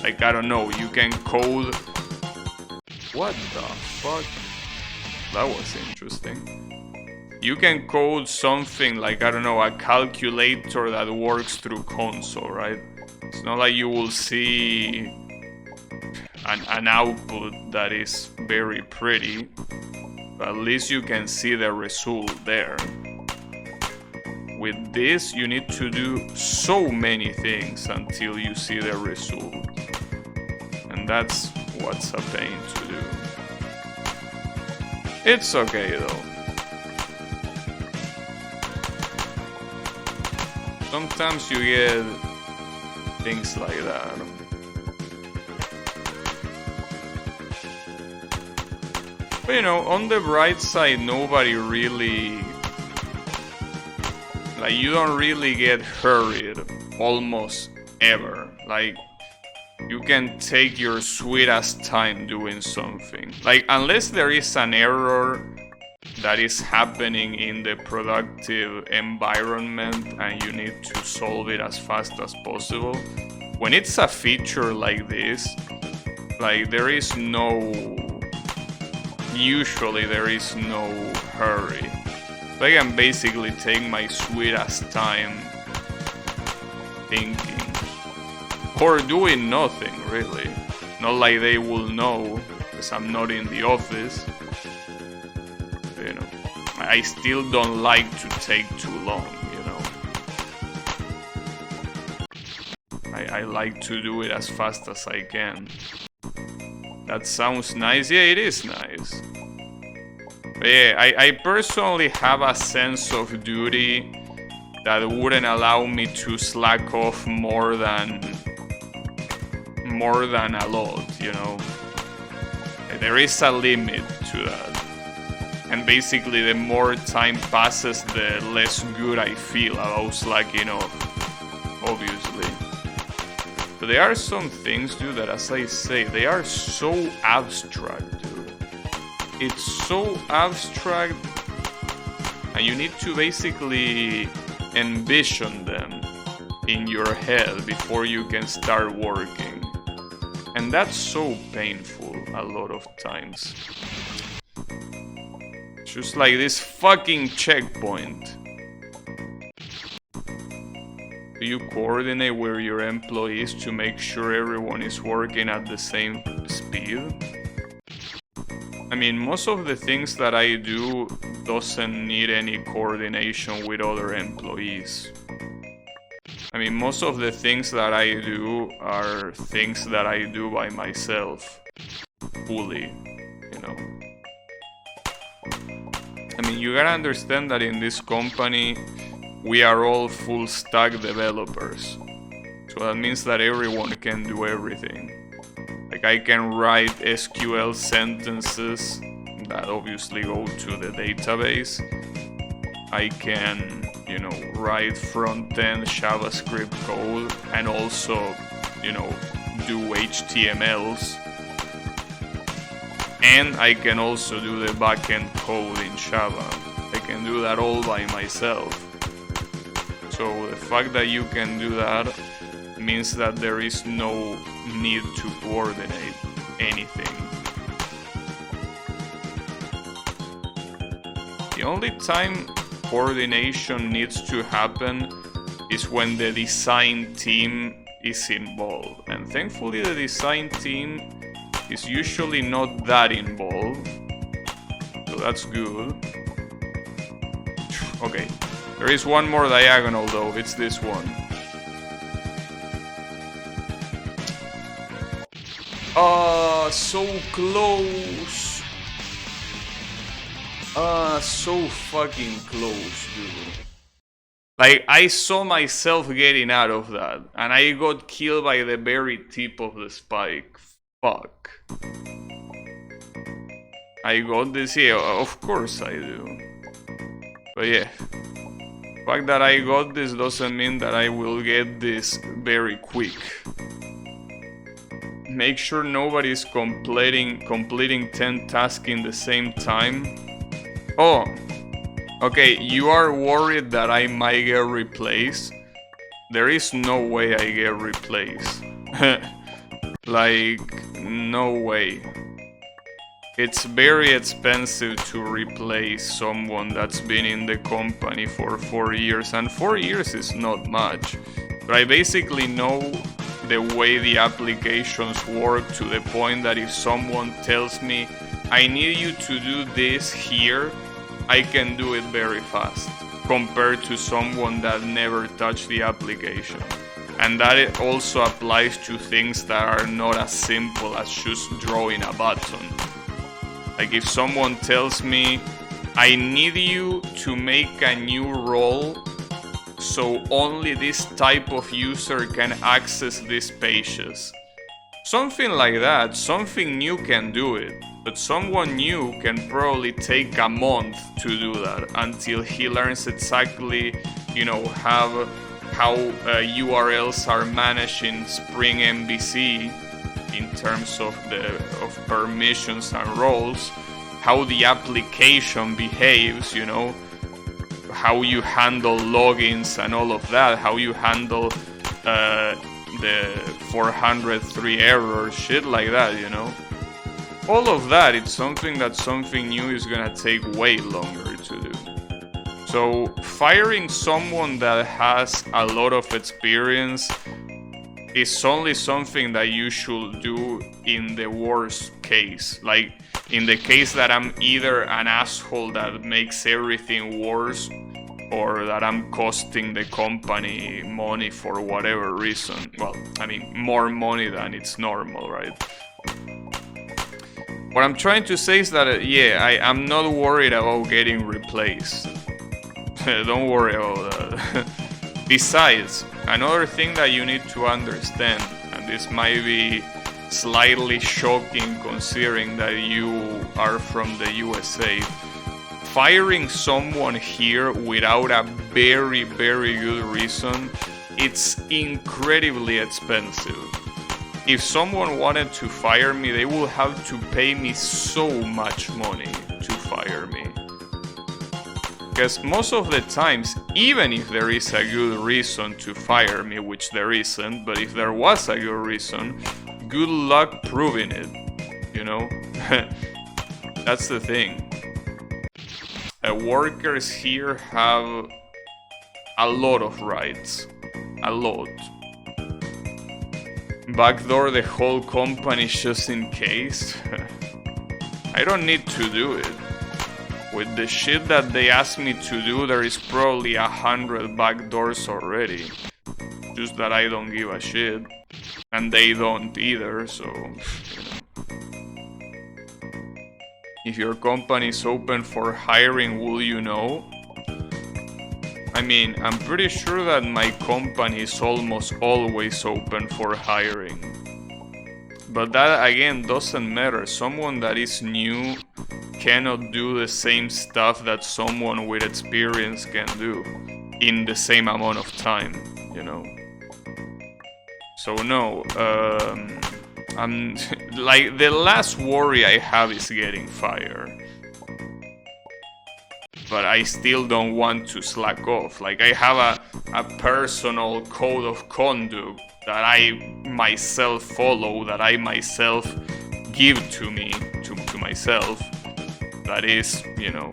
Like, I don't know, you can code... What the fuck? That was interesting. You can code something like, I don't know, a calculator that works through console, right? It's not like you will see an output that is very pretty, but at least you can see the result there. With this, you need to do so many things until you see the result. And that's what's a pain to do. It's okay though. Sometimes you get things like that. But you know, on the bright side, nobody really... Like, you don't really get hurried almost ever. Like, you can take your sweet ass time doing something. Like, unless there is an error that is happening in the productive environment and you need to solve it as fast as possible. When it's a feature like this, like, there is no... Usually there is no hurry. So I can basically take my sweet ass time thinking. Or doing nothing, really. Not like they will know, because I'm not in the office. You know, I still don't like to take too long, you know. I like to do it as fast as I can. That sounds nice. Yeah, it is nice. But yeah, I personally have a sense of duty that wouldn't allow me to slack off more than a lot, you know. There is a limit to that. And basically the more time passes, the less good I feel about slacking off, obviously. But there are some things, dude, that, as I say, they are so abstract, dude. It's so abstract, and you need to basically envision them in your head before you can start working. And that's so painful a lot of times. Just like this fucking checkpoint. Do you coordinate with your employees to make sure everyone is working at the same speed? I mean, most of the things that I do doesn't need any coordination with other employees. I mean, most of the things that I do are things that I do by myself, fully, you know. I mean, you gotta understand that in this company, we are all full stack developers. So that means that everyone can do everything. Like, Like I can write SQL sentences that obviously go to the database. I can, you know, write front-end JavaScript code and also, you know, do HTMLs. And I can also do the backend code in Java. I can do that all by myself. So the fact that you can do that means that there is no need to coordinate anything. The only time coordination needs to happen is when the design team is involved. And thankfully the design team is usually not that involved. So that's good. Okay, there is one more diagonal though, it's this one. So close. So fucking close, dude. Like, I saw myself getting out of that, and I got killed by the very tip of the spike. Fuck. I got this here, of course I do. But yeah. The fact that I got this doesn't mean that I will get this very quick. Make sure nobody's completing 10 tasks in the same time. Oh, okay, you are worried that I might get replaced? There is no way I get replaced. Like, no way. It's very expensive to replace someone that's been in the company for 4 years, and 4 years is not much. But I basically know the way the applications work to the point that if someone tells me, I need you to do this here, I can do it very fast, compared to someone that never touched the application. And that it also applies to things that are not as simple as just drawing a button. Like if someone tells me, I need you to make a new role so only this type of user can access these pages. Something like that, something new can do it. But someone new can probably take a month to do that until he learns exactly, you know, how URLs are managed in Spring MVC in terms of permissions and roles, how the application behaves, you know, how you handle logins and all of that, how you handle the 403 error, shit like that, you know. All of that, it's something new is gonna take way longer to do. So firing someone that has a lot of experience is only something that you should do in the worst case. Like in the case that I'm either an asshole that makes everything worse, or that I'm costing the company money for whatever reason. Well, I mean, more money than it's normal, right? What I'm trying to say is that, I'm not worried about getting replaced. Don't worry about that. Besides, another thing that you need to understand, and this might be slightly shocking considering that you are from the USA, firing someone here without a very, very good reason, it's incredibly expensive. If someone wanted to fire me, they will have to pay me so much money to fire me. Because most of the times, even if there is a good reason to fire me, which there isn't, but if there was a good reason, good luck proving it, you know? That's the thing. Workers here have a lot of rights. A lot. Backdoor the whole company just in case. I don't need to do it. With the shit that they asked me to do, there is probably 100 backdoors already. Just that I don't give a shit. And they don't either, so, you know. If your company is open for hiring, will you know? I mean, I'm pretty sure that my company is almost always open for hiring. But that again doesn't matter. Someone that is new cannot do the same stuff that someone with experience can do in the same amount of time, you know. So no, I'm like the last worry I have is getting fired. But I still don't want to slack off. Like I have a personal code of conduct that I myself follow, that I myself give to myself, that is, you know,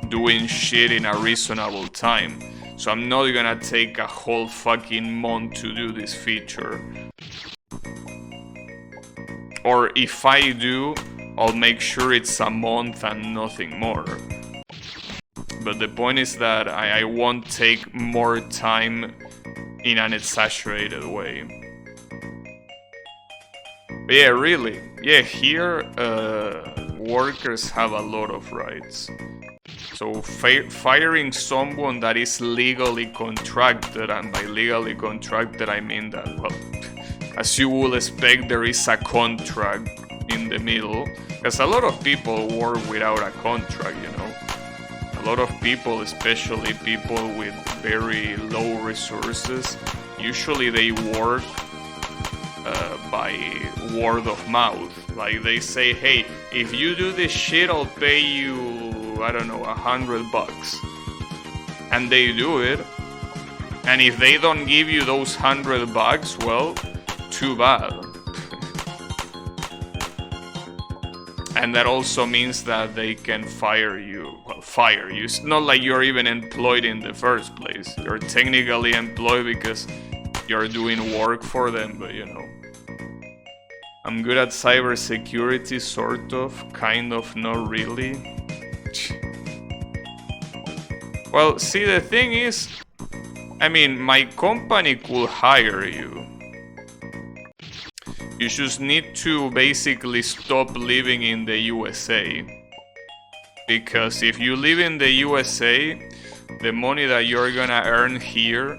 doing shit in a reasonable time. So I'm not gonna take a whole fucking month to do this feature. Or if I do, I'll make sure it's a month and nothing more. But the point is that I won't take more time in an exaggerated way. But yeah, really. Yeah, here workers have a lot of rights. So firing someone that is legally contracted, and by legally contracted I mean that, well, as you would expect, there is a contract in the middle. Because a lot of people work without a contract, you know. A lot of people, especially people with very low resources, usually they work by word of mouth. Like they say, hey, if you do this shit, I'll pay you, I don't know, $100. And they do it. And if they don't give you those $100, well, too bad. And that also means that they can fire you. Well, fire you. It's not like you're even employed in the first place. You're technically employed because you're doing work for them, but you know. I'm good at cybersecurity, sort of, kind of, not really. Well, see, the thing is, I mean, my company could hire you. You just need to basically stop living in the USA. Because if you live in the USA, the money that you're gonna earn here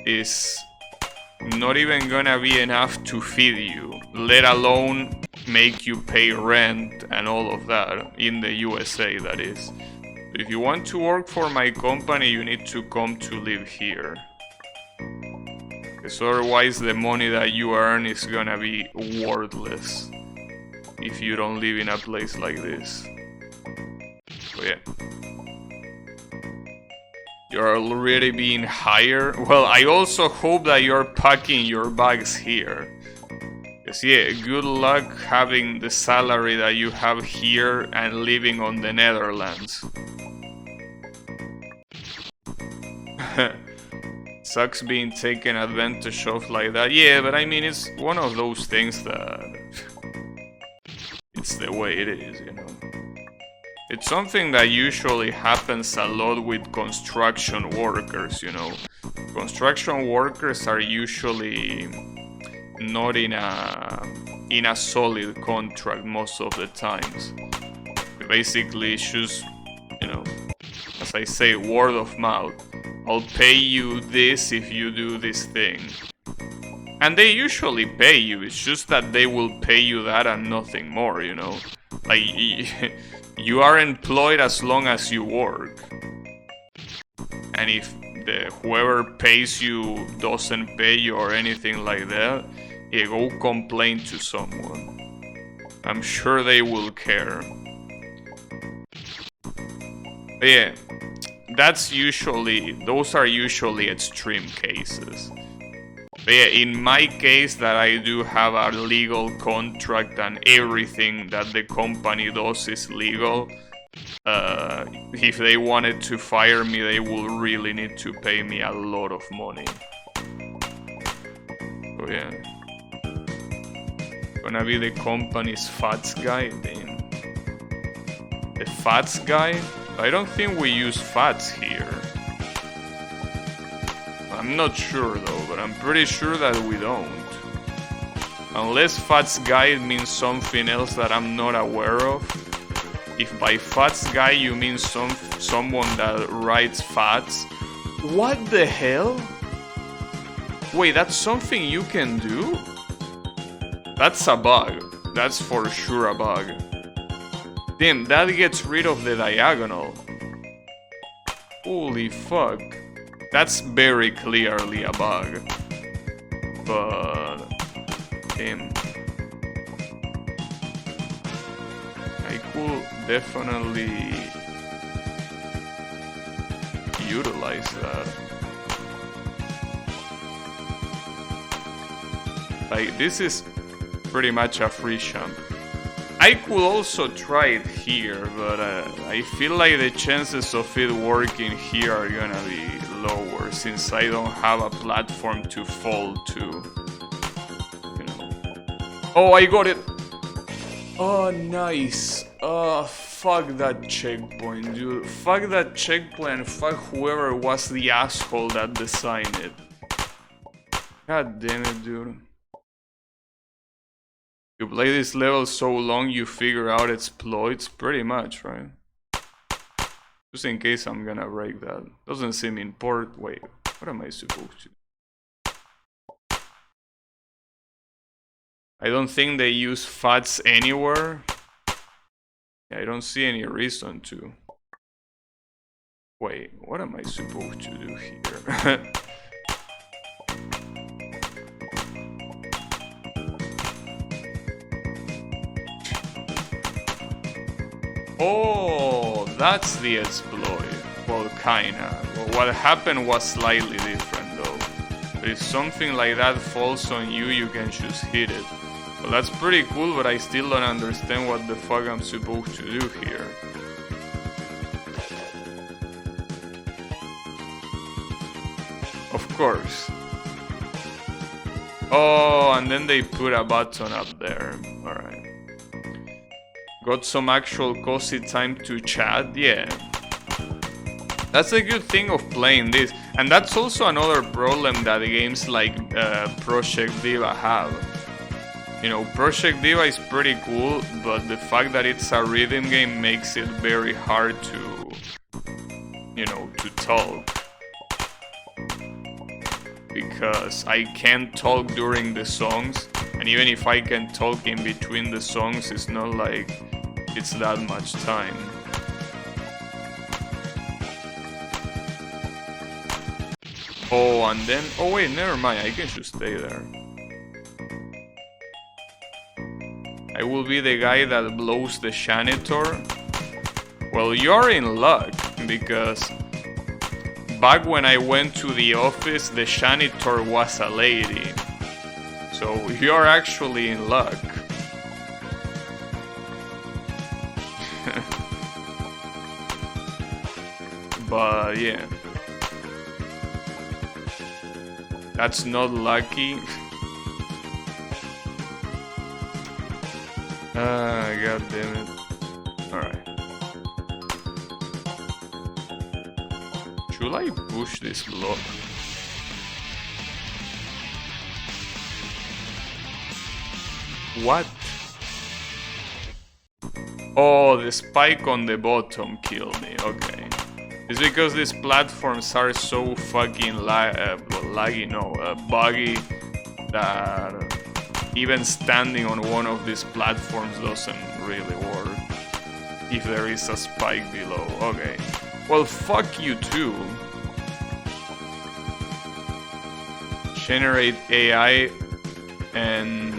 is not even gonna be enough to feed you, let alone make you pay rent and all of that in the USA, that is. If you want to work for my company, you need to come to live here. Because otherwise the money that you earn is gonna be worthless if you don't live in a place like this. So yeah. You're already being hired. Well, I also hope that you're packing your bags here. Because yeah, good luck having the salary that you have here and living on the Netherlands. Sucks being taken advantage of like that. Yeah, but I mean, it's one of those things that it's the way it is, you know. It's something that usually happens a lot with construction workers, you know. Construction workers are usually not in a solid contract most of the times. Basically, it's just, you know, as I say, word of mouth. I'll pay you this if you do this thing. And they usually pay you, it's just that they will pay you that and nothing more, you know. Like, you are employed as long as you work. And if whoever pays you doesn't pay you or anything like that, yeah, go complain to someone. I'm sure they will care. But yeah, those are usually extreme cases. But yeah, in my case, that I do have a legal contract and everything that the company does is legal. If they wanted to fire me, they will really need to pay me a lot of money. So yeah. Gonna be the company's FATS guy, damn. The FATS guy? I don't think we use FATS here. I'm not sure though, but I'm pretty sure that we don't. Unless FATS guy means something else that I'm not aware of. If by FATS guy you mean someone that writes FATS, what the hell? Wait, that's something you can do? That's a bug. That's for sure a bug. Damn, that gets rid of the diagonal. Holy fuck. That's very clearly a bug. But... damn. I could definitely utilize that. Like, this is pretty much a free champ. I could also try it here, but I feel like the chances of it working here are gonna be lower since I don't have a platform to fall to. You know. Oh, I got it! Oh, nice. Oh, fuck that checkpoint, dude. Fuck that checkpoint and fuck whoever was the asshole that designed it. God damn it, dude. You play this level so long you figure out exploits, pretty much, right? Just in case I'm gonna break that. Doesn't seem important. Wait, what am I supposed to do? I don't think they use FATs anywhere. Yeah, I don't see any reason to. Wait, what am I supposed to do here? Oh, that's the exploit. Well, kinda. Well, what happened was slightly different though. But if something like that falls on you, you can just hit it. Well, that's pretty cool, but I still don't understand what the fuck I'm supposed to do here. Of course. Oh, and then they put a button up there. Alright. Got some actual cozy time to chat? Yeah. That's a good thing of playing this. And that's also another problem that games like Project Diva have. You know, Project Diva is pretty cool, but the fact that it's a rhythm game makes it very hard to, you know, to talk. Because I can't talk during the songs, and even if I can talk in between the songs, it's not like it's that much time. Oh, and then... oh wait, never mind, I can just stay there. I will be the guy that blows the janitor. Well, you're in luck, because back when I went to the office, the janitor was a lady. So you're actually in luck. But yeah. That's not lucky. God damn it. Alright. Should I push this block? What? Oh, the spike on the bottom killed me. Okay. It's because these platforms are so fucking laggy, no, buggy, that even standing on one of these platforms doesn't really work if there is a spike below. Okay. Well, fuck you too. Generate AI and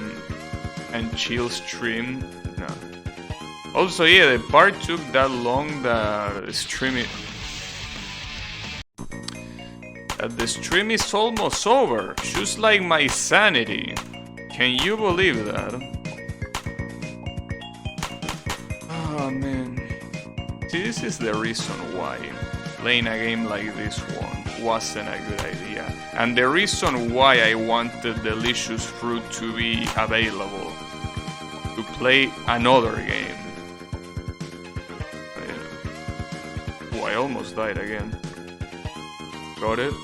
chill stream. No. Also, yeah, the part took that long that streaming. The stream is almost over, just like my sanity. Can you believe that? Oh man. See, this is the reason why playing a game like this one wasn't a good idea. And the reason why I wanted Delicious Fruit to be available. To play another game. Oh, I almost died again. Got it?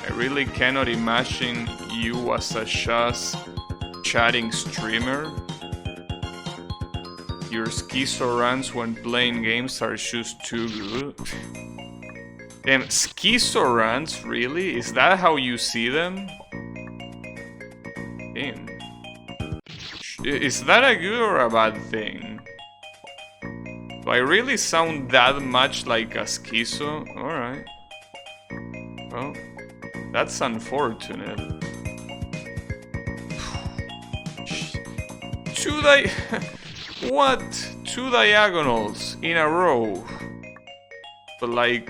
I really cannot imagine you as a just chatting streamer. Your schizo rants when playing games are just too good. Damn, schizo rants, really? Is that how you see them? Is that a good or a bad thing? Do I really sound that much like a schizo? Alright. Well, that's unfortunate. What? 2 diagonals in a row. But like,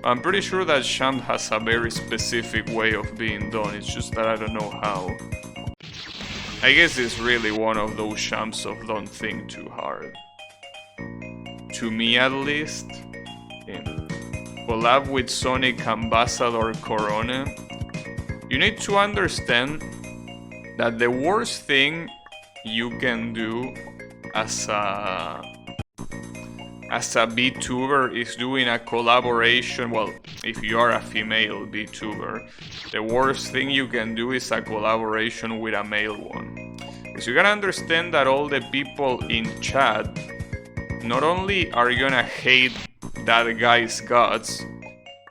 I'm pretty sure that champ has a very specific way of being done. It's just that I don't know how. I guess it's really one of those champs of don't think too hard. To me at least. Yeah. Collab with Sonic Ambassador Corona. You need to understand that the worst thing you can do as a VTuber is doing a collaboration. Well, if you are a female VTuber, the worst thing you can do is a collaboration with a male one. Because you gotta understand that all the people in chat not only are gonna hate that guy's guts,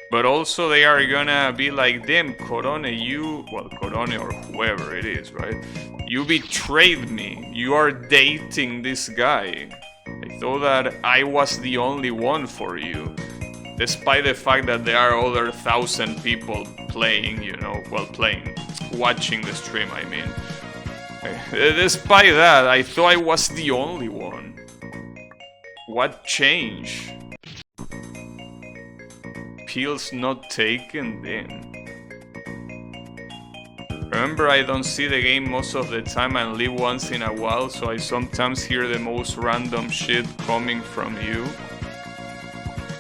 but also they are gonna be like, damn, Corone, Corone or whoever it is, right? You betrayed me. You are dating this guy. I thought that I was the only one for you. Despite the fact that there are other 1,000 people playing, watching the stream, I mean. Despite that, I thought I was the only one. What changed? Pills not taken then. Remember, I don't see the game most of the time and leave once in a while, so I sometimes hear the most random shit coming from you.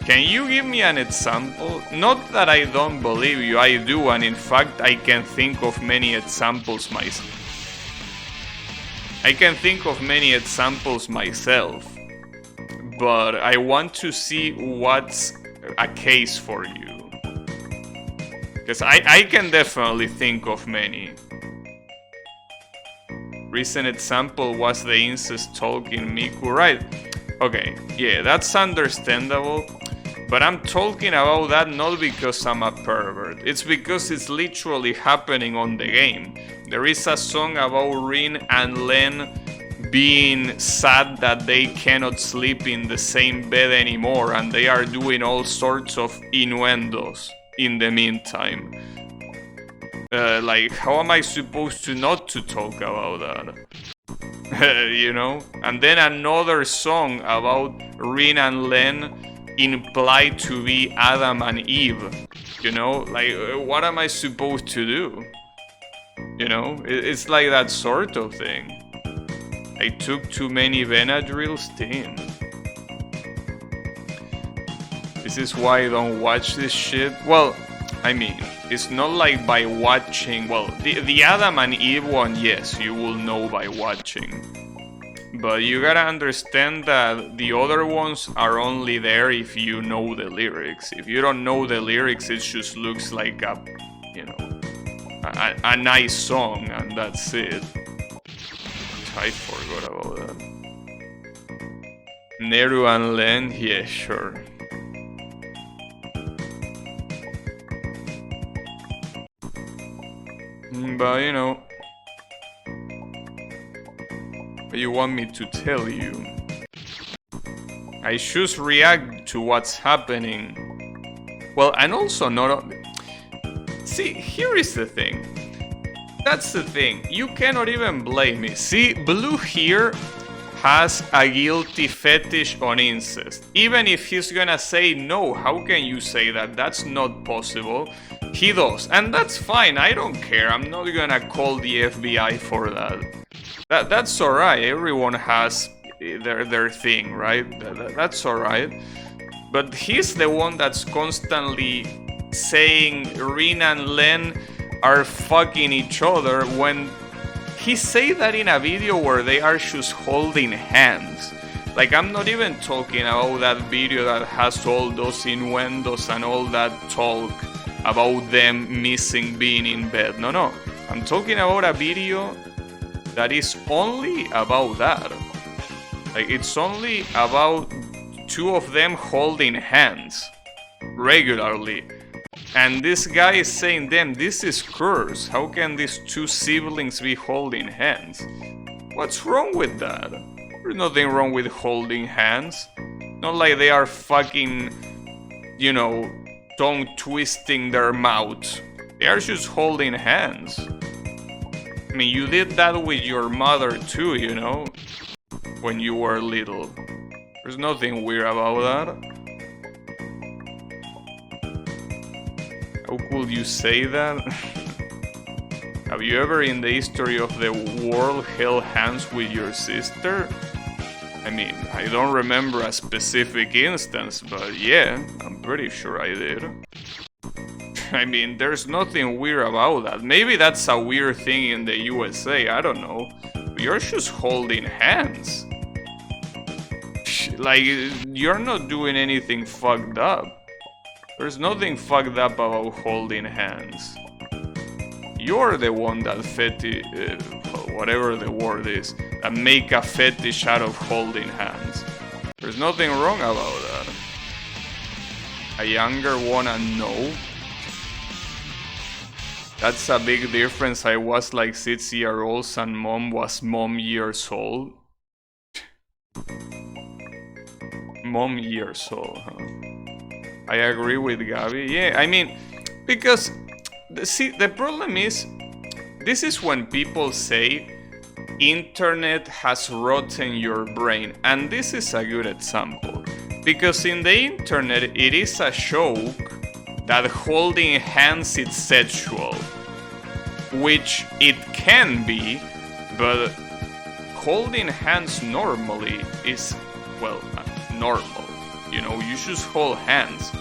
Can you give me an example? Not that I don't believe you, I do, and in fact I can think of many examples myself. But I want to see what's a case for you. Because I can definitely think of many. Recent example was the incest talk in Miku, right? Okay, yeah, that's understandable. But I'm talking about that not because I'm a pervert. It's because it's literally happening on the game. There is a song about Rin and Len being sad that they cannot sleep in the same bed anymore, and they are doing all sorts of innuendos in the meantime. Like, how am I supposed to not to talk about that? You know? And then another song about Rin and Len implied to be Adam and Eve. You know? Like, what am I supposed to do? You know? It's like that sort of thing. I took too many Benadryls, damn. This is why I don't watch this shit. Well, I mean, it's not like by watching. Well, the Adam and Eve one, yes, you will know by watching. But you gotta understand that the other ones are only there if you know the lyrics. If you don't know the lyrics, it just looks like a, you know, a nice song, and that's it. I forgot about that. Neru and Len, yeah, sure. But you know, you want me to tell you? I should react to what's happening. Well, and also not. See, here is the thing. That's the thing. You cannot even blame me. See, Blue here has a guilty fetish on incest. Even if he's gonna say no, how can you say that? That's not possible. He does, and that's fine. I don't care. I'm not gonna call the FBI for that. That's alright. Everyone has their thing, right? That's alright. But he's the one that's constantly saying Rin and Len are fucking each other when he say that in a video where they are just holding hands. Like, I'm not even talking about that video that has all those innuendos and all that talk about them missing being in bed. No. I'm talking about a video that is only about that. Like, it's only about two of them holding hands regularly. And this guy is saying, damn, this is cursed. How can these two siblings be holding hands? What's wrong with that? There's nothing wrong with holding hands. Not like they are fucking, you know, tongue twisting their mouths. They are just holding hands. I mean, you did that with your mother too, you know, when you were little. There's nothing weird about that. How could you say that? Have you ever in the history of the world held hands with your sister? I mean, I don't remember a specific instance, but yeah, I'm pretty sure I did. I mean, there's nothing weird about that. Maybe that's a weird thing in the USA, I don't know. But you're just holding hands. Like, you're not doing anything fucked up. There's nothing fucked up about holding hands. You're the one that whatever the word is, that make a fetish out of holding hands. There's nothing wrong about that. A younger wanna know? That's a big difference. I was like 6 years old and mom was years old. Mom years old, huh? I agree with Gabby. Yeah, I mean, because see, the problem is, this is when people say internet has rotten your brain, and this is a good example, because in the internet it is a joke that holding hands is sexual, which it can be, but holding hands normally is, well, normal. You know, you just hold hands.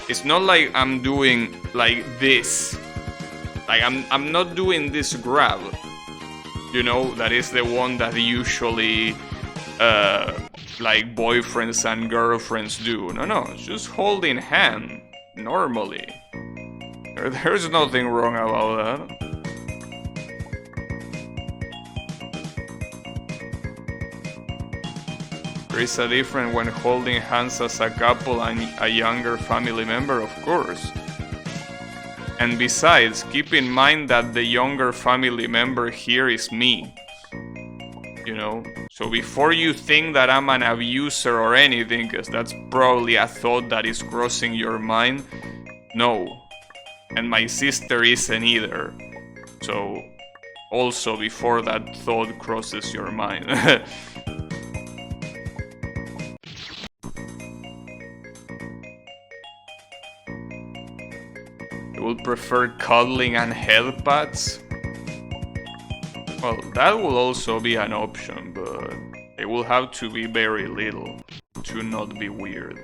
It's not like I'm doing like this. Like I'm not doing this grab. You know, that is the one that usually like boyfriends and girlfriends do. No, it's just holding hand normally. There's nothing wrong about that. There is a difference when holding hands as a couple and a younger family member, of course. And besides, keep in mind that the younger family member here is me. You know? So before you think that I'm an abuser or anything, because that's probably a thought that is crossing your mind, no. And my sister isn't either. So, also before that thought crosses your mind. Would prefer cuddling and head pats? Well, that will also be an option, but it will have to be very little to not be weird.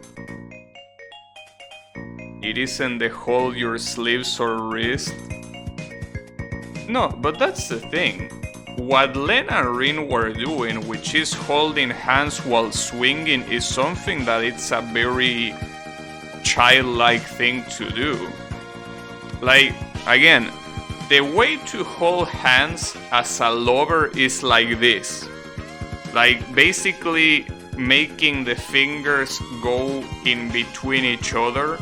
It isn't the hold your sleeves or wrist. No, but that's the thing. What Len and Rin were doing, which is holding hands while swinging, is something that it's a very childlike thing to do. Like, again, the way to hold hands as a lover is like this. Like, basically making the fingers go in between each other.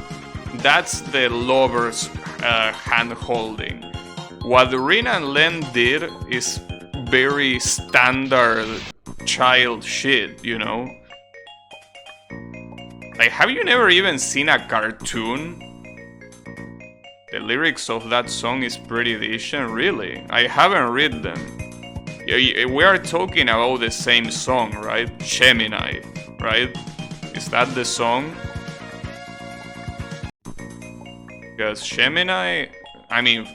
That's the lover's hand holding. What Rin and Len did is very standard child shit, you know? Like, have you never even seen a cartoon? The lyrics of that song is pretty decent, really. I haven't read them. We are talking about the same song, right? Gemini, right? Is that the song? Because Gemini, I mean,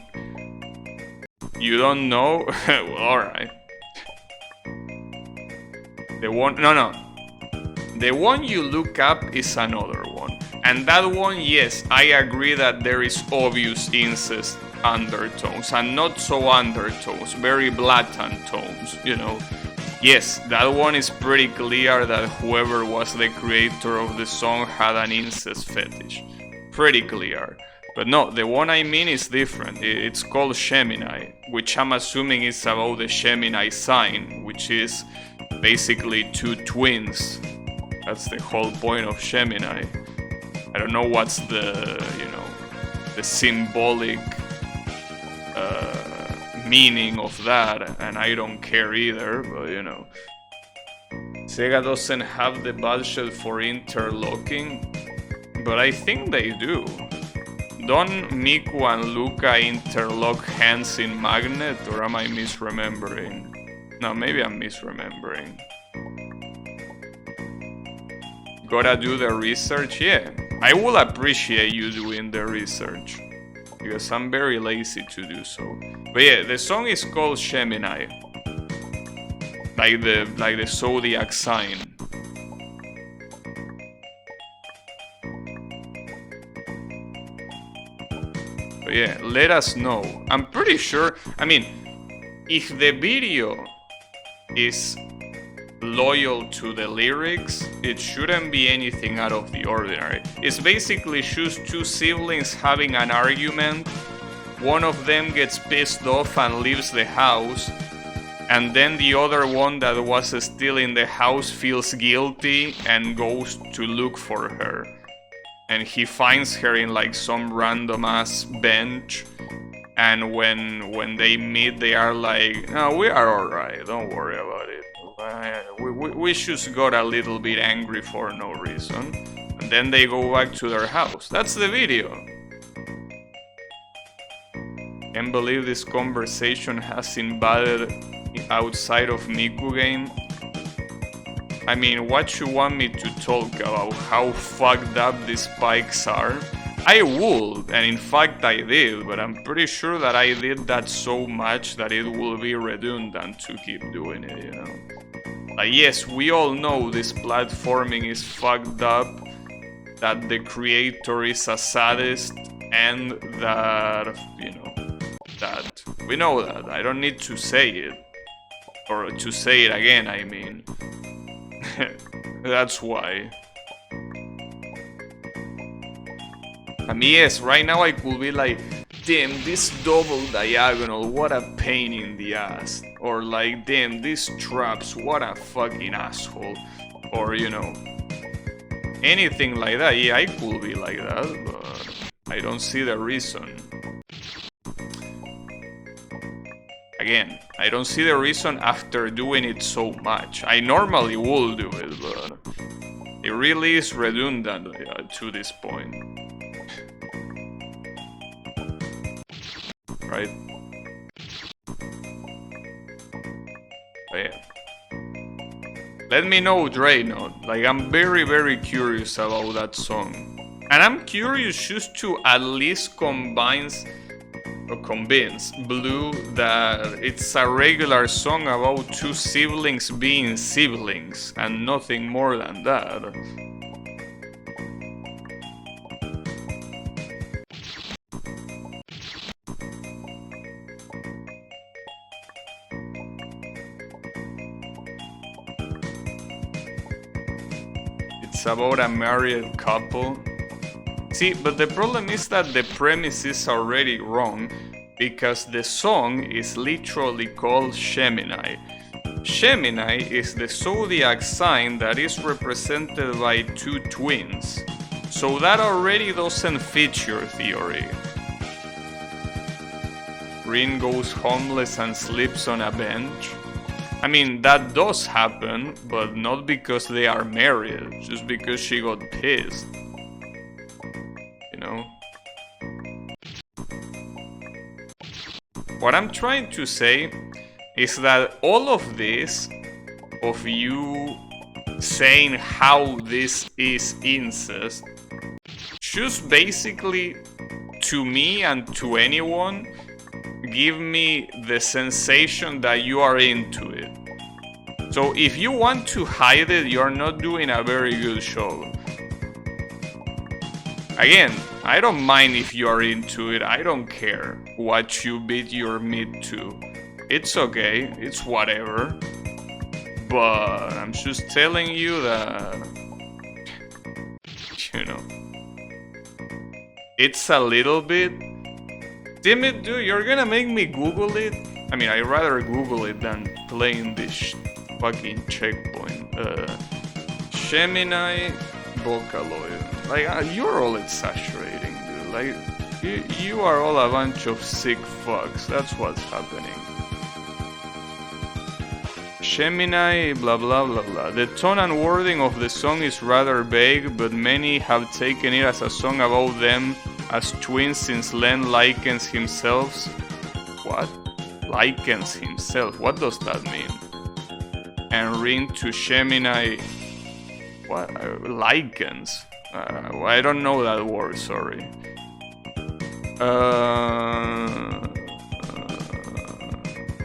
you don't know? Well, alright. The one, no. The one you look up is another one. And that one, yes, I agree that there is obvious incest undertones and not so undertones, very blatant tones, you know. Yes, that one is pretty clear that whoever was the creator of the song had an incest fetish. Pretty clear. But no, the one I mean is different. It's called Gemini, which I'm assuming is about the Gemini sign, which is basically two twins. That's the whole point of Gemini. I don't know what's the, you know, the symbolic meaning of that, and I don't care either, but you know. Sega doesn't have the budget for interlocking, but I think they do. Don't Miku and Luca interlock hands in Magnet, or am I misremembering? No, maybe I'm misremembering. Gotta do the research? Yeah, I will appreciate you doing the research, because I'm very lazy to do so. But yeah, the song is called Gemini, like the zodiac sign. But yeah, let us know. I'm pretty sure, I mean, if the video is loyal to the lyrics, it shouldn't be anything out of the ordinary. It's basically just two siblings having an argument. One of them gets pissed off and leaves the house, and then the other one that was still in the house feels guilty and goes to look for her. And he finds her in like some random ass bench, and when they meet, they are like, "No, we are alright, don't worry about it. We just got a little bit angry for no reason." And then they go back to their house. That's the video. Can't believe this conversation has invaded outside of Miku game. I mean, what you want me to talk about? How fucked up these spikes are? I would, and in fact I did, but I'm pretty sure that I did that so much that it will be redundant to keep doing it, you know? Yes, we all know this platforming is fucked up, that the creator is a sadist, and that, you know, that. We know that, I don't need to say it. Or to say it again, I mean. That's why. I mean, yes, right now I could be like, damn, this double diagonal, what a pain in the ass. Or like, damn, these traps, what a fucking asshole. Or, you know, anything like that. Yeah, I could be like that, but I don't see the reason. Again, I don't see the reason after doing it so much. I normally will do it, but it really is redundant to this point. Right? But yeah. Let me know, Draynot. Like, I'm very, very curious about that song. And I'm curious just to at least convince Blue that it's a regular song about two siblings being siblings and nothing more than that. It's about a married couple. See, but the problem is that the premise is already wrong, because the song is literally called Gemini. Gemini is the zodiac sign that is represented by two twins, so that already doesn't fit your theory. Rin goes homeless and sleeps on a bench. I mean, that does happen, but not because they are married, just because she got pissed. You know? What I'm trying to say is that all of this, of you saying how this is incest, just basically, to me and to anyone, give me the sensation that you are into it. So if you want to hide it, you're not doing a very good job. Again, I don't mind if you are into it, I don't care what you beat your meat to. It's okay, it's whatever. But I'm just telling you that, you know, it's a little bit... Damn it, dude, you're gonna make me Google it? I mean, I'd rather Google it than playing this fucking checkpoint. Gemini Vocaloid. Like, you're all exaggerating, dude. Like, You are all a bunch of sick fucks. That's what's happening. Gemini, blah blah blah blah. The tone and wording of the song is rather vague, but many have taken it as a song about them as twins since Len likens himself. What? Likens himself? What does that mean? And ring to Gemini. What? Likens? I don't know that word, sorry.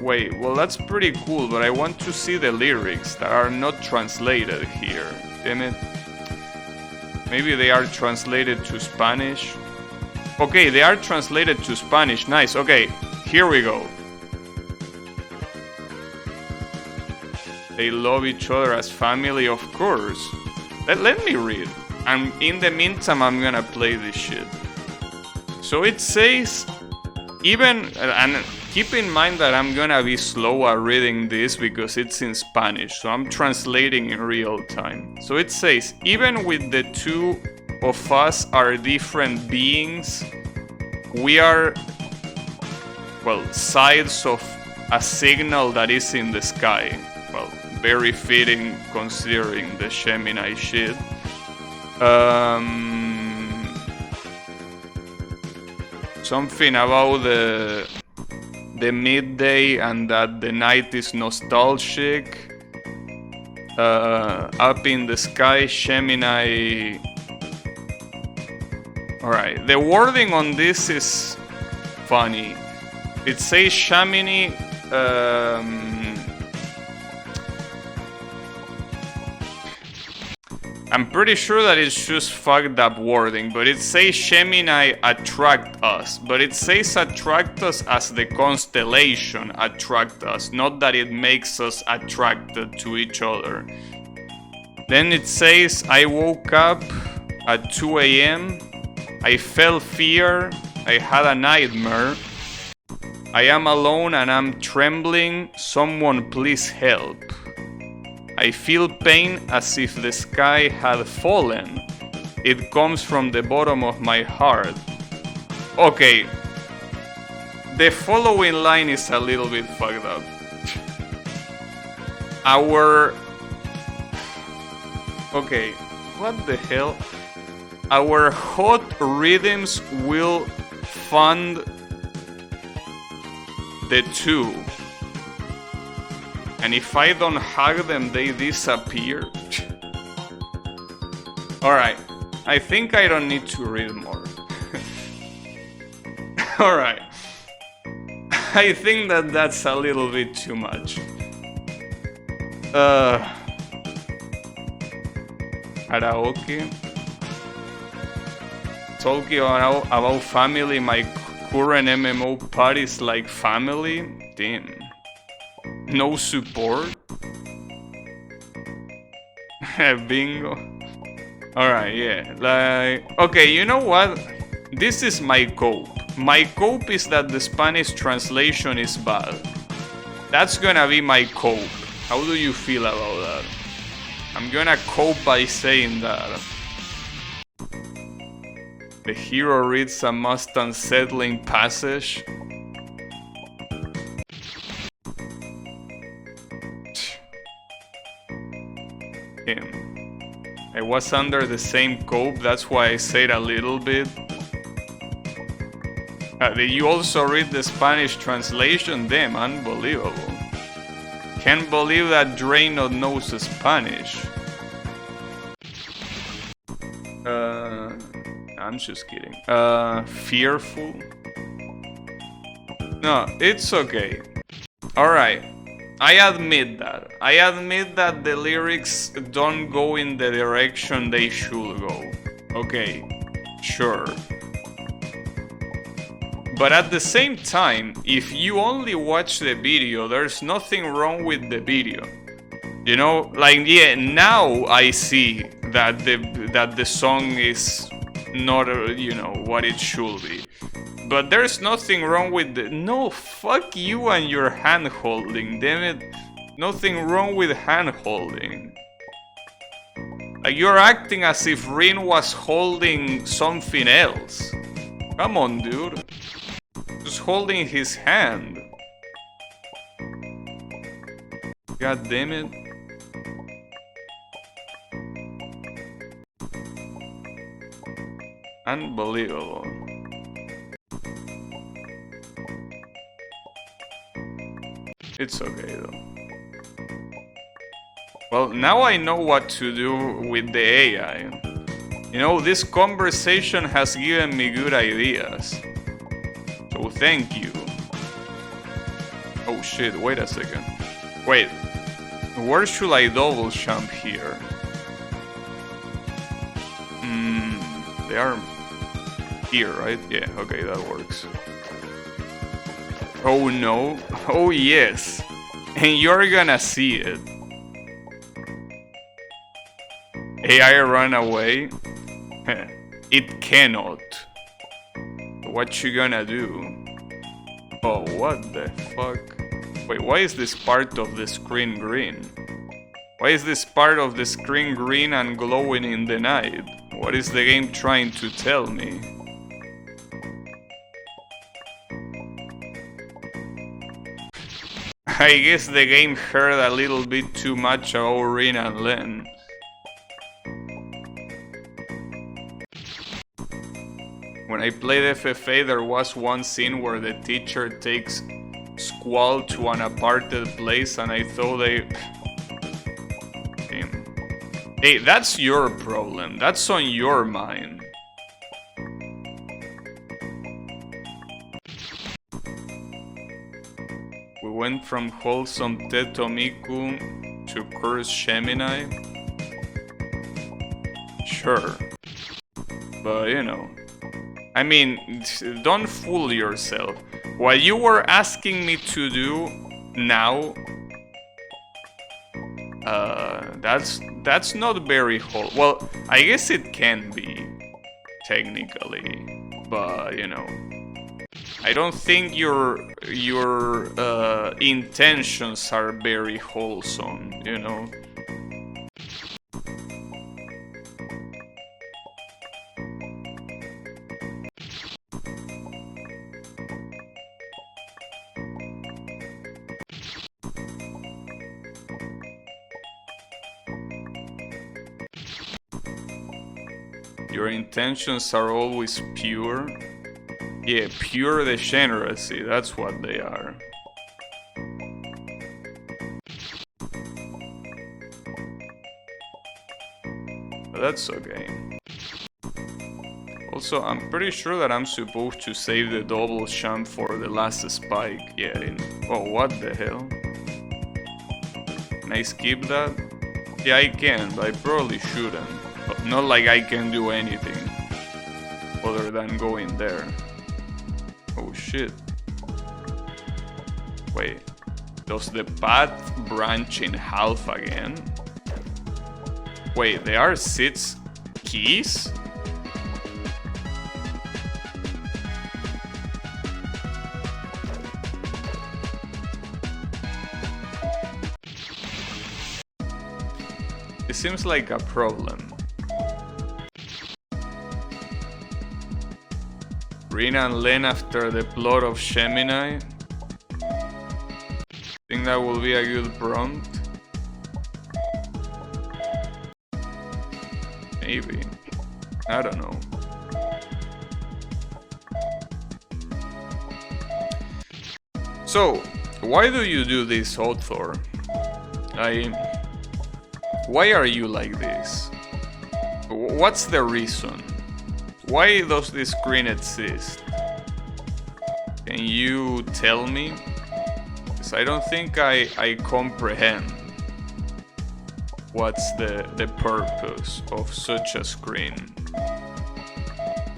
Wait, well that's pretty cool, but I want to see the lyrics that are not translated here. Damn it. Maybe they are translated to Spanish. Okay, they are translated to Spanish. Nice. Okay, here we go. They love each other as family, of course. Let me read. And in the meantime, I'm gonna play this shit. So it says, even, and keep in mind that I'm gonna be slow at reading this because it's in Spanish, so I'm translating in real time. So it says, even with the two of us are different beings, we are, well, sides of a signal that is in the sky. Well, very fitting considering the Gemini shit. Something about the midday and that the night is nostalgic. Up in the sky, Gemini. Alright, the wording on this is funny. It says Gemini. I'm pretty sure that it's just fucked up wording, but it says Gemini attract us, but it says attract us as the constellation attract us, not that it makes us attracted to each other. Then it says, I woke up at 2 a.m. I felt fear, I had a nightmare. I am alone and I'm trembling, someone please help. I feel pain as if the sky had fallen. It comes from the bottom of my heart. Okay. The following line is a little bit fucked up. Okay, what the hell? Our hot rhythms will fund the two. And if I don't hug them, they disappear. Alright, I think I don't need to read more. Alright. I think that that's a little bit too much. Karaoke. Talking about family, my current MMO parties like family. Damn. No support? Bingo. Alright, yeah. Like, okay, you know what? This is my cope. My cope is that the Spanish translation is bad. That's gonna be my cope. How do you feel about that? I'm gonna cope by saying that. The hero reads a most unsettling passage. I was under the same cope, that's why I said a little bit. Did you also read the Spanish translation? Damn, unbelievable. Can't believe that Drano knows Spanish. I'm just kidding. Fearful? No, it's okay. Alright. I admit that. I admit that the lyrics don't go in the direction they should go. Okay, sure. But at the same time, if you only watch the video, there's nothing wrong with the video. You know, like, yeah, now I see that the song is not, you know, what it should be. But there's nothing wrong with the... No, fuck you and your hand holding, damn it. Nothing wrong with hand holding. Like, you're acting as if Rin was holding something else. Come on, dude. Just holding his hand. God damn it. Unbelievable. It's okay though. Well, now I know what to do with the AI. You know, this conversation has given me good ideas. So thank you. Oh shit, wait a second. Wait, where should I double jump here? They are here, right? Yeah, okay, that works. Oh no, oh yes, and you're gonna see it. AI run away? It cannot. What you gonna do? Oh, what the fuck? Wait, why is this part of the screen green? Why is this part of the screen green and glowing in the night? What is the game trying to tell me? I guess the game heard a little bit too much about Rin and Len. When I played FFA, there was one scene where the teacher takes Squall to an aparted place and I thought they... Hey, that's your problem. That's on your mind. We went from wholesome Tetomiku to cursed Gemini. Sure. But you know. I mean, don't fool yourself. What you were asking me to do now, that's not very whole. Well, I guess it can be, technically, but you know, I don't think your intentions are very wholesome, you know. Your intentions are always pure. Yeah, pure degeneracy, that's what they are. But that's okay. Also, I'm pretty sure that I'm supposed to save the double jump for the last spike. Yeah, oh, what the hell? Can I skip that? Yeah, I can, but I probably shouldn't. But not like I can do anything other than going there. Oh shit. Wait, does the path branch in half again? Wait, there are 6 keys? It seems like a problem. Rin and Len after the plot of Gemini. Think that will be a good prompt? Maybe. I don't know. So, why do you do this, Author? Why are you like this? What's the reason? Why does this screen exist? Can you tell me? Because I don't think I comprehend what's the purpose of such a screen.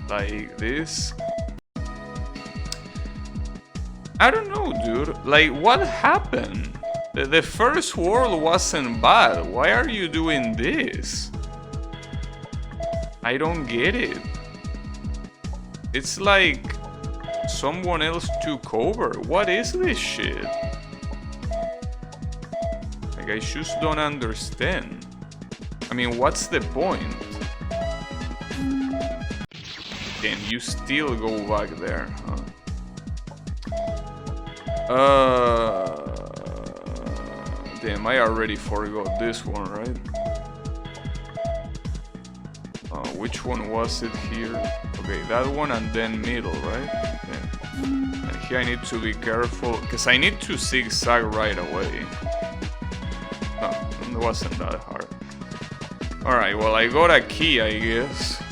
Like this? I don't know, dude. Like, what happened? The first world wasn't bad. Why are you doing this? I don't get it. It's like someone else took over. What is this shit? Like, I just don't understand. I mean, what's the point? Can you still go back there, huh? Damn, I already forgot this one, right? Which one was it here? Okay, that one and then middle, right? Yeah. And here I need to be careful, because I need to zigzag right away. No, it wasn't that hard. Alright, well, I got a key, I guess.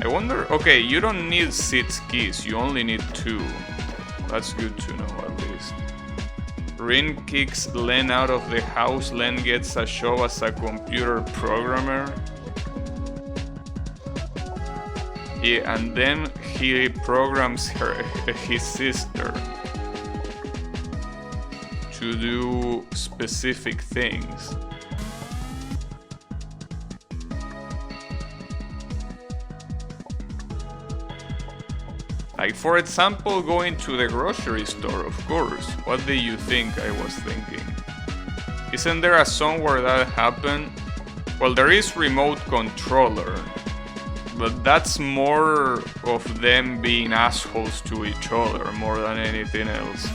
I wonder... Okay, you don't need 6 keys, you only need 2. That's good to know, at least. Rin kicks Len out of the house. Len gets a job as a computer programmer. Yeah, and then he programs his sister to do specific things. Like, for example, going to the grocery store, of course. What do you think I was thinking? Isn't there a song where that happened? Well, there is remote controller, but that's more of them being assholes to each other more than anything else.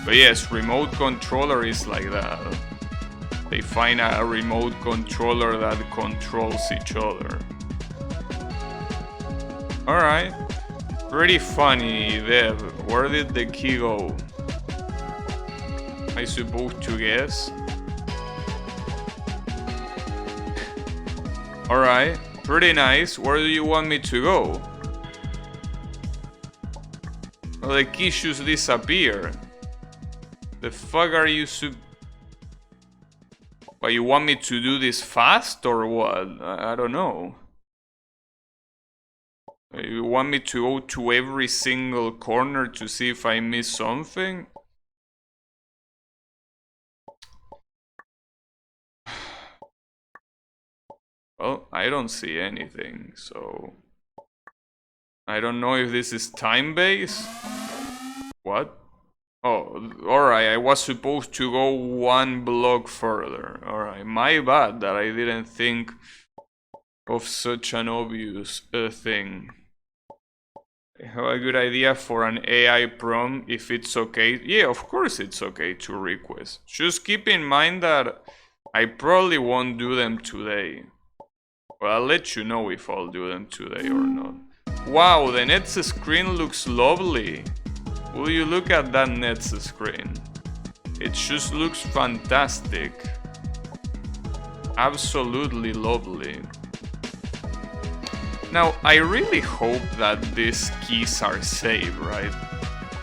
But yes, remote controller is like that. They find a remote controller that controls each other. Alright. Pretty funny, Dev. Where did the key go? I suppose to guess. Alright, pretty nice. Where do you want me to go? Well, the key should disappear. The fuck are you But you want me to do this fast or what? I don't know. You want me to go to every single corner to see if I miss something? Well, I don't see anything, so... I don't know if this is time-based? What? Oh, alright, I was supposed to go 1 block further. Alright, my bad that I didn't think of such an obvious thing. I have a good idea for an AI prompt, if it's okay. Yeah, of course it's okay to request. Just keep in mind that I probably won't do them today. Well, I'll let you know if I'll do them today or not. Wow, the Nets screen looks lovely. Will you look at that Nets screen? It just looks fantastic. Absolutely lovely. Now, I really hope that these keys are saved, right?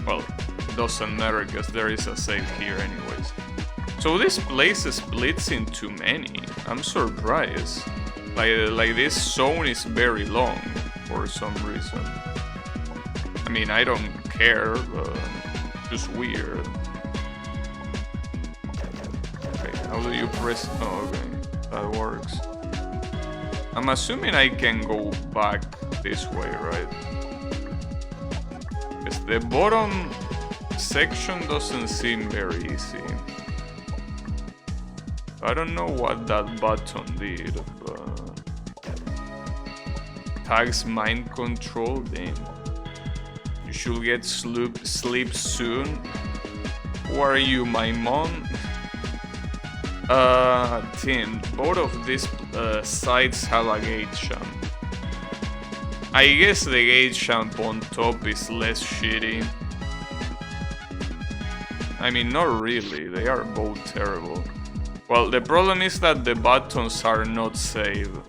Well, doesn't matter because there is a save here anyways. So this place splits into many. I'm surprised. Like this zone is very long for some reason. I mean, I don't care, but just weird. Okay, how do you press? Oh, okay, that works. I'm assuming I can go back this way, right? Because the bottom section doesn't seem very easy. I don't know what that button did, but... Tags mind control, damn. You should get sleep soon. Who are you, my mom? Tim, both of these sides have a gate jump. I guess the gate jump on top is less shitty. I mean, not really, they are both terrible. Well, the problem is that the buttons are not saved,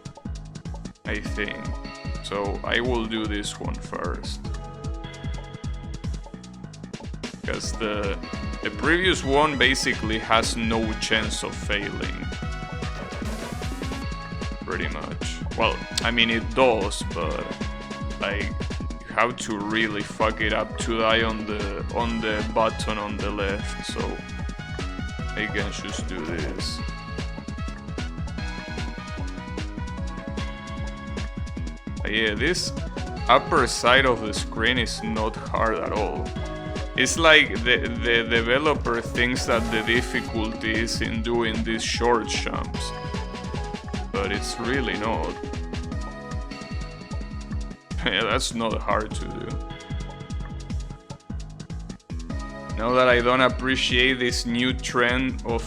I think. So I will do this one first. Because the previous one basically has no chance of failing. Pretty much. Well, I mean it does, but like you have to really fuck it up to die on the button on the left, so I can just do this. Yeah, this upper side of the screen is not hard at all. It's like the developer thinks that the difficulty is in doing these short jumps, but it's really not. Yeah, that's not hard to do. Now that I don't appreciate this new trend of...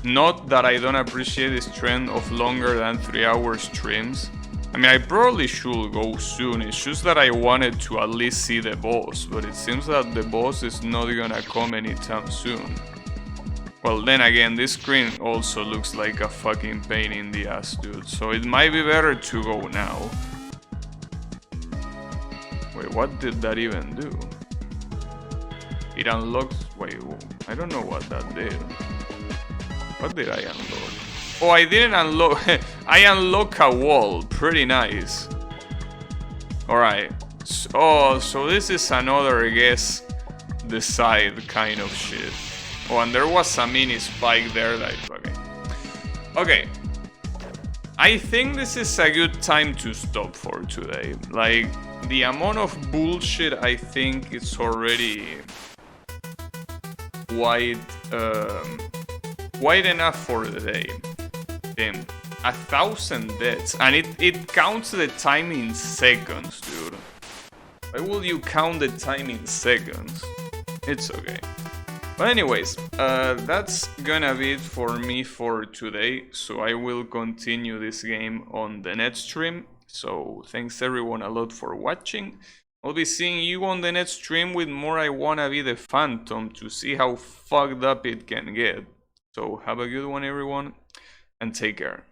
Not that I don't appreciate this trend of longer than 3-hour streams. I mean, I probably should go soon. It's just that I wanted to at least see the boss, but it seems that the boss is not gonna come anytime soon. Well, then again, this screen also looks like a fucking pain in the ass, dude. So it might be better to go now. Wait, what did that even do? It unlocks... Wait, I don't know what that did. What did I unlock? Oh, I didn't unlock... I unlock a wall. Pretty nice. Alright. So this is another guess the side kind of shit. Oh, and there was a mini spike there that... Okay. I think this is a good time to stop for today. Like, the amount of bullshit I think it's already... wide enough for the day. Damn, 1,000 deaths, and it counts the time in seconds, dude. Why will you count the time in seconds? It's okay. But anyways, that's gonna be it for me for today. So I will continue this game on the next stream. So thanks everyone a lot for watching. I'll be seeing you on the next stream with more I Wanna Be the Phantom to see how fucked up it can get. So have a good one everyone, and take care.